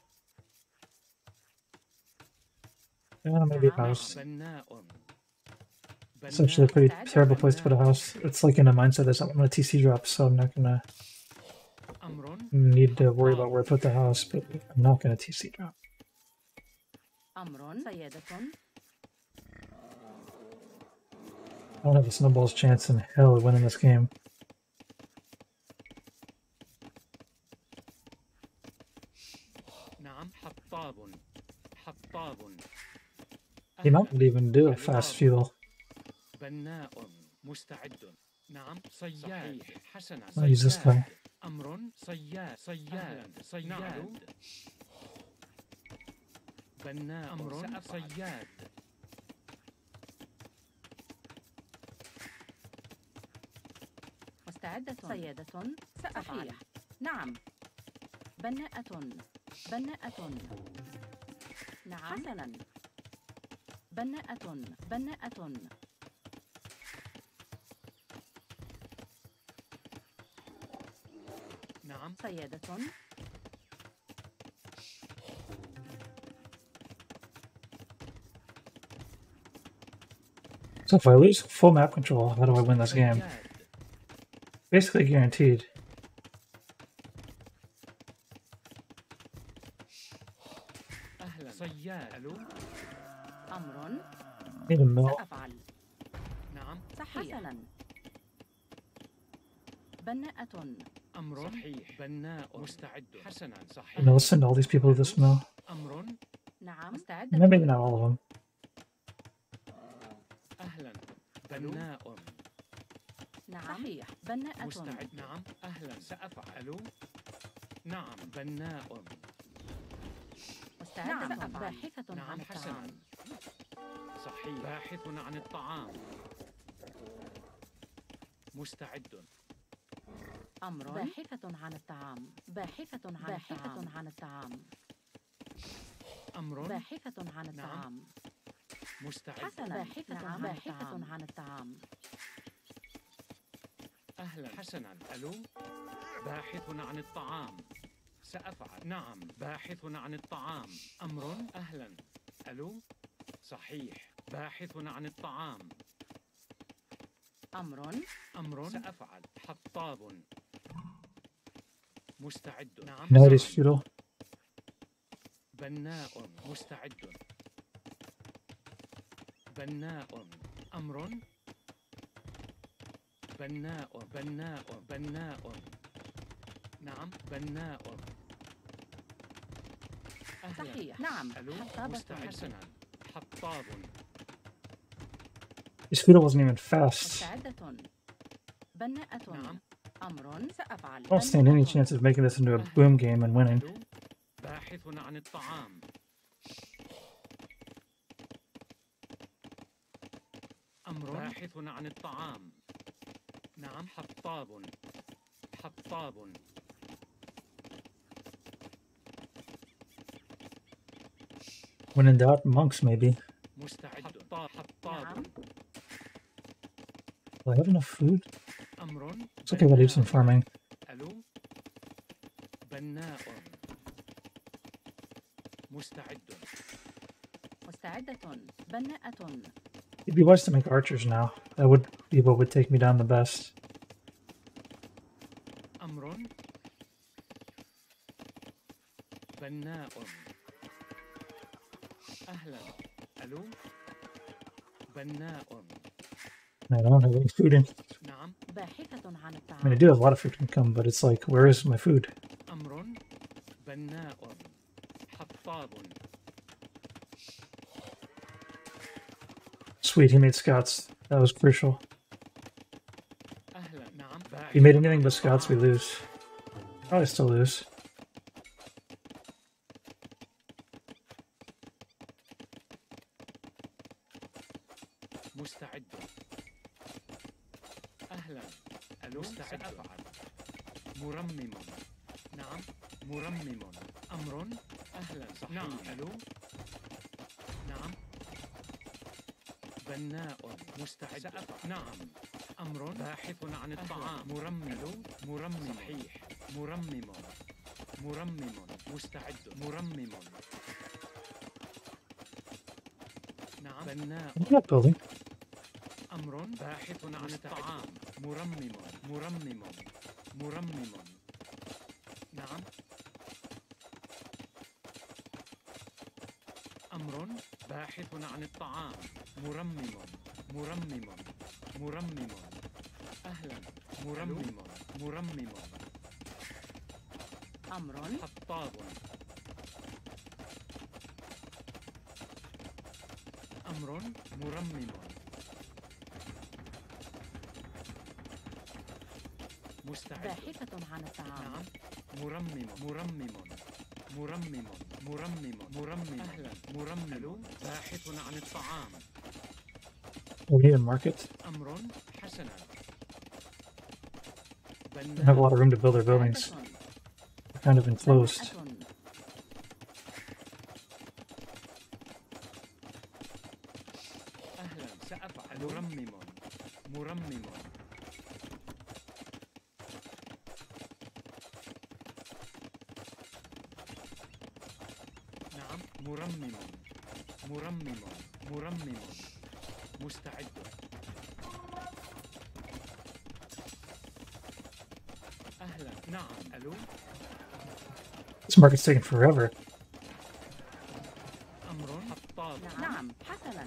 Yeah, maybe a house.
بناء.
It's actually a pretty terrible place to put a house. It's like in a mindset that I'm gonna TC drop, so I'm not gonna
أمر.
need to worry about where I put the house, but I'm not gonna TC drop.
أمر. صيادة.
I don't have a snowball's chance in hell of winning this game.
نعم. حطاب. حطاب.
He might not even do a fast feudal.
بناء. مستعد. نعم. صياد. حسنا.
I'll use this guy.
أمر. صياد. صياد. بناء. أمر. صياد.
مستعدة. صيادة. سأفعل. نعم. بناءة. بناءة. نعم. حسنا. بناءة. بناءة.
نعم.
صيادة.
So if I lose full map control, how do I win this game?
صياد.
Basically guaranteed.
أهلا. صياد. ألو.
أمر.
Need a mill.
سأفعل.
نعم.
صحيح. حسنا. بناءة.
أمر. صحيح. بناء. مستعد. حسنا.
I'm
صحيح.
gonna listen to all these people to this mill.
أمر.
نعم. مستعدة.
Maybe not all of them.
أهلا. بناء.
نعم. صحيح. بناءة.
مستعد. نعم. أهلا. سأفعل. نعم. بناء.
مستعدة أفعل. باحثة عن
نعم حسنا.
الطعام.
صحيح. باحث عن الطعام. مستعد.
أمر. باحثة عن الطعام. باحثة عن الطعام.
أمر.
باحثة عن الطعام.
مستعد.
حسنا. باحثة عن الطعام.
أهلا. حسنا. ألو. باحث عن الطعام. سأفعل. نعم. باحث عن الطعام. أمر. أهلا. ألو. صحيح. باحث عن الطعام. أمر. سأفعل. حطاب. مستعد. نعم.
Night is futile.
بناء. مستعد. بناء. أمر. بناء. نعم. بناء. أهلا.
صحيح. نعم.
ألو. مستعد. حسنا. حطاب.
His futile wasn't even fast.
مستعدة. بناءة.
نعم.
أمر. سأفعل.
I don't stand any chance of making this into a boom game and winning.
ألو. باحث عن الطعام. أمر. باحث عن الطعام. نعم. حطاب.
When in doubt, monks maybe.
مستعد.
نعم.
Do I have enough food?
أمر.
It's okay, I'll do some farming.
ألو. بناء. مستعد.
مستعدة. بناءة.
It'd be wise to make archers now. That would be what would take me down the best.
أمر. بناء. أهلا. ألو. بناء.
I don't have any food in.
نعم.
باحثة عن
I mean, I
الطعام.
do have a lot of food income, but it's like, where is my food?
أمر. بناء. حطاب.
Sweet, he made scouts. That was crucial.
أهلا. نعم.
If he made anything but scouts, we lose. Probably still lose.
مستعد. أهلا. ألو. سأفعل. مرمم. نعم. مرمم. أمر. أهلا. صحيح. نعم. ألو. نعم. بناء. مستعد. سأفعل. نعم. أمر. باحث عن الطعام. مرمم. صحيح. مرمم. مستعد. مرمم. نعم. بناء.
I'm not building.
أمر. باحث عن الطعام. مرمم. نعم. أمر. باحث عن الطعام. مرمم. أهلا. مرمم.
أمر.
حطاب. أمر. مرمم. مستعد.
باحثة عن الطعام.
نعم. مرمم. أهلا. مرمم. باحث عن الطعام.
We need a market.
أمر. حسنا.
We don't have a lot of room to build our buildings.
مستعدة.
We're kind of enclosed.
بناءة.
أهلا. سأفعل. مرمم. نعم. مرمم. مستعد. أهلا. نعم. ألو.
This market's taking forever.
أمر. حطاب.
نعم. حسنا.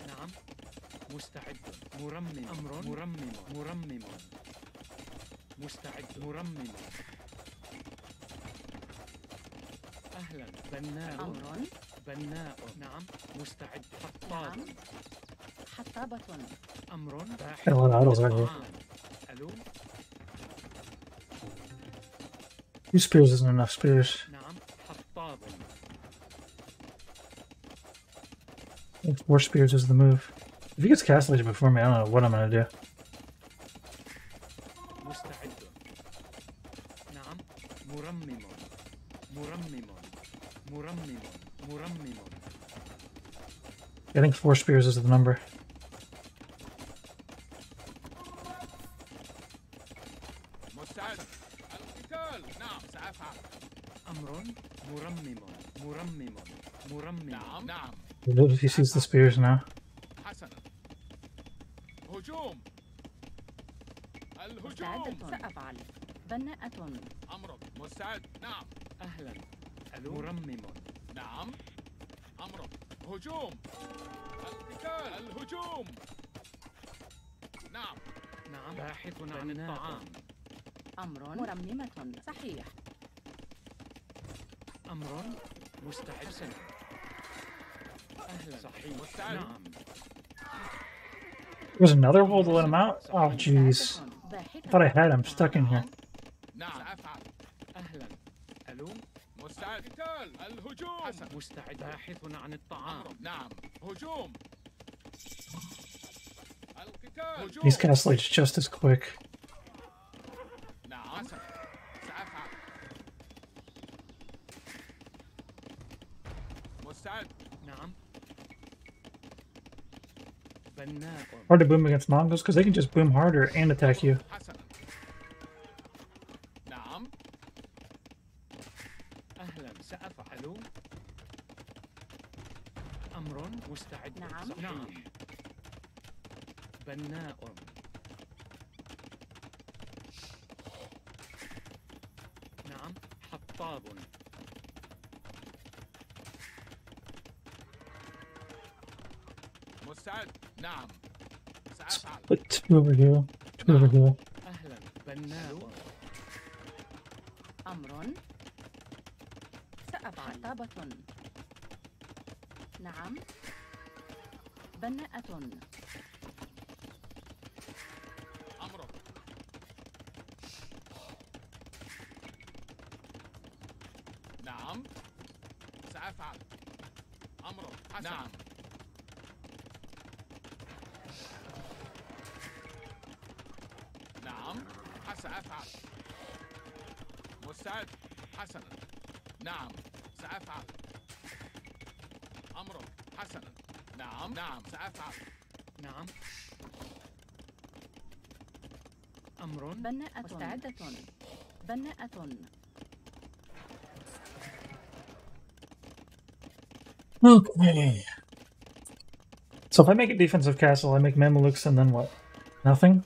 نعم. مستعد. مرمم. أمر. مرمم. مستعد. مرمم. أهلا. بناء.
أمر.
بناء. نعم. مستعد. حطاب.
نعم. حطابة.
أمر.
Got a lot of idols out here.
ألو.
2 spears isn't enough spears.
نعم حطاب.
I think 4 spears is the move. If he gets Castle Age before me, I don't know what I'm gonna do.
مستعد. نعم مرمم مرمم مرمم مرمم.
I think 4 spears is the number.
مستعد. القتال. نعم سأفعل.
أمر مرمم مرمم مرمم.
نعم نعم.
We'll do it if he sees the spears now.
حسنا. هجوم. الهجوم.
مستعدة سأفعل. بناءة.
أمرك. مستعد. نعم.
أهلا. ألو مرمم.
نعم. أمرك. هجوم. القتال. الهجوم. نعم.
نعم باحث عن الطعام.
أمر مرممة. صحيح.
أمر مستعد. حسنا. أهلا. صحيح.
مستعد.
نعم.
There's another hole to let him out? Oh, jeez. I thought I had him stuck in here.
نعم سأفعل.
أهلا. ألو
مستعد. القتال. الهجوم. حسنا.
مستعد. باحث عن الطعام.
نعم. هجوم. القتال. هجوم.
These Castle Age just as quick.
نعم. حسنا. سأفعل. مستعد.
نعم. بناء.
Hard to boom against Mongols because they can just boom harder and attack you.
حسنا. نعم.
أهلا سأفعل. أمر مستعد.
نعم.
نعم. بناء. نعم حطاب.
مستعد. نعم. سأفعل.
Put 2 over here. 2 over here.
أهلا بناء.
أمر سأفعل. حطابة. نعم. بناءة.
أمرك. نعم. سأفعل. أمرك. حسنا. نعم. نعم. سأفعل. مستعد. حسنا. نعم. سأفعل. أمرك. حسنا. نعم. نعم. سأفعل.
نعم. أمر
بناءة. مستعدة. بناءة.
Okay. So if I make a defensive castle, I make Mamelukes and then what? Nothing?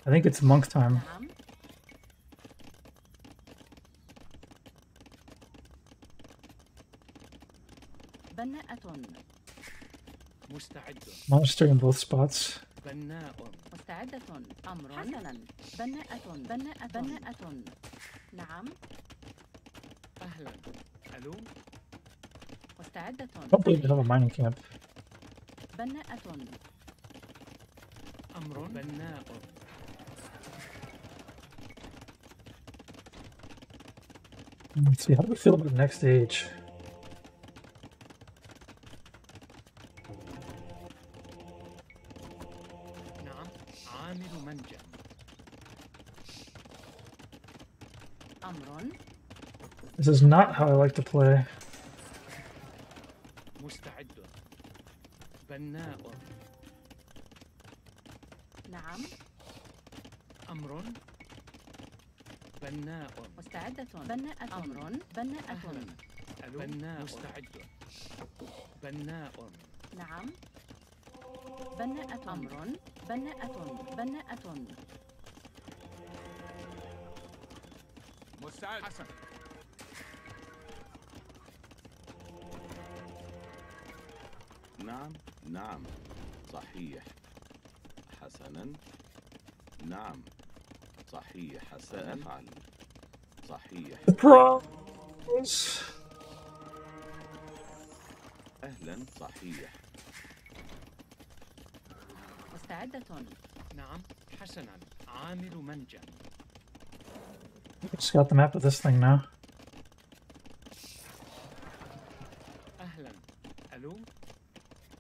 I think it's monk time.
نعم. بناءة.
مستعد.
Monastery in both spots.
بناء.
مستعدة. أمر. حسنا. بناءة. بناءة. نعم.
أهلا. ألو
مستعدة.
Don't believe they have a mining camp.
بناءة.
أمر بناء.
Let's see, how do we feel about the next stage?
نعم عامل منجم.
أمر
This is not how I like to play.
مستعد. بناء.
نعم.
أمر بناء.
مستعدة. بناءة. أمر. بناءة.
أهلا. ألو بناء. مستعد. بناء.
نعم. بناءة. أمر. بناءة. بناءة.
مستعد. حسنا.
نعم نعم صحيح حسنا نعم صحيح سأفعل صحيح
Surprise!
أهلا صحيح
مستعدة.
نعم حسنا عامل منجم.
Scout the map of this thing now.
أهلا. ألو.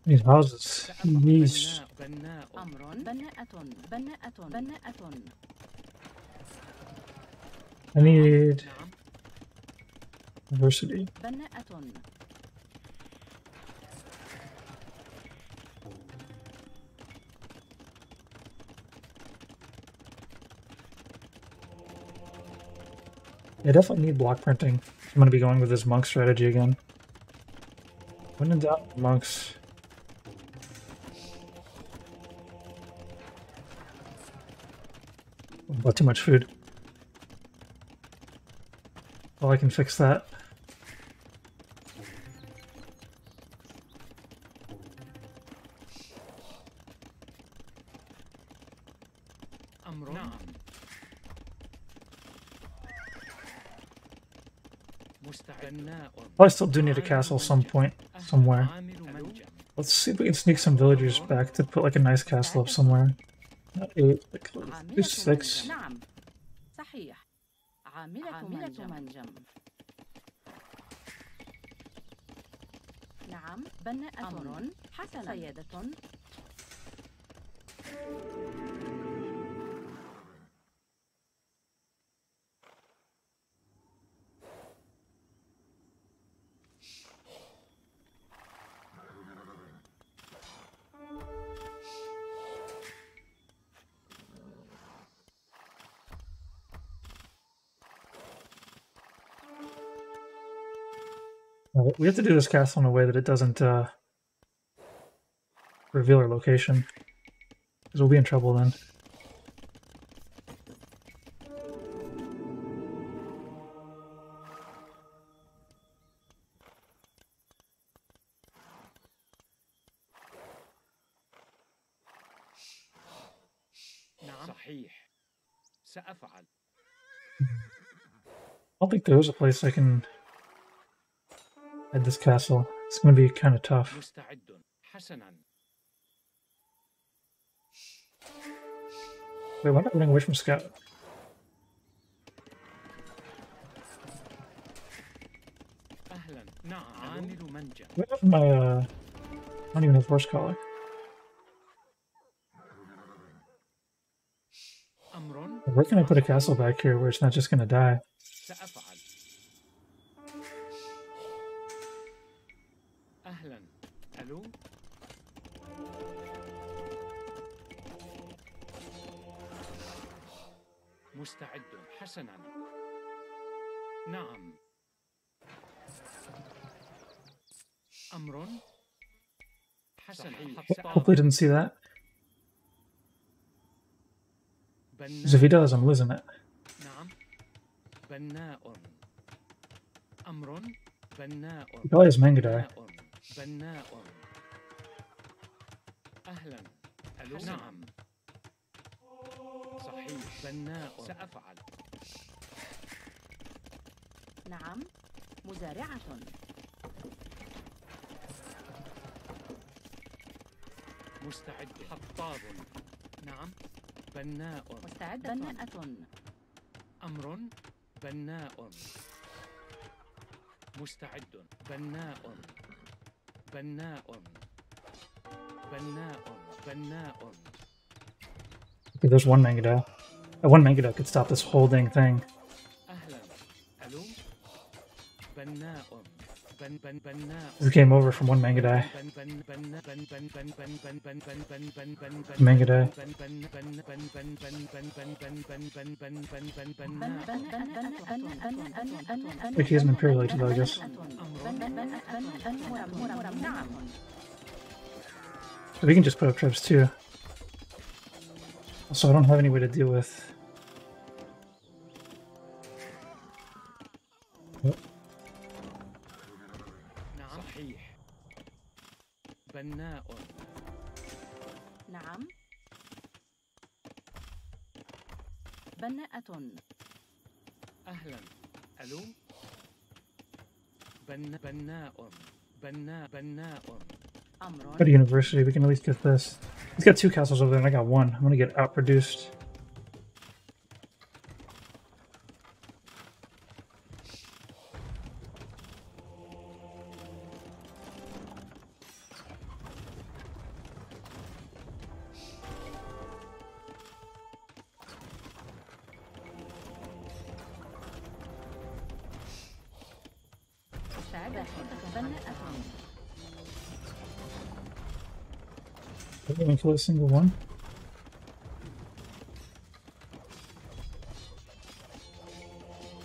These houses. These.
بناء.
أمر بناءة.
I need
نعم.
diversity.
بناءة.
I definitely need block printing. I'm going to be going with this monk strategy again. When in doubt, monks. Bought too much food. Well, I can fix that.
أمر. نعم.
Oh, I still do need a castle some point, somewhere. Let's see if we can sneak some villagers back to put like a nice castle up somewhere. Not 8, like do 6.
نعم صحيح. عاملة منجم. نعم بناءة. أمر حسنا. سيادة.
We have to do this castle in a way that it doesn't reveal our location, because we'll be in trouble then.
نعم. صحيح. سأفعل.
I don't think there is a place I can head this castle. It's going to be kind of tough.
مستعد. حسنا.
Wait, why am I running away from Scout?
أهلا. نعم. عامل منجم.
What happened to my, I don't even have horse collar.
أمر.
Where can I put a castle back here where it's not just going to die?
سأفعل. أهلا. ألو. مستعد. حسنا. نعم. أمر. حسنا.
Hopefully didn't see that. Because if he does, I'm losing it.
نعم. بناء. أمر. بناء.
He probably has Mangadai.
بناء. أهلا. ألو. نعم. صحيح. بناء. سأفعل.
نعم مزارعة.
مستعد. حطاب. نعم. بناء.
مستعدة. بناءة.
أمر. بناء. مستعد. بناء. بناء. بناء. بناء.
Okay, there's one Mangadai. One Mangadai could stop this whole dang thing.
أهلا. ألو. بناء. بناء.
This game over from one Mangadai. Mangadai. Wait, he has an Imperial Age though, I guess. But we can just put up troops too. Also, I don't have any way to deal with. Yep.
نعم. صحيح. بناء.
نعم بناءة.
أهلا. ألو. بناء. بناء.
أمر.
Go to university, we can at least get this. He's got 2 castles over there and I got 1. I'm gonna get outproduced.
باحثة بناءة.
I didn't even kill a single one.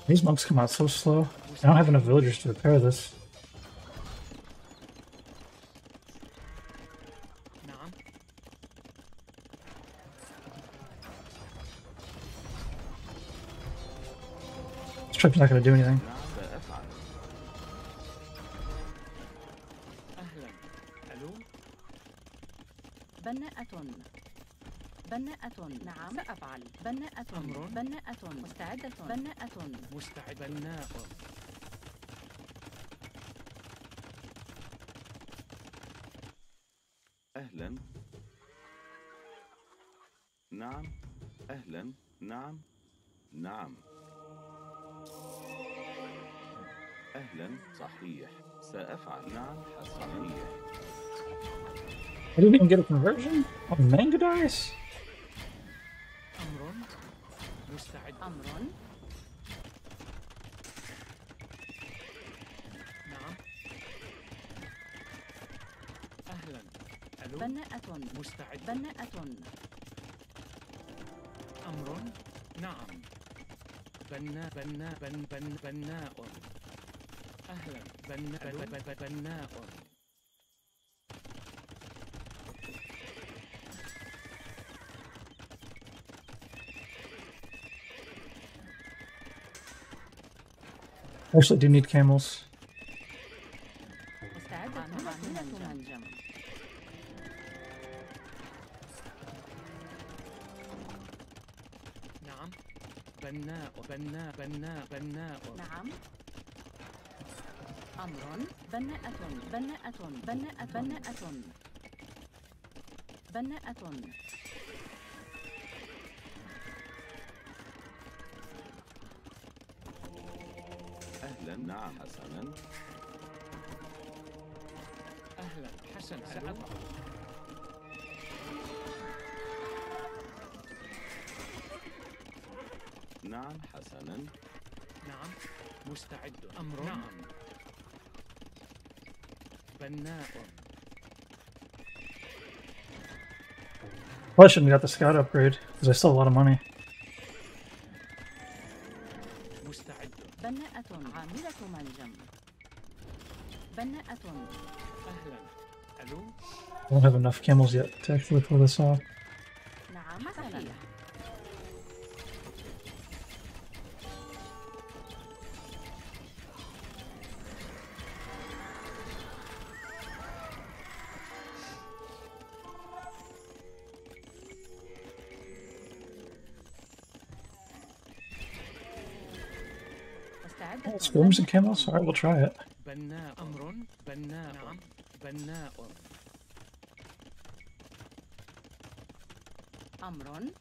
These monks come out so slow. I don't have enough villagers to repair this.
نعم.
This trip's not going to do anything.
نعم سأفعل.
أهلا. ألو.
بناءة. بناءة. نعم سأفعل. بناءة.
أمر.
بناءة. مستعدة. بناءة.
مستعد. بناء.
أهلا. نعم. أهلا. نعم. نعم. أهلا. صحيح. سأفعل. نعم. صحيح.
I didn't even get a conversion? Oh, manga dice?
أمر. مستعد.
أمر.
نعم. أهلا. ألو.
بناءة.
مستعد.
بناءة.
أمر. نعم. بناء. أهلا. بناء.
I actually do need camels.
مستعدة. عاملة منجم.
نعم. بناء.
نعم. أمر. بناءة. بناءة. بناءة. بناءة.
أهلا. نعم. حسنا.
أهلا. حسنا. سأفعل.
نعم. حسنا.
نعم. مستعد. أمر. نعم. بناء.
Well, I shouldn't have got the scout upgrade, because I still have a lot of money.
مستعد.
بناءة. عاملة منجم. بناءة.
أهلا. ألو.
I don't have enough camels yet to actually pull this off.
نعم صحيح. مستعدة.
Swarms and camels? Alright, we'll try it.
بناء. أمر. بناء. نعم. بناء.
أمر.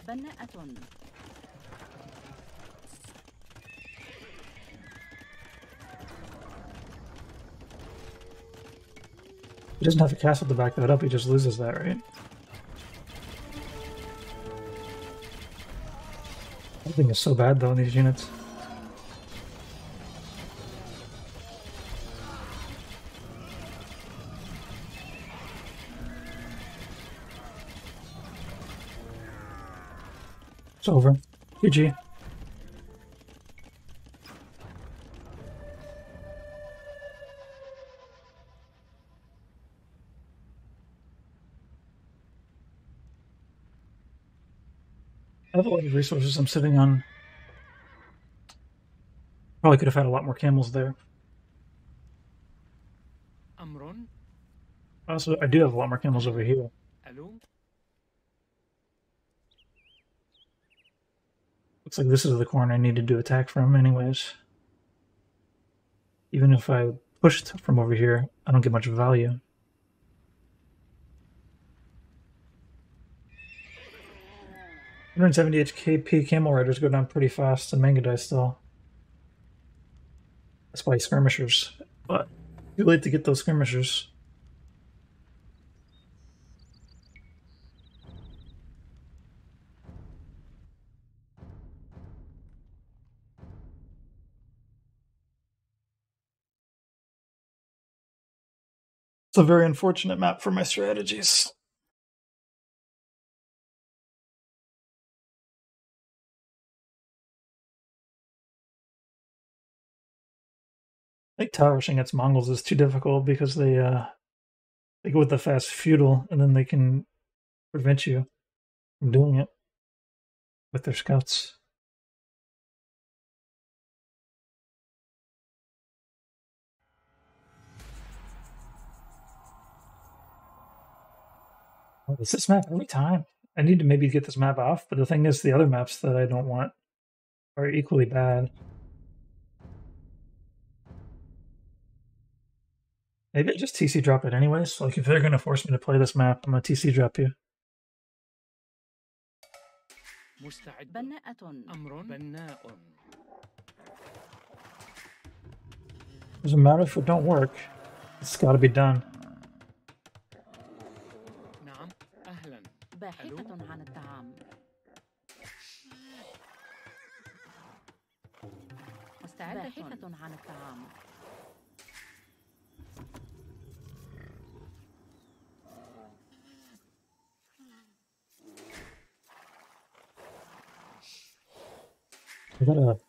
بناءة.
He doesn't have a castle to back that up, he just loses that, right? Everything is so bad though in these units. It's over. GG. I have a lot of resources I'm sitting on. Probably could have had a lot more camels there.
أمر.
Also, I do have a lot more camels over here.
ألو.
Looks like this is the corner I needed to attack from anyways. Even if I pushed from over here, I don't get much value. $170 HP camel riders go down pretty fast in manga dice still. That's why skirmishers. But too late to get those skirmishers. It's a very unfortunate map for my strategies. I think tower rushing against Mongols is too difficult because they go with the fast feudal and then they can prevent you from doing it with their scouts. Oh, it's this map every time. I need to maybe get this map off, but the thing is, the other maps that I don't want are equally bad. Maybe I just TC drop it anyways. Like, if they're going to force me to play this map, I'm going to TC drop you.
مستعد.
بناءة.
أمر بناء.
Doesn't matter if it don't work. It's got to be done.
نعم. أهلا.
باحثة عن الطعام. مستعدة. باحثة عن الطعام.
I gotta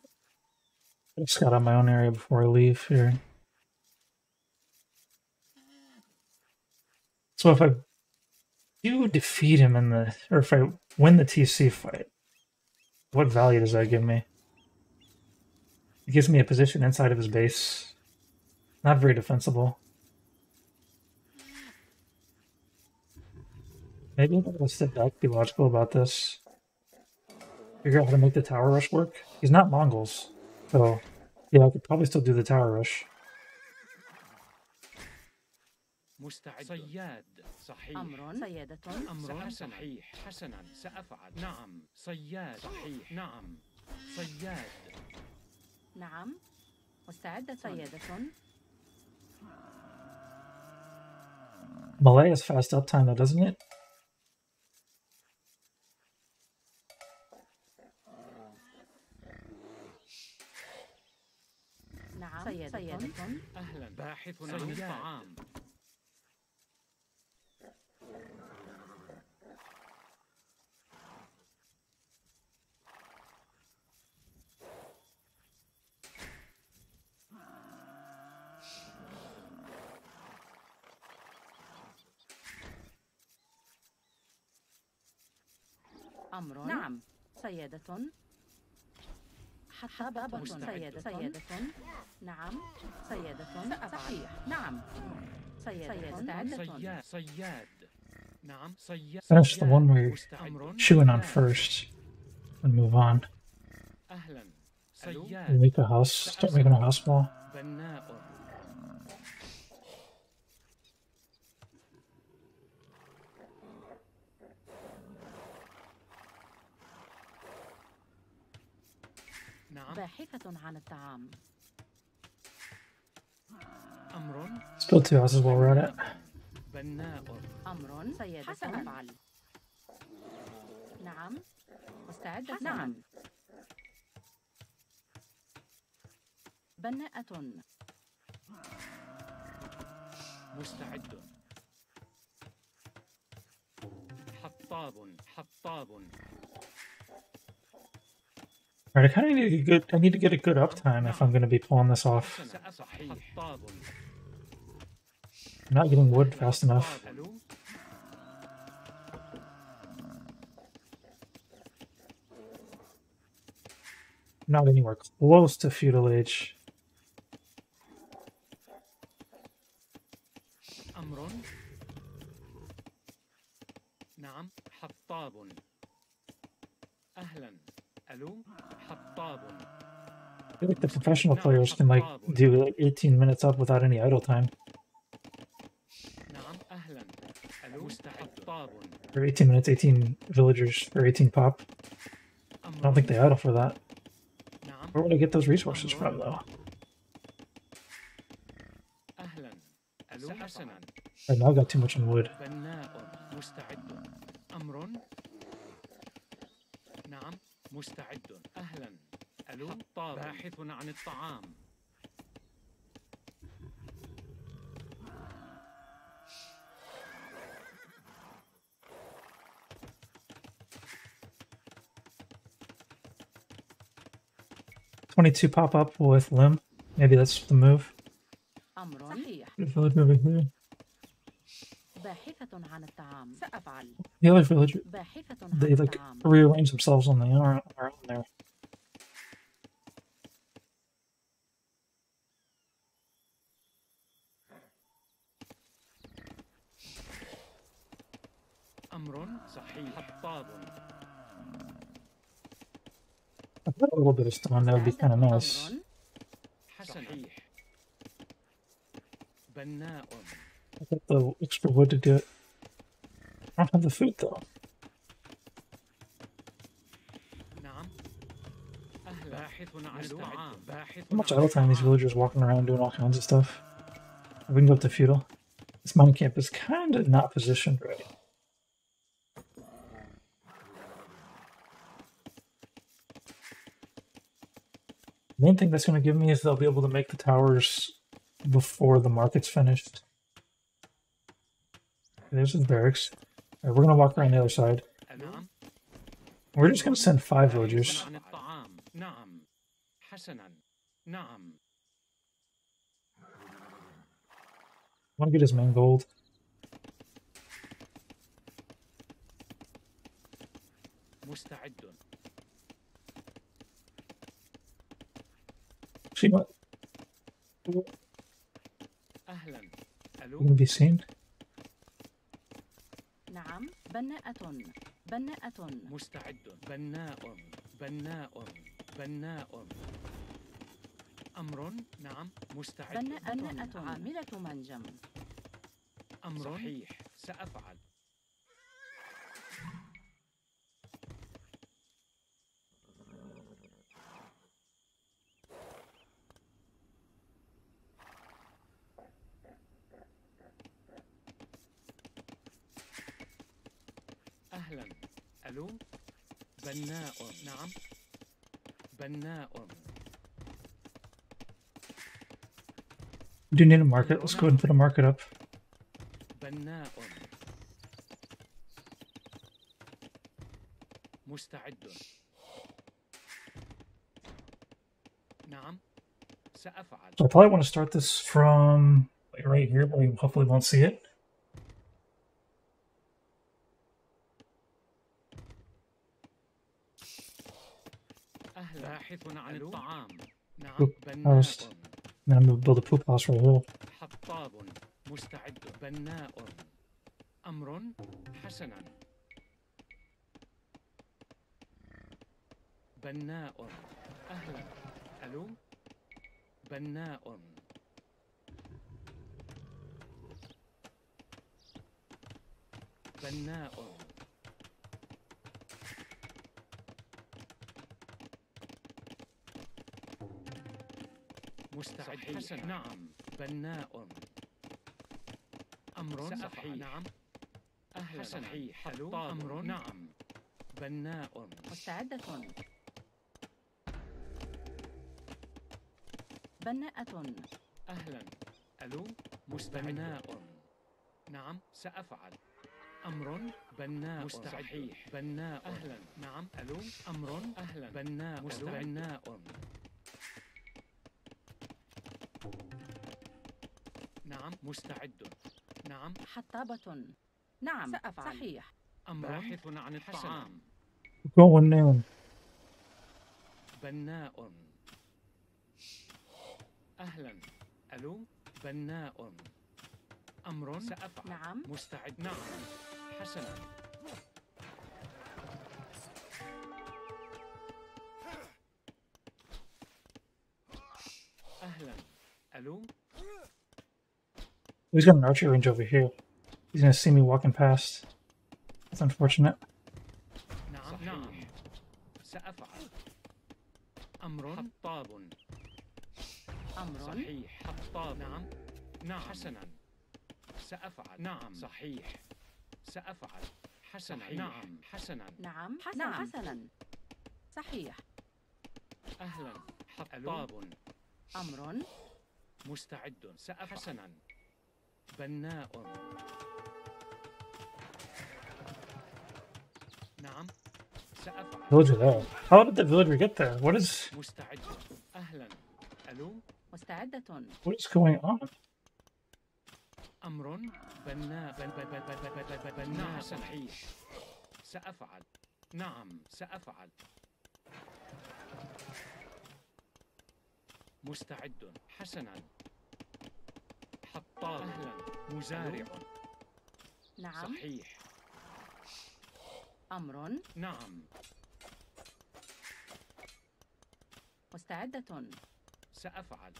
scout out my own area before I leave here. So if I do defeat him in the, or if I win the TC fight, what value does that give me? It gives me a position inside of his base. Not very defensible. Maybe I'm gonna step back, be logical about this. Figure out how to make the tower rush work. He's not Mongols, so yeah, I could probably still do the tower rush.
مستعد. صياد. صحيح.
أمر. صيادة.
أمر صحيح. حسنا سأفعل. نعم. صياد. صحيح. نعم. صياد.
نعم. مستعدة. صيادة.
Malay has fast uptime though, doesn't it?
نعم. صيادة.
أهلا. باحث عن الطعام.
أمر. نعم. صيادة. حطابة. صيادة. نعم. صيادة. صحيح. نعم. صيادة. مستعدة.
صياد. نعم. صياد.
Finish the one we're chewing on first and move on.
أهلا.
We'll
صياد.
make a house, start making a house wall.
بناء. نعم.
باحثة عن الطعام.
أمر.
Let's build 2 houses while we're at it.
بناء.
أمر. صيادة. أفعل. نعم. مستعدة. نعم. بناءة.
مستعد. حطاب. حطاب.
Alright, I kind of need a good. I need to get a good uptime if I'm going to be pulling this off.
صحيح. حطاب.
I'm not getting wood fast enough.
ألو.
I'm not anywhere close to feudal age.
أمر. نعم. حطاب. أهلا. ألو. حطاب.
I feel like the professional players can like do like 18 minutes up without any idle time,
نعم. أهلا. ألو. حطاب.
or 18 minutes, 18 villagers, or 18 pop. I don't think they idle for that.
نعم.
Where would I get those resources from though?
أهلا. ألو. حسنا.
Right now I've got too much in wood.
بناء. مستعد. أمر. نعم. مستعد. أهلا. ألو. حطاب. باحث عن الطعام.
22 pop up with Lim. Maybe that's the move.
أمر صحيح.
The village over here.
باحثة عن الطعام. سأفعل.
The other village,
باحثة عن
they like
الطعام.
rearrange themselves on their own there.
أمر صحيح. حطاب.
I put a little bit of stone, that would be kind of nice.
أمر
صحيح. بناء.
I got the extra wood to do it. I don't have the food though.
نعم. باحث عن الطعام. باحث
How much idle time these villagers walking around doing all kinds of stuff. We can go up to feudal. This mining camp is kind of not positioned right. The main thing that's going to give me is they'll be able to make the towers before the market's finished. There's his barracks. Alright, we're going to walk around the other side.
نعم.
We're just going to send 5 villagers.
عن الطعام. نعم. حسنا. نعم.
I want to get his main gold.
مستعد.
See what?
أهلا.
You
ألو.
can be seen.
نعم. بناءة. بناءة.
مستعد. بناء. بناء. بناء. أمر. نعم. مستعد.
بناءة عاملة منجم.
أمر صحيح. سأفعل. أهلا. ألو. بناء. نعم. بناء.
We do need a market. Let's go ahead and put a market up.
بناء. مستعد. نعم. سأفعل.
So I probably want to start this from like right here, but we hopefully won't see it.
أهلا. باحث عن الطعام. نعم.
Poop
بناء.
house. And then I'm going to build a poop house right here.
حطاب. مستعد. بناء. أمر. حسنا. بناء. أهلا. ألو. بناء. بناء. مستعد. حسنا. نعم. بناء. أمر صحيح. نعم. أهلا. صحيح. ألو. أمر. نعم. بناء.
مستعدة. بناءة.
أهلا. ألو. بناء. نعم. سأفعل. أمر. بناء. صحيح. بناء. أهلا. نعم. ألو. أمر. أهلا. بناء. بناء. نعم. مستعد. نعم.
حطابة. نعم. سأفعل. صحيح.
أمر. باحث عن الطعام.
Going down.
بناء. أهلا. ألو. بناء. أمر. سأفعل.
نعم.
مستعد. نعم. حسنا. أهلا. ألو.
He's got an archery range over here. He's going to see me walking past. That's unfortunate.
نعم. نعم. سأفعل. أمر. حطاب.
أمر.
صحيح. حطاب. نعم. نعم. حسنا. سأفعل. نعم. صحيح. سأفعل. حسنا. صحيح. نعم. حسنا.
نعم. نعم. حسنا. صحيح.
أهلا. حطاب.
أمر.
مستعد. سأفعل. حسنا. بناء. نعم. سأفعل.
Villager there. How did the villager get there? What is...
مستعد.
مستعدة.
What is going on?
أمر بناء صحيح. سأفعل. نعم سأفعل. مستعد. حسنا. حطاب. أهلا. مزارع.
نعم.
صحيح.
أمر.
نعم.
مستعدة.
سأفعل.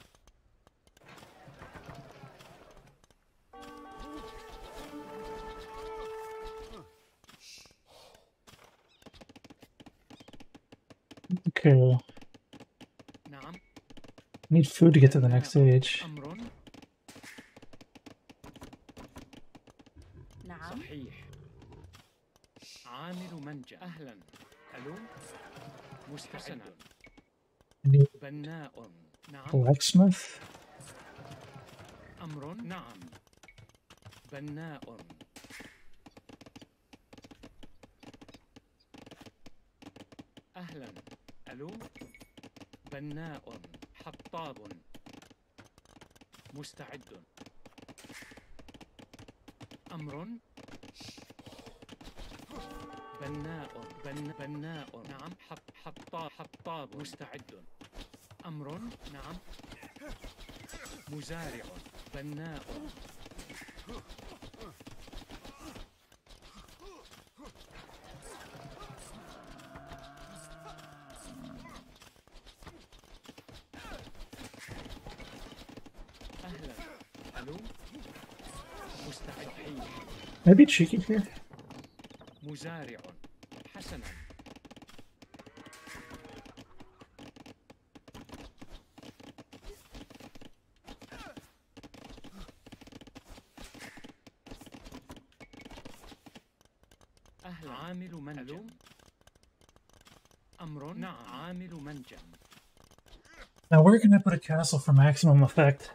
Okay.
نعم.
Need food to get to the next stage.
أمر.
نعم.
صحيح. عامل منجا. أهلا. ألو. مستحسنا.
Need
بناء. نعم.
blacksmith.
أمر. نعم. بناء. أهلا. ألو. بناء. حطاب. مستعد. أمر. بناء. بناء. نعم. حطاب. مستعد. أمر. نعم. مزارع. بناء. أهلا. ألو. مستعد.
Can I be cheeky here?
مزارع. حسنا. أهلا. عامل منجم. أمر. نعم. عامل منجم.
Now where can I put a castle for maximum effect?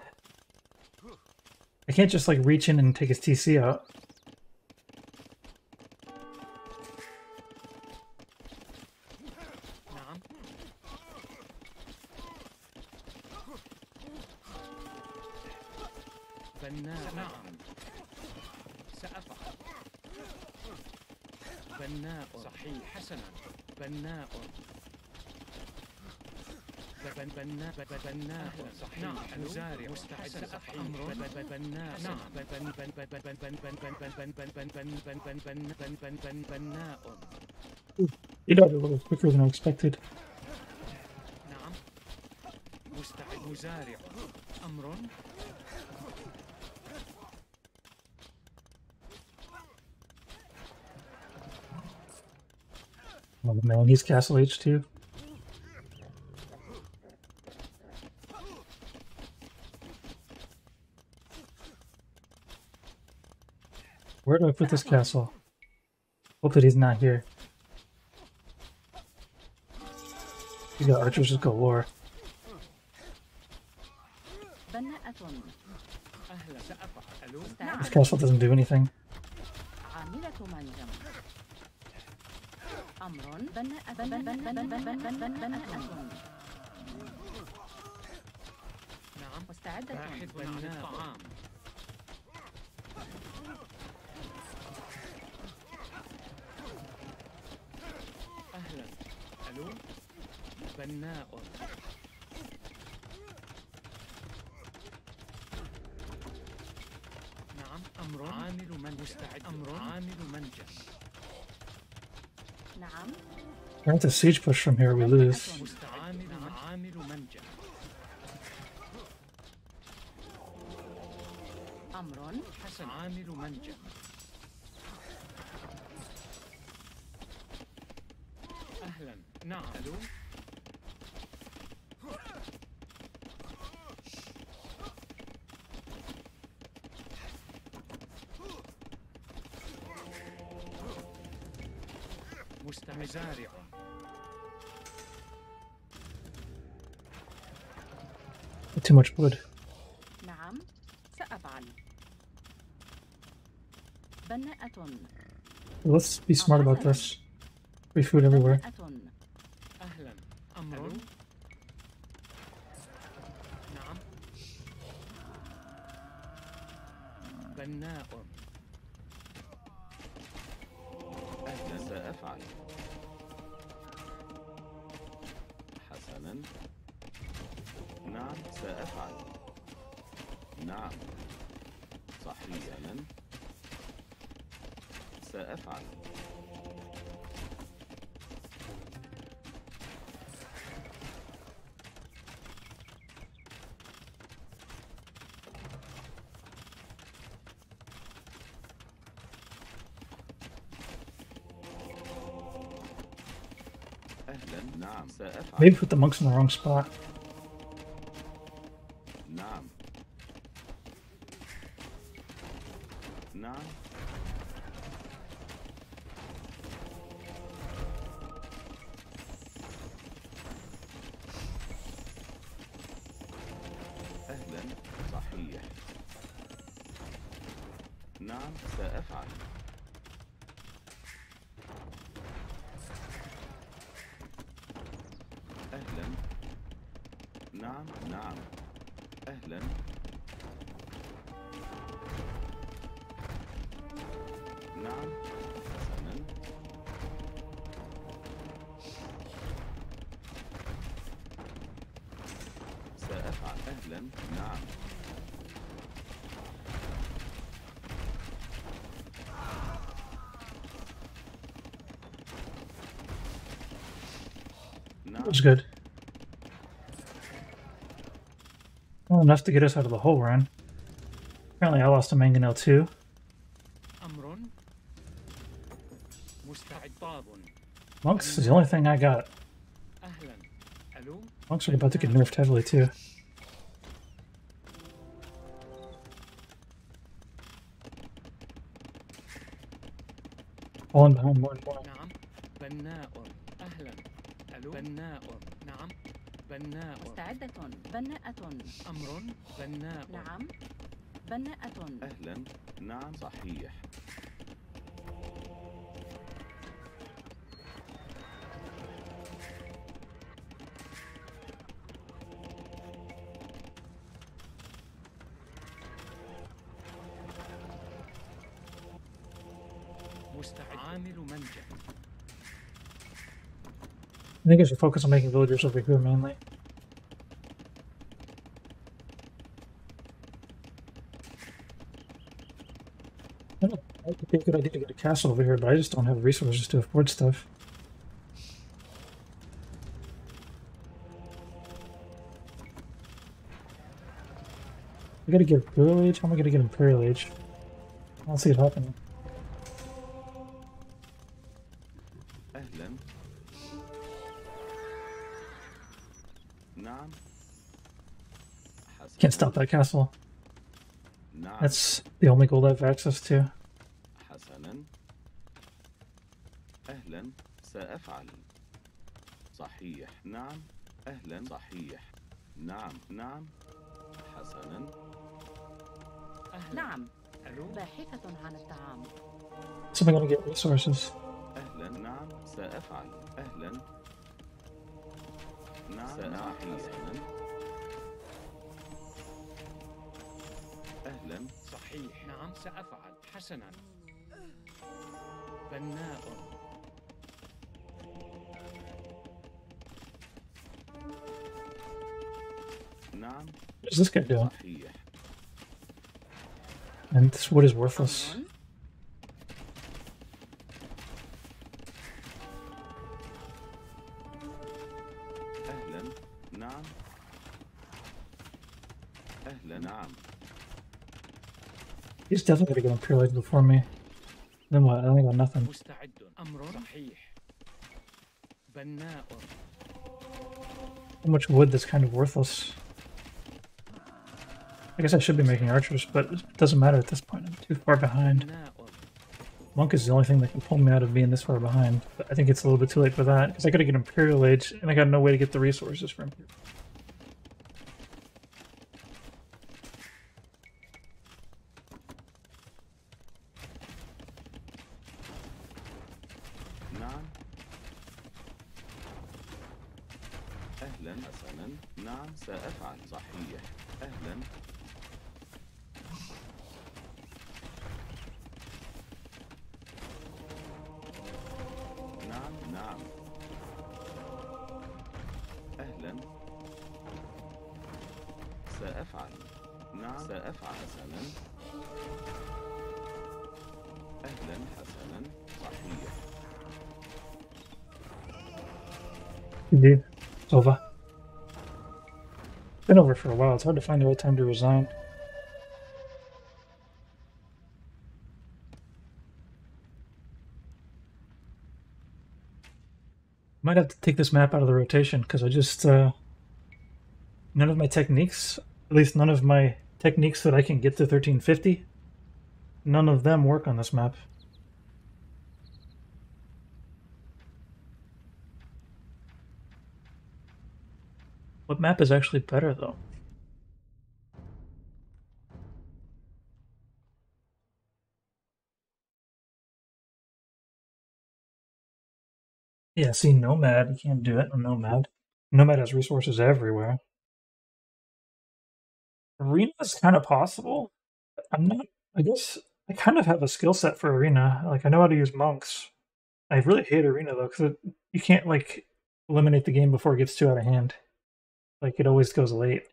I can't just like reach in and take his TC out.
نعم. بناء. نعم. سأفعل. بناء. صحيح. حسنا. بناء. بناء. صحيح. نعم. مزارع. مستعد. صحيح. بناء. نعم. بناء.
You died a little quicker than I expected.
نعم. مستعد. مزارع. أمر.
Oh man, he's castle H2. Where do I put this castle? Hope that he's not here. He's got archers just galore.
بناءة.
أهلا. سأفعل. ألو.
This castle doesn't do anything.
عاملة منجم. أمر. بناءة.
نعم.
مستعدة.
باحث عن الطعام. أهلا. ألو. بناء. نعم. أمر. عامل من مستعد. أمر. عامل منجم.
نعم.
If it's a siege push from here, we lose.
عامل منجم.
أمر.
حسن. عامل منجم. أهلا. نعم. ألو. مزارع.
Too much wood.
نعم. سأفعل. بناءة.
Let's be smart about this. Free food everywhere.
أهلا. أمر. نعم. بناء.
أهلا سأفعل. حسنا. نعم سأفعل. نعم صحيحا سأفعل. أهلا نعم سأفعل.
Maybe put the monks in the wrong spot.
نعم. نعم. أهلا صحيح. نعم سأفعل. أهلا. نعم نعم. أهلا. نعم حسنا. سأفعل. أهلا. نعم.
That was good. Well, enough to get us out of the hole we're in. Apparently I lost a mangonel too.
أمر مستعد. طاب.
Monks is the only thing I got.
أهلا. ألو.
Monks are about to get nerfed heavily too. Falling behind more and more.
نعم. بناء. أهلا. ألو. بناء. نعم. بناء.
مستعدة. بناءة.
أمر. بناء.
نعم. بناءة.
أهلا. نعم صحيح.
مستعد. عامل منجح.
I think I should focus on making villagers over here mainly. I don't know, it would be a good idea to get a castle over here, but I just don't have resources to afford stuff. I gotta get Imperial Age? How am I gonna get Imperial Age? I don't see it happening.
أهلا. نعم. حسنا.
Can't stop that castle.
نعم.
That's the only gold I have access to.
حسنا. أهلا سأفعل. صحيح. نعم. أهلا صحيح. نعم نعم. حسنا.
أهلا.
نعم.
ألو.
باحثة عن الطعام.
So I'm gonna get resources.
أهلا. نعم سأفعل. أهلا. نعم سأفعل. حسنا. أهلا.
صحيح. نعم سأفعل. حسنا. بناء.
نعم
What's this guy doing?
صحيح.
And this wood is worthless.
أمر.
أهلا. نعم. أهلا. نعم.
He's definitely gonna get Imperial Age before me. Then what? I only got nothing.
مستعد. أمر صحيح. بناء.
So much wood that's kind of worthless. I guess I should be making archers, but it doesn't matter at this point. I'm too far behind.
بناء.
Monk is the only thing that can pull me out of being this far behind. But I think it's a little bit too late for that, because I gotta get Imperial Age, and I got no way to get the resources for Imperial.
نعم. أهلا. حسنا. نعم سأفعل. صحيح. أهلا. سأفعل. نعم سأفعل. حسنا. أهلا. حسنا. صحيح.
Indeed. It's over. Been over for a while. It's hard to find the right time to resign. Might have to take this map out of the rotation because I just none of my techniques, at least none of my techniques that I can get to 1350, none of them work on this map. What map is actually better though? Yeah, see, Nomad, you can't do it on Nomad. Nomad has resources everywhere. Arena is kind of possible. I'm not, I guess, I kind of have a skill set for Arena. Like, I know how to use monks. I really hate Arena though, because you can't, like, eliminate the game before it gets too out of hand. Like, it always goes late.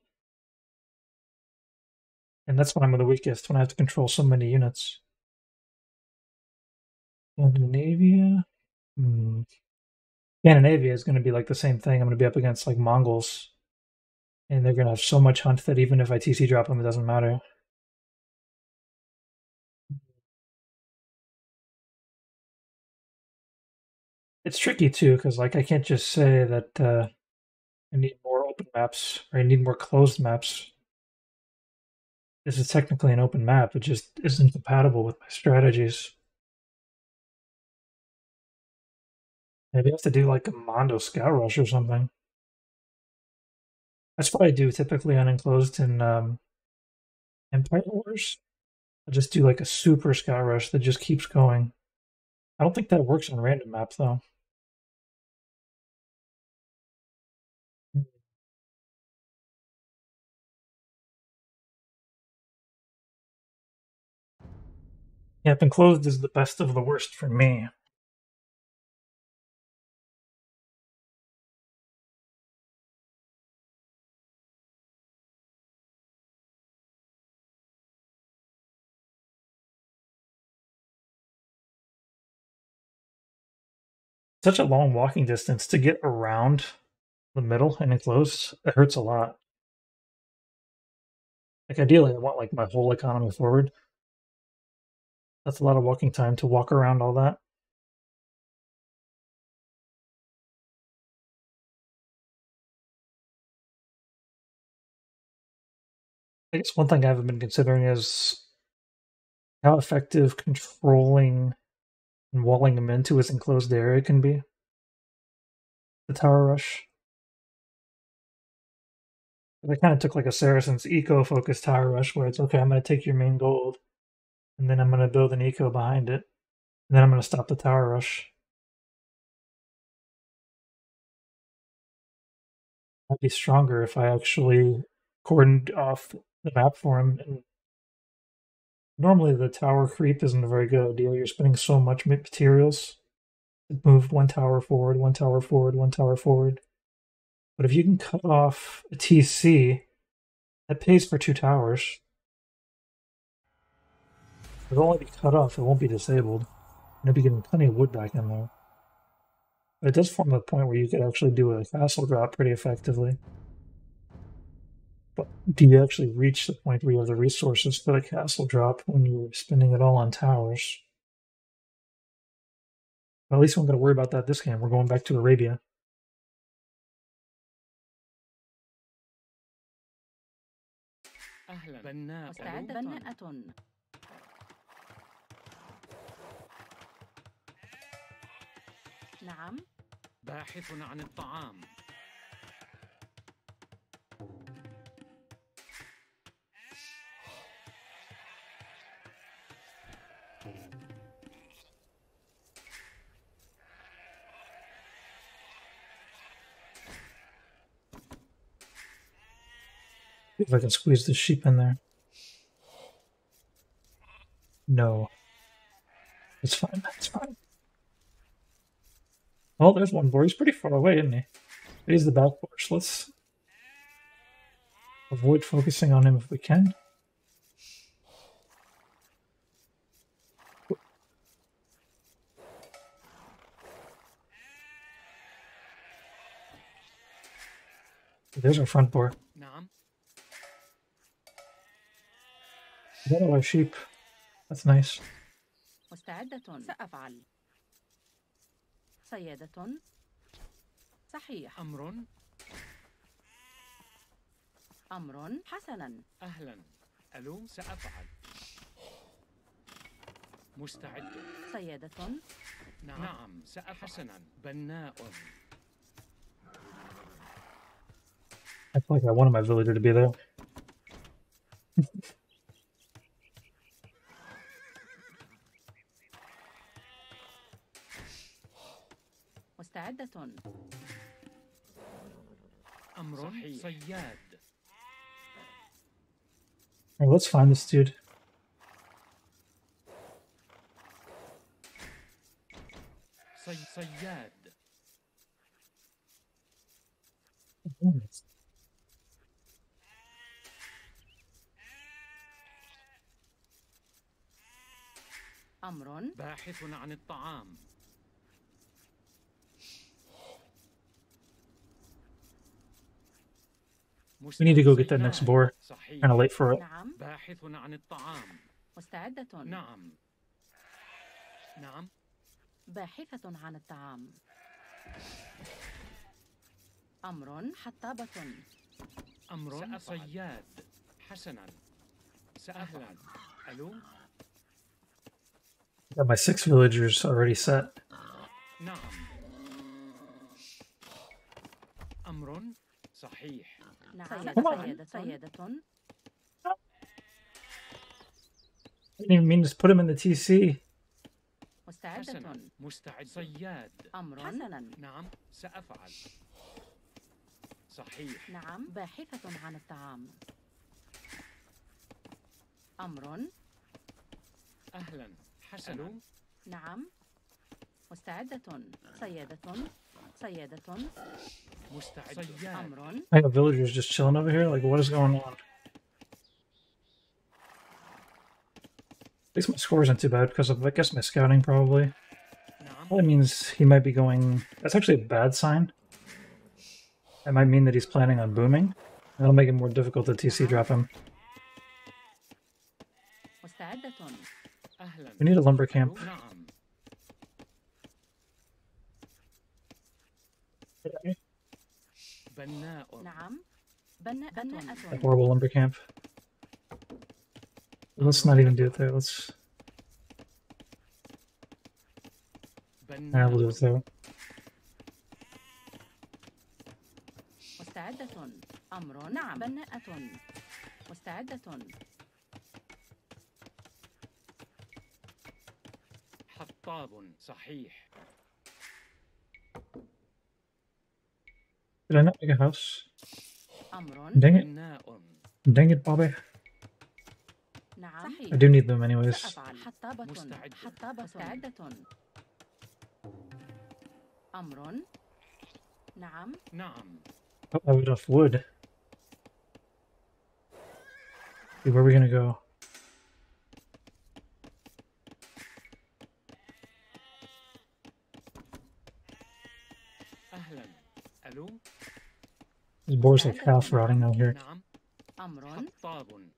And that's when I'm the weakest, when I have to control so many units. Scandinavia? Scandinavia is going to be like the same thing. I'm going to be up against like Mongols. And they're going to have so much hunt that even if I TC drop them, it doesn't matter. It's tricky too, because like I can't just say that I need more open maps or I need more closed maps. This is technically an open map. It just isn't compatible with my strategies. Maybe I have to do like a Mondo Scout Rush or something. That's what I do typically on Enclosed in Empire Wars. I just do like a super Scout Rush that just keeps going. I don't think that works on random maps though. Yeah, Enclosed is the best of the worst for me. Such a long walking distance to get around the middle and Enclosed. It hurts a lot. Like ideally, I want like my whole economy forward. That's a lot of walking time to walk around all that. I guess one thing I haven't been considering is how effective controlling and walling them into his enclosed area can be. The Tower Rush. I kind of took like a Saracens eco-focused Tower Rush where it's okay, I'm going to take your main gold, and then I'm going to build an eco behind it, and then I'm going to stop the Tower Rush. I'd be stronger if I actually cordoned off the map for him. And normally the tower creep isn't a very good idea. You're spending so much materials to move one tower forward, one tower forward, one tower forward. But if you can cut off a TC, that pays for 2 towers. It'll only be cut off, it won't be disabled. And you'll be getting plenty of wood back in there. But it does form a point where you could actually do a castle drop pretty effectively. But do you actually reach the point where you have the resources for the castle drop when you're spending it all on towers? Well, at least I'm going to worry about that this game. We're going back to Arabia.
أهلا بناء.
مستعدة بناءة. نعم.
باحث عن الطعام.
See if I can squeeze the sheep in there. No. It's fine, it's fine. Oh, there's one boar. He's pretty far away, isn't he? He's the back porch. Let's avoid focusing on him if we can. There's our front door.
نعم.
We got all our sheep. That's nice.
مستعدة. سأفعل. صيادة. صحيح.
أمر.
أمر. حسنا.
أهلا. ألو سأفعل. مستعد.
صيادة.
نعم سأفعل. حسنا. بناء.
I feel like I wanted my villager to be there.
مستعدة.
أمر. صحيح. صياد.
Alright, let's find this dude.
صياد.
أمر.
باحث عن الطعام.
We need to go get that next boar.
صحيح.
Kind of late for it.
نعم.
باحث عن الطعام.
مستعدة.
نعم. نعم.
باحثة عن الطعام. أمر. حطابة.
أمر. صياد. حسنا. سأهلا. ألو.
Got my 6 villagers already set.
نعم. أمر. صحيح.
نعم. صيادة.
I didn't even mean to put him in the TC.
مستعدة.
حسنا. مستعد. صياد.
أمر. حسنا.
نعم سأفعل. صحيح.
نعم. باحثة عن الطعام. أمر.
أهلا. حسنا.
نعم. مستعدة. صيادة. صيادة.
مستعد. صياد.
أمر.
I have villagers just chilling over here. Like, what is going on? At least my score isn't too bad because of, I guess, my scouting probably.
نعم.
That means he might be going... That's actually a bad sign. That might mean that he's planning on booming. That'll make it more difficult to TC drop him.
مستعدة.
أهلا.
We need a lumber camp.
نعم. بناء.
نعم. بناءة.
A horrible lumber camp. Let's not even do it there. Let's... Nah, we'll do it there.
مستعدة. أمر. نعم. بناءة. مستعدة.
حطاب. صحيح.
Did I not make a house?
أمر.
Dang it.
بناء.
Dang it, Bobby.
نعم. صحيح.
I do need them anyways.
سأفعل. حطابة.
مستعد.
حطابة. مستعدة. أمر. نعم.
نعم.
Oh, I have enough wood. Okay, where are we gonna go?
أهلا. ألو.
This boar's like half rotting out here.
نعم.
أمر.
حطاب.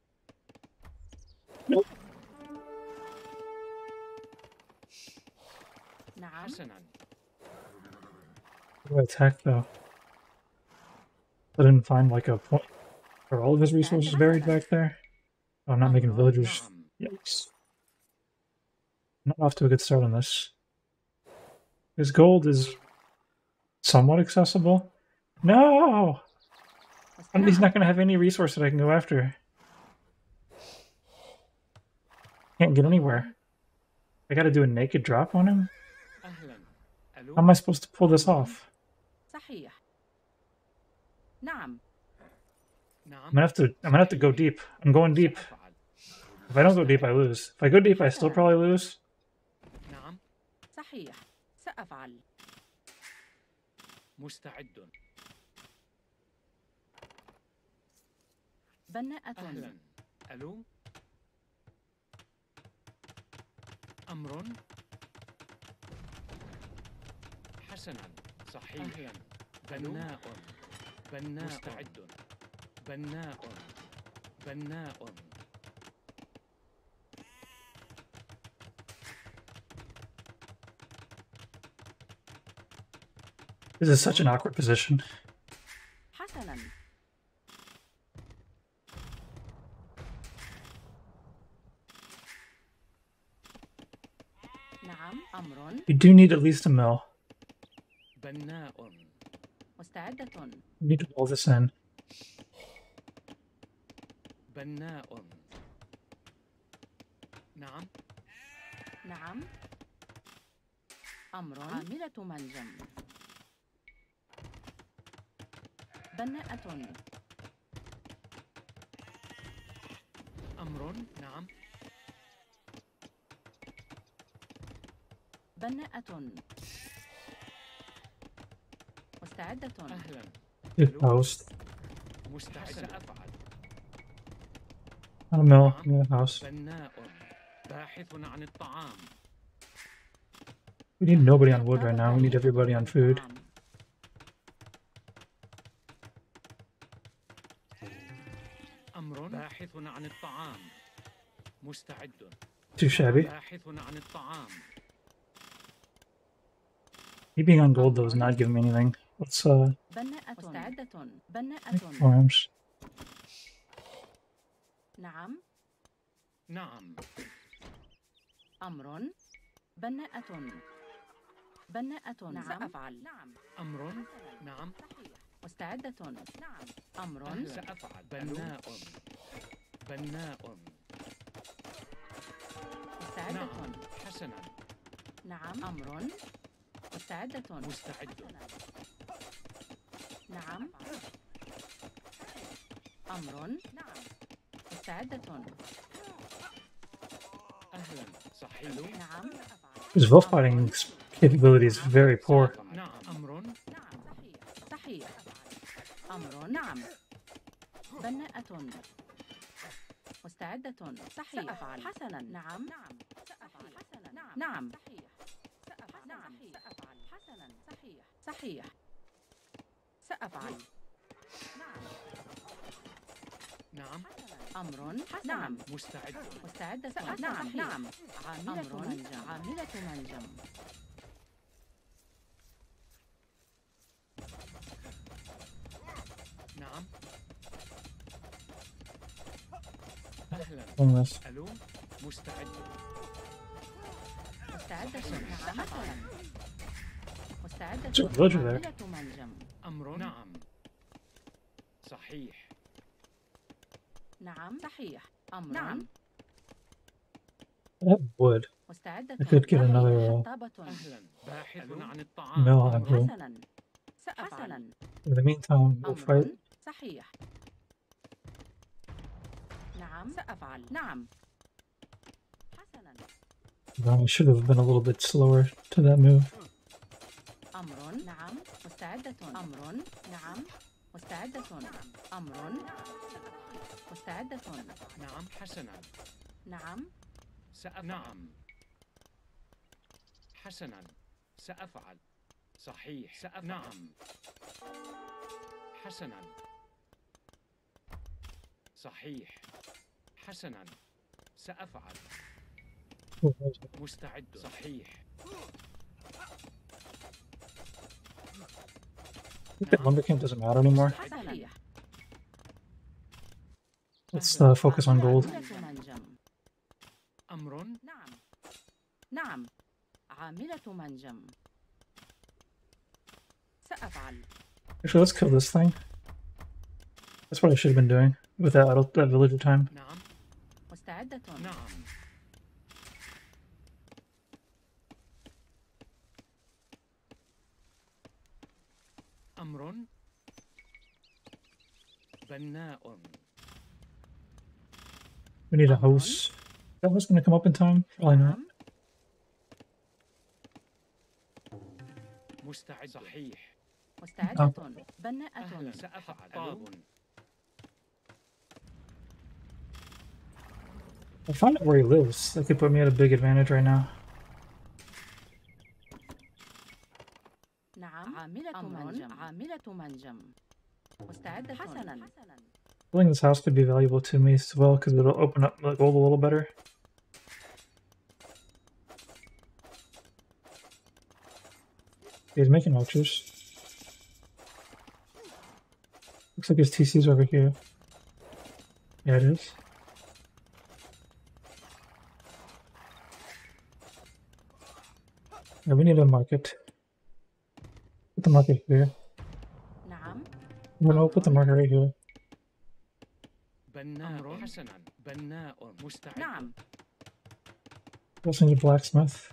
نعم.
حسنا.
How do I attack though? I didn't find like a point. Are all of his resources buried back there? Oh, I'm not making villagers.
نعم.
Yikes. Not off to a good start on this. His gold is somewhat accessible. No! And he's not going to have any resource that I can go after. Can't get anywhere. I got to do a naked drop on him?
أهلا. ألو.
How am I supposed to pull this off?
صحيح. نعم.
نعم.
I'm gonna have to go deep. I'm going deep.
سأفعل.
If I don't go deep, I lose. If I go deep, I still probably lose.
نعم.
صحيح. سأفعل.
مستعد.
بناءة.
أهلا. ألو. أمر. حسنا. صحيح. أهلا. بناء. بناء. مستعد. بناء. بناء.
This is such an awkward position.
حسنا. نعم. أمر.
You do need at least a mill.
بناء.
مستعدة.
You need to roll this in.
بناء. نعم.
نعم. أمر. عاملة منجم. بناءة.
أمر. نعم.
بناءة. مستعدة.
أهلا.
Good post.
مستعد. سأفعل.
Not a mill. Yeah, house.
بناء. باحث عن الطعام.
We need nobody on wood right now. We need everybody on food.
أمر. باحث عن الطعام. مستعد.
Too shabby.
باحث عن الطعام.
He being on gold though is not giving me anything. Let's
بناءة. مستعدة.
make
بناءة.
farms.
نعم.
نعم.
أمر. بناءة. بناءة. نعم. سأفعل. نعم.
أمر. نعم.
مستعدة. نعم. أمر.
سأفعل. بناء. بناء.
مستعدة.
نعم. حسنا.
نعم. أمر. مستعدة.
مستعد.
نعم. أمر. نعم. مستعدة.
أهلا. صحيح.
نعم.
His wolf fighting capability is very poor.
نعم. أمر.
نعم. صحيح. أمر. نعم. بناءة. مستعدة. صحيح. سأفعل. حسنا. نعم. نعم. سأفعل. حسنا. نعم. نعم. صحيح. سأفعل. نعم. سأفعل. حسنا. صحيح. صحيح. سأفعل. نعم.
نعم.
أمر. نعم.
مستعد.
مستعدة. نعم. نعم. عاملة منجم. عاملة منجم.
نعم. أهلا.
Homeless.
ألو. مستعد.
مستعدة. نعم. مثلا. مستعدة.
There's a villager there.
عاملة منجم.
أمر. نعم. صحيح.
نعم. صحيح. أمر.
نعم.
I have wood.
مستعدة.
I could get
صحيح.
another
حطابة.
أهلا. باحث عن الطعام.
mill on
أمر.
here.
حسنا. سأفعل.
In the meantime, we'll fight.
أمر. صحيح. نعم. سأفعل. نعم. حسنا.
I should have been a little bit slower to that move.
أمر. نعم. مستعدة. أمر. نعم. مستعدة. أمر. مستعدة.
نعم. حسنا.
نعم.
نعم. حسنا. سأفعل. صحيح. نعم. حسنا. صحيح. حسنا. سأفعل. مستعد. صحيح.
I think that lumber camp doesn't matter anymore.
صحيح.
Let's focus on gold.
عاملة منجم.
أمر.
نعم. نعم. عاملة منجم. سأفعل.
Actually, let's kill this thing. That's what I should have been doing with that villager time.
نعم.
مستعدة.
نعم. أمر. بناء.
We need a house. Is that house gonna come up in time? Probably not.
نعم.
مستعد. صحيح.
مستعدة. بناءة.
أهلا. سأفعل. طاب.
I find out where he lives. That could put me at a big advantage right now.
نعم عاملة منجم عاملة منجم مستعدة حسنا
I think this house could be valuable to me as well because it'll open up the gold a little better. He's making archers. Looks like his TC's over here. Yeah, it is. Yeah, we need a market. Put the market here.
نعم
No, put the market right here.
بناء حسنا بناء مستعد
نعم
We also need a blacksmith.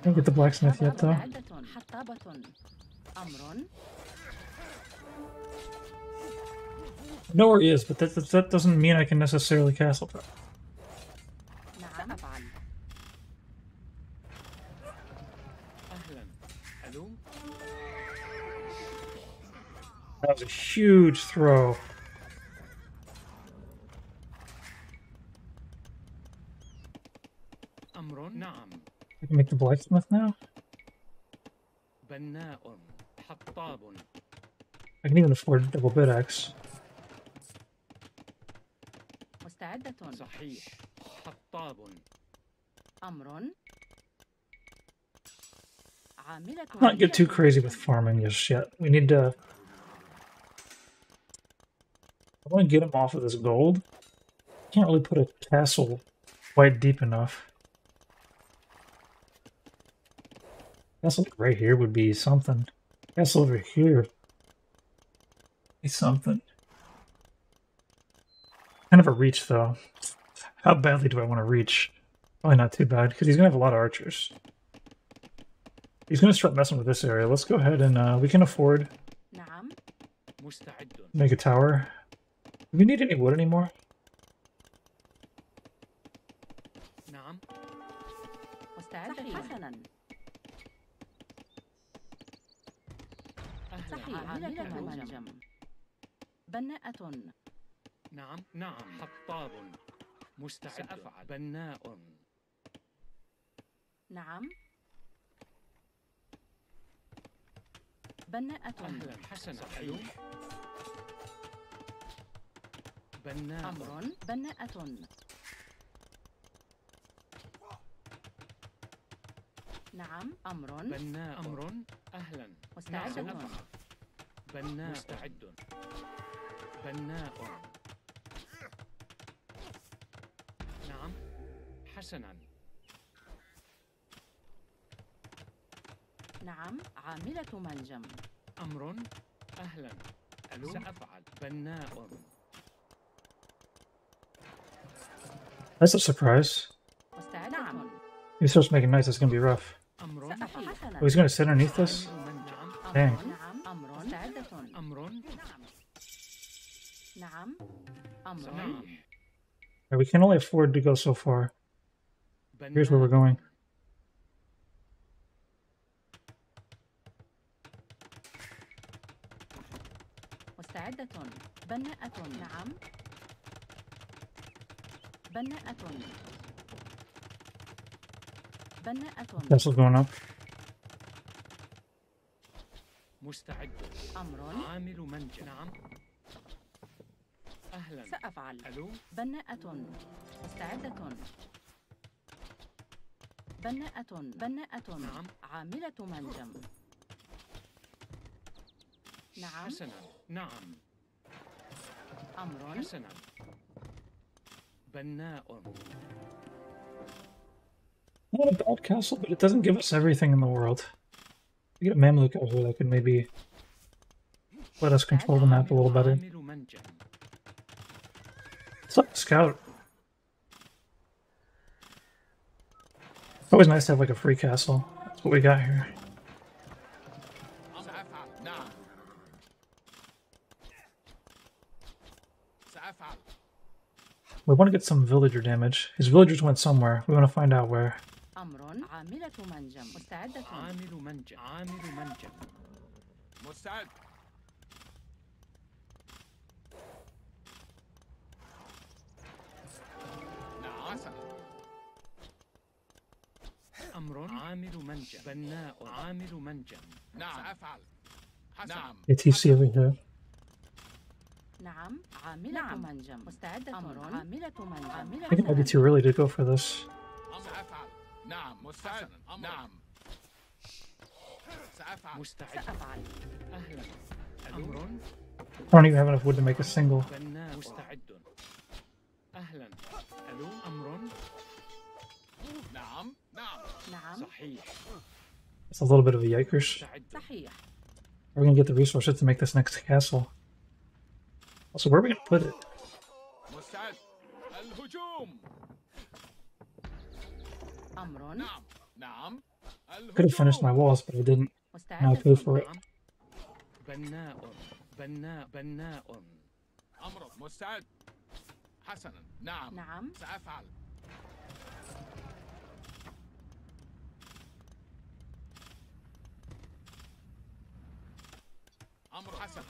Can't get the blacksmith yet though.
مستعدة حطابة أمر
I know where he is, but that doesn't mean I can necessarily castle him.
نعم سأفعل
أهلا ألو
That was a huge throw.
أمر نعم
I can make the blacksmith now?
بناء حطاب
I can even afford double bid axe.
مستعدة
صحيح حطاب
أمر عاملة
Not get too crazy with farming just yet. We need to... I want to get him off of this gold. Can't really put a castle quite deep enough. Castle right here would be something. Castle over here be something. Kind of a reach though. How badly do I want to reach? Probably not too bad because he's gonna have a lot of archers. He's gonna start messing with this area. Let's go ahead and we can afford
نعم
مستعد
make a tower. Do we need any wood anymore?
نعم
مستعدة حسنا
أهلا
عاملة منجم بناءة
نعم نعم حطاب مستعد سأفعل بناء
نعم بناءة
أهلا حسنا صحيح بناء
أمر بناءة نعم أمر
بناء أمر أهلا
مستعد
نعم. بناء مستعد بناء نعم حسنا
نعم عاملة منجم
أمر أهلا ألو سأفعل بناء
That's a surprise.
مستعد نعم
He starts making nice, it's gonna be rough.
أمر
سأفعل حسنا
Oh, he's gonna sit underneath this?
نعم
Dang.
نعم أمر مستعدة
أمر
نعم أمر
صحيح
We can only afford to go so far. Here's where we're going.
مستعدة بناءة نعم بناءة بناءة
Castle's going up.
مستعد
أمر
عامل منجم نعم أهلا
سأفعل
ألو
بناءة مستعدة بناءة
نعم.
عاملة منجم نعم
حسنا نعم
أمر
حسنا بناء
Not a bad castle, but it doesn't give us everything in the world. We get a Mamluk out here that could maybe let us control the map a little better.
عامل منجم
It's like a scout. It's always nice to have like a free castle. That's what we got here.
سأفعل نعم سأفعل
We want to get some villager damage. His villagers went somewhere. We want to find out where.
أمر عاملة منجم مستعدة
عامل منجم عامل منجم
مستعد نعم
عامل منجم. بناء عامل منجم.
نعم سأفعل. نعم.
ATC over here.
نعم عاملة منجم مستعدة. أمر عاملة منجم.
I think it might be too early to go for this.
سأفعل. نعم مستعد. نعم سأفعل.
مستعد.
سأفعل.
أهلا. أمر.
I don't even have enough wood to make a single.
بناء. مستعد. أهلا. ألو. أمر.
نعم نعم.
نعم
صحيح.
It's a little bit of a yikers.
مستعد.
صحيح.
We're gonna get the resources to make this next castle. Also, where are we gonna put it?
مستعد. الهجوم.
أمر
نعم نعم.
Could have finished my walls, but I didn't. Now I pay for it.
بناء. بناء.
أمر مستعد. حسنا. نعم.
نعم
سأفعل. أمر حسنا.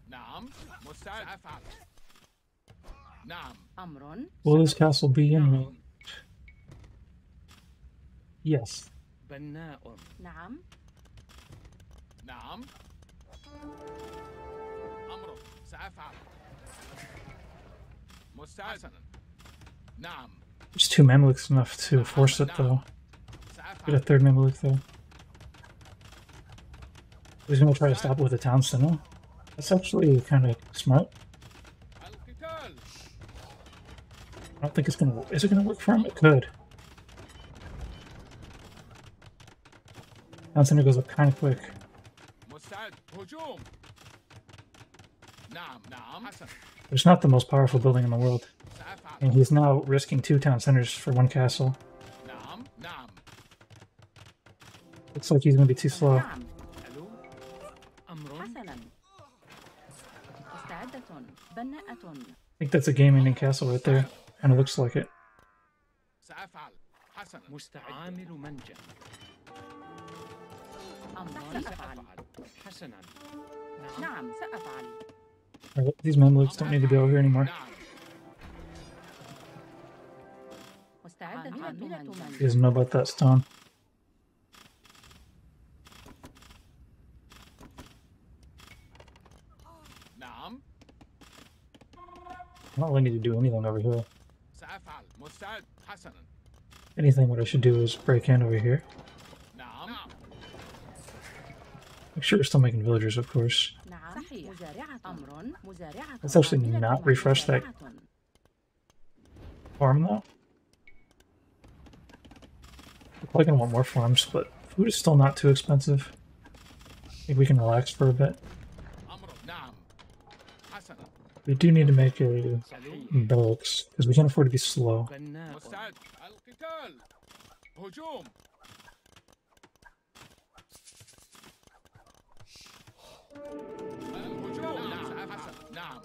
نعم مستعد. سأفعل. نعم.
أمر.
Will this castle be in range? Yes.
بناء.
نعم
نعم. أمر سأفعل. مستعد. حسنا. نعم
There's 2 Mamluks enough to force it, though. Get a
سأفعل.
3rd Mamluk, though. He's gonna try to stop it with a town center. That's actually kind of smart.
القتال.
I don't think it's gonna. Is it gonna work for him? It could. Town center goes up kind of quick.
مستعد. هجوم. نعم نعم. حسنا.
But it's not the most powerful building in the world,
سأفعل.
and he's now risking 2 town centers for 1 castle.
نعم نعم.
Looks like he's gonna be too slow.
نعم
ألو. أمر.
حسنا. مستعدة. بناءة.
I think that's a game-ending castle right there. Kind of looks like it.
سأفعل. حسنا.
مستعد. عامل منجم.
أمر. سأفعل.
حسنا.
نعم سأفعل.
Alright, these Mamluks don't need to be over here anymore.
نعم.
مستعدة. عاملة
He
منجم.
doesn't know about that stone.
نعم.
I don't really need to do anything over here.
سأفعل. مستعد. حسنا.
Anything what I should do is break in over here.
نعم.
Make sure we're still making villagers, of course.
نعم صحيح. مزارعة. أمر. مزارعة.
Let's actually
عاملة
not
منجم.
refresh that
مزارعة.
farm, though. We're probably gonna want more farms, but food is still not too expensive. I think we can relax for a bit.
أمر. نعم. حسنا.
We do need to make a
صحيح.
barracks, because we can't afford to be slow.
بناء.
مستعد. القتال. هجوم. الهجوم. نعم. حسنا. نعم.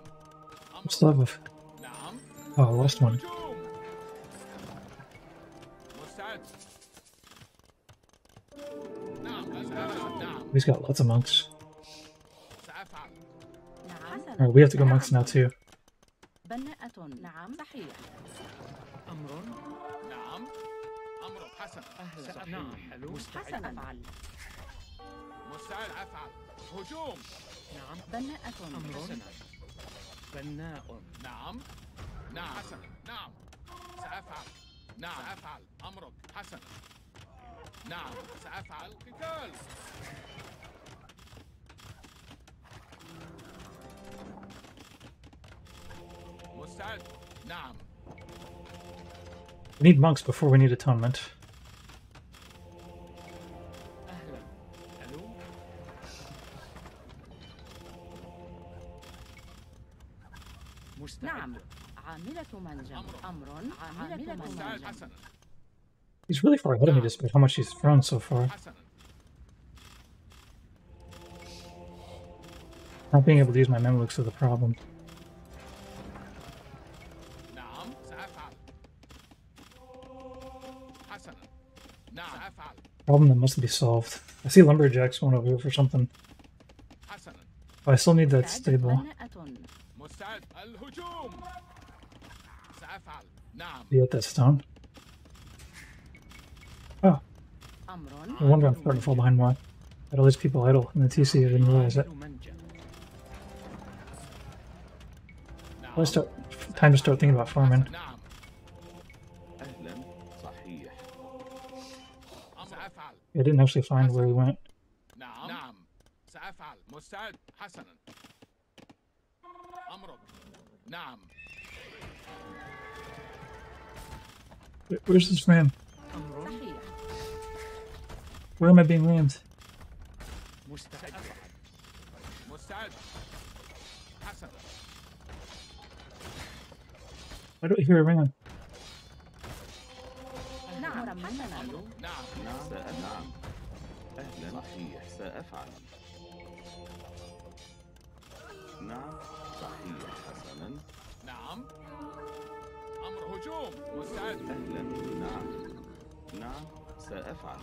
أمر.
What's love?
نعم.
Oh, I lost one.
هجوم. مستعد. نعم. سأفعل. نعم.
He's got lots of monks.
سأفعل.
نعم حسنا.
Alright, we have to go monks now, too.
بناءة. نعم صحيح.
أمر.
نعم. أمر. حسنا.
أهلا. نعم. ألو. مستعد.
حسنا. أفعل.
مستعد. أفعل. هجوم.
نعم.
بناءة.
أمر. حسنا. بناء.
نعم. نعم. حسنا. نعم. سأفعل. نعم. سأفعل. أمرك. حسنا. نعم. سأفعل. القتال. مستعد. نعم.
We need monks before we need atonement.
أهلا. ألو. مستعد.
نعم عاملة منجم. أمر. عاملة
مستعد.
منجم.
حسنا.
He's really far ahead of me despite how much he's thrown so far.
حسنا.
Not being able to use my Mamluks is the problem.
نعم. سأفعل. حسنا. نعم. سأفعل.
Problem that must be solved. I see lumberjacks going over here for something.
حسنا.
Oh, I still need that
مستعد.
stable.
بناءة.
مستعد. الهجوم. سأفعل. نعم.
Do you get that stone? Oh,
أمر
No wonder I'm starting to fall behind more. Had all these people idle in the TC, I didn't realize it.
عامل منجم.
Well, time to start thinking about farming.
نعم.
أهلا صحيح.
سأفعل.
I didn't actually find where we went.
نعم. نعم. سأفعل. مستعد. حسنا. أمرك. نعم.
Where's this ram?
أمر
صحيح.
Where am I being rammed?
مستعد.
مستعد. حسنا.
I don't hear a ram.
نعم حسنا.
نعم.
نعم نعم. أهلا صحيح سأفعل. نعم صحيح حسنا.
نعم. أمر هجوم. مستعد.
أهلا نعم. نعم سأفعل.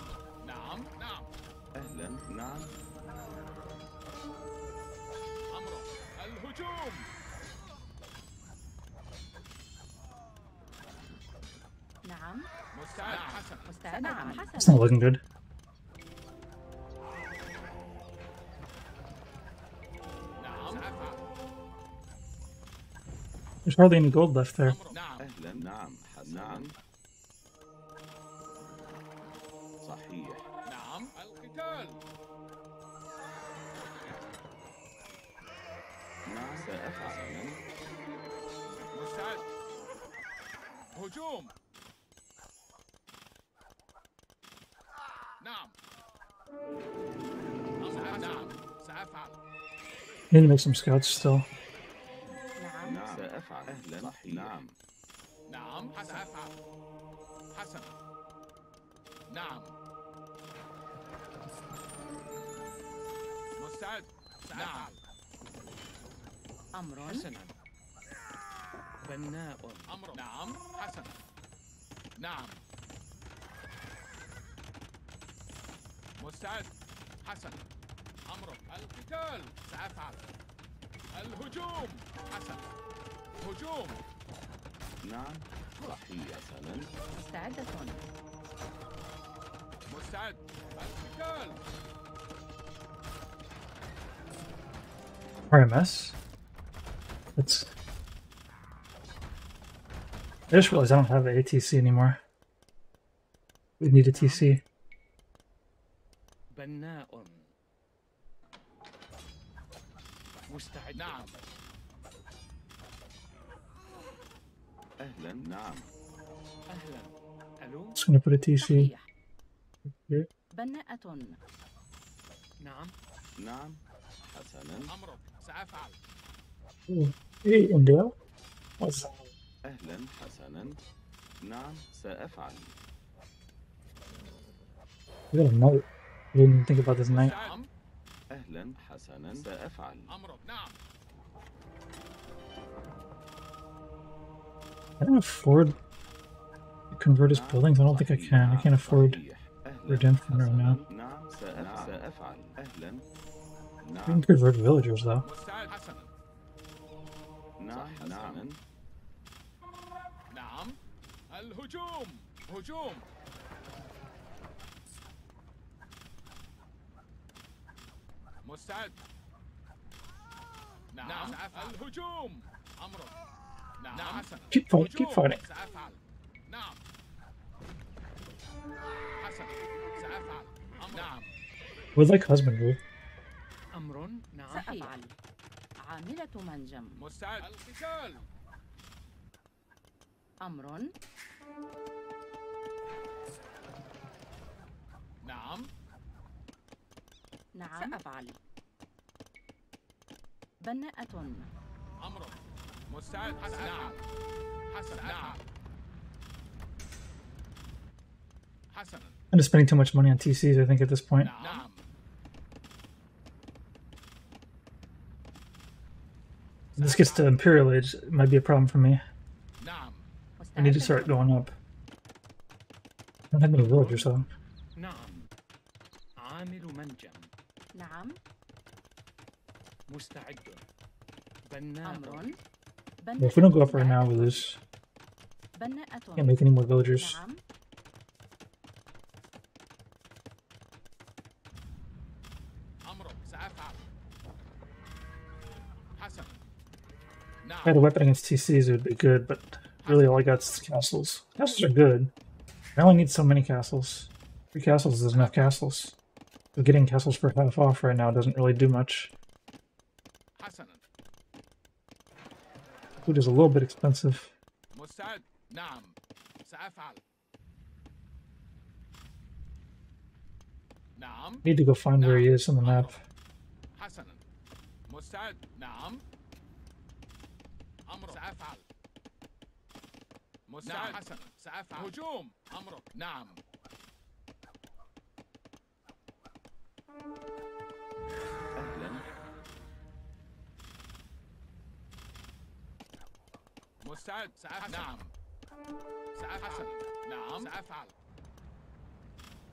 نعم. نعم.
أهلا نعم.
أمر الهجوم.
نعم.
مستعد. حسنا.
مستعد. نعم
It's
حسنا.
not looking good.
نعم. سأفعل.
There's hardly any gold left there.
أمر. نعم.
أهلا نعم نعم. صحيح.
نعم. القتال.
نعم سأفعل.
مستعد. هجوم. نعم. نعم. سأفعل.
Need to make some scouts still.
نعم.
نعم سأفعل. أهلا صحيح. نعم.
نعم. سأفعل. حسنا. نعم. مستعد. سأفعل.
أمر
حسنا. بناء.
أمر. نعم. حسنا. نعم. مستعد. حسنا. أمر القتال. سأفعل. الهجوم. حسنا. هجوم.
نعم صحيح حسنا.
مستعدة.
مستعد. القتال.
RMS? That's... I just realized I don't have an ATC anymore. We need a TC.
بناء. مستعد.
نعم.
أهلا نعم.
أهلا. ألو.
Just gonna put a TC
صحيح.
here.
بناءة.
نعم.
نعم حسنا.
أمرك. سأفعل.
Ooh. Hey, India. What's that?
أهلا حسنا. نعم سأفعل.
We got a note. I didn't even think about this night.
نعم.
أهلا حسنا سأفعل.
أمرك. نعم.
I don't afford to convert his buildings. I don't think I can. I can't afford redemption right now.
نعم سأفعل. أهلا.
I
نعم
can convert villagers though.
مستعد. حسنا.
نعم حسنا.
نعم. الهجوم. هجوم. مستعد. نعم. الهجوم. أمرك. نعم. حسنا.
Keep fighting, keep
هجوم.
fighting.
سأفعل. نعم. حسنا. سأفعل. أمر. نعم.
With like husbandry.
أمر. نعم.
سأفعل. عاملة منجم.
مستعد. القتال.
أمر.
نعم.
نعم. سأفعل. بناءة.
أمرك. مستعد. حسن. نعم. حسن. نعم. حسنا.
I'm just spending too much money on TCs, I think, at this point.
نعم.
If this gets to Imperial Age, it might be a problem for me.
نعم.
I need to start going up. I don't have many villagers though.
نعم. عامل منجم.
نعم.
مستعد. بناء.
أمر.
But if we don't go up right now, we lose.
بناءة.
Can't make any more villagers.
نعم.
If I had a weapon against TCs, it would be good, but really all I got is castles. Castles are good. I only need so many castles. 3 castles is enough castles. So getting castles for half off right now doesn't really do much.
حسنا.
Food is a little bit expensive.
مستعد. نعم. سأفعل. نعم.
Need to go find where he is on the map.
حسنا. مستعد. نعم. أمر. سأفعل. مستعد. حسنا. سأفعل. هجوم. أمرك. نعم.
أهلا.
مستعد. سأفعل. نعم. سأفعل. نعم. سأفعل.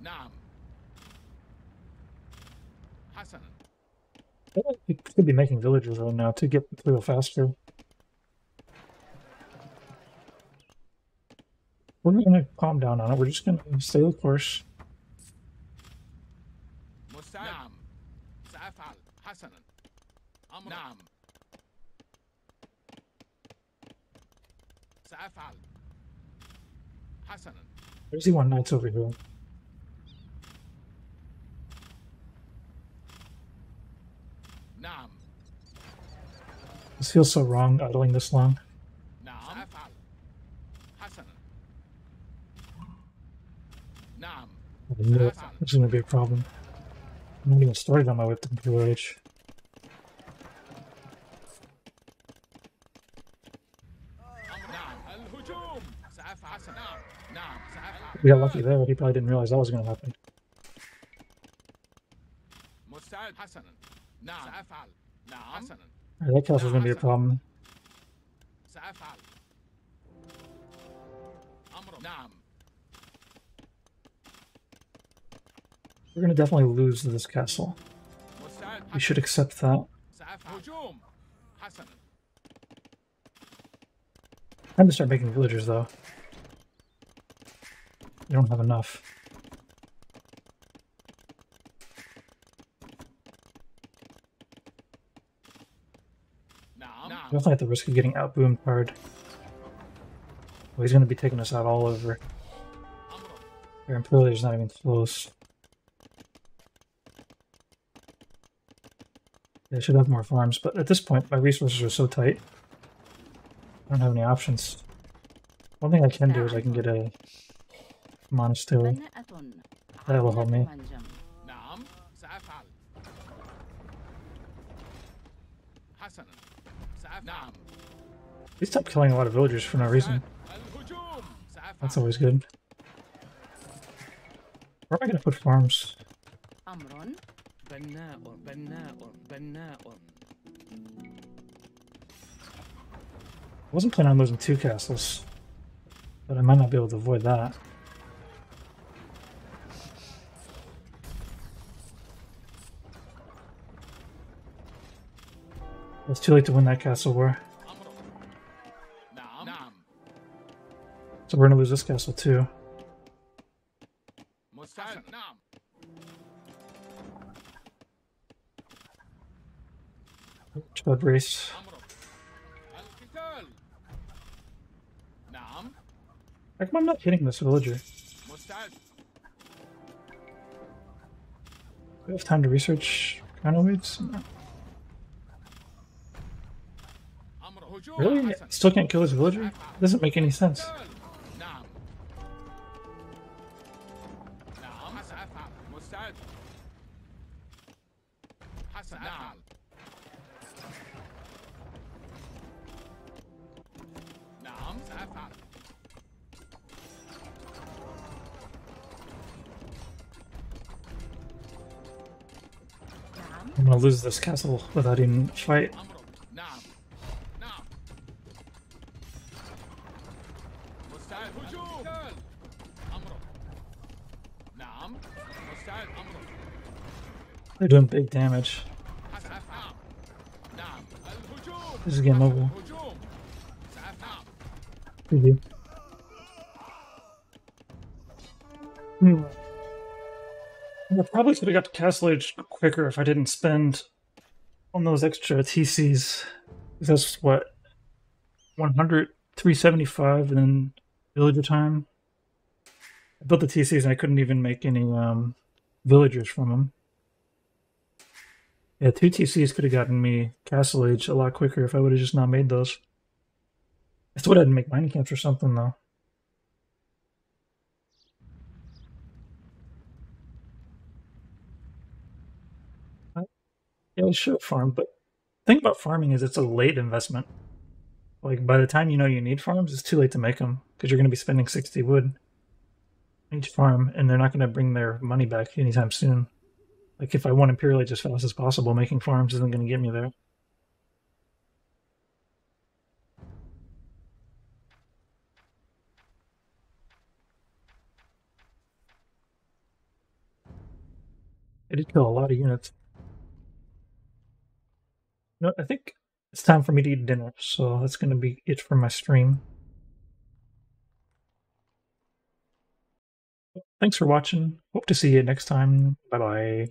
نعم. حسنا.
We could be making villagers right now to get a little faster. We're not going to calm down on it. We're just going to stay the course.
مستعد. نعم. سأفعل. حسنا. أمر. نعم. سأفعل. حسنا.
There's E1 knights over here.
نعم.
This feels so wrong, idling this long.
نعم. سأفعل. حسنا. نعم.
I knew it. This is going to be a problem. I'm not even started on my whip to age.
أمر. نعم. الهجوم. سأفعل. حسنا. نعم. نعم. سأفعل.
We got lucky there. He probably didn't realize that was going to happen.
مستعد. حسنا. نعم. سأفعل. نعم. حسنا.
That castle's going to be a problem.
سأفعل. أمر. نعم.
We're going to definitely lose this castle.
مستعد.
We should accept that.
سأفعل. هجوم. حسنا.
Time to start making villagers, though. You don't have enough.
نعم. نعم.
Definitely at the risk of getting outboomed hard. Well, he's going to be taking us out all over.
أمر.
Our Imperiator's not even close. Yeah, I should have more farms, but at this point, my resources are so tight. I don't have any options. One thing I can do is I can get a monastery.
بناءة.
That will help me.
منجم.
نعم. سأفعل. حسنا. سأفعل. نعم.
They stopped killing a lot of villagers for no reason.
الهجوم. سأفعل.
That's always good. Where am I going to put farms?
أمر.
بناء بناء بناء.
I wasn't planning on losing 2 castles, but I might not be able to avoid that. It's too late to win that castle war,
أمر. نعم. نعم.
so we're going to lose this castle too.
مستعد. نعم.
Chud race.
أمر. القتال. نعم.
How come I'm not hitting this villager?
مستعد.
Do we have time to research counterweights? No.
أمر. هجوم.
Really?
حسنا.
Still can't kill this villager? It doesn't make any sense.
قتال. نعم. نعم. سأفعل. مستعد. حسنا. نعم. نعم. سأفعل.
نعم.
I'm going to lose this castle without even fight.
أمر. نعم. نعم. مستعد. هجوم. قتال. أمر. نعم. مستعد. أمر.
They're doing big damage.
سأفعل. نعم. الهجوم.
This is game over.
هجوم. سأفعل.
GG. I probably could have got to Castle Age quicker if I didn't spend on those extra TCs. That's what 100, 375, and then villager time. I built the TCs and I couldn't even make any villagers from them. Yeah, 2 TCs could have gotten me Castle Age a lot quicker if I would have just not made those. I thought I'd make mining camps or something though. Yeah, I should have farmed, but the thing about farming is it's a late investment. Like, by the time you know you need farms, it's too late to make them, because you're going to be spending 60 wood each farm, and they're not going to bring their money back anytime soon. Like, if I want Imperial Age as fast as possible, making farms isn't going to get me there. I did kill a lot of units. You know, I think it's time for me to eat dinner, so that's going to be it for my stream. Thanks for watching. Hope to see you next time. Bye-bye.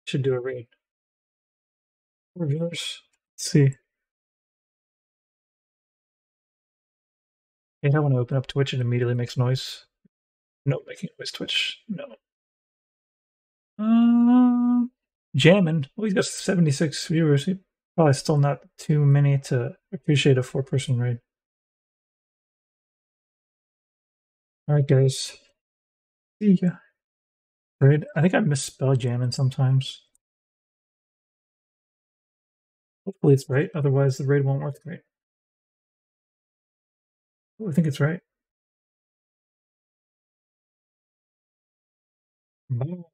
Should do a raid. More viewers. Let's see. I hate how when I open up Twitch, it immediately makes noise. No, making noise Twitch. No. Jammin'. Well, he's got 76 viewers. He probably still not too many to appreciate a 4-person raid. Alright, guys. See ya. Raid. I think I misspell Jammin' sometimes. Hopefully it's right, otherwise the raid won't work right. Oh, I think it's right. Bye.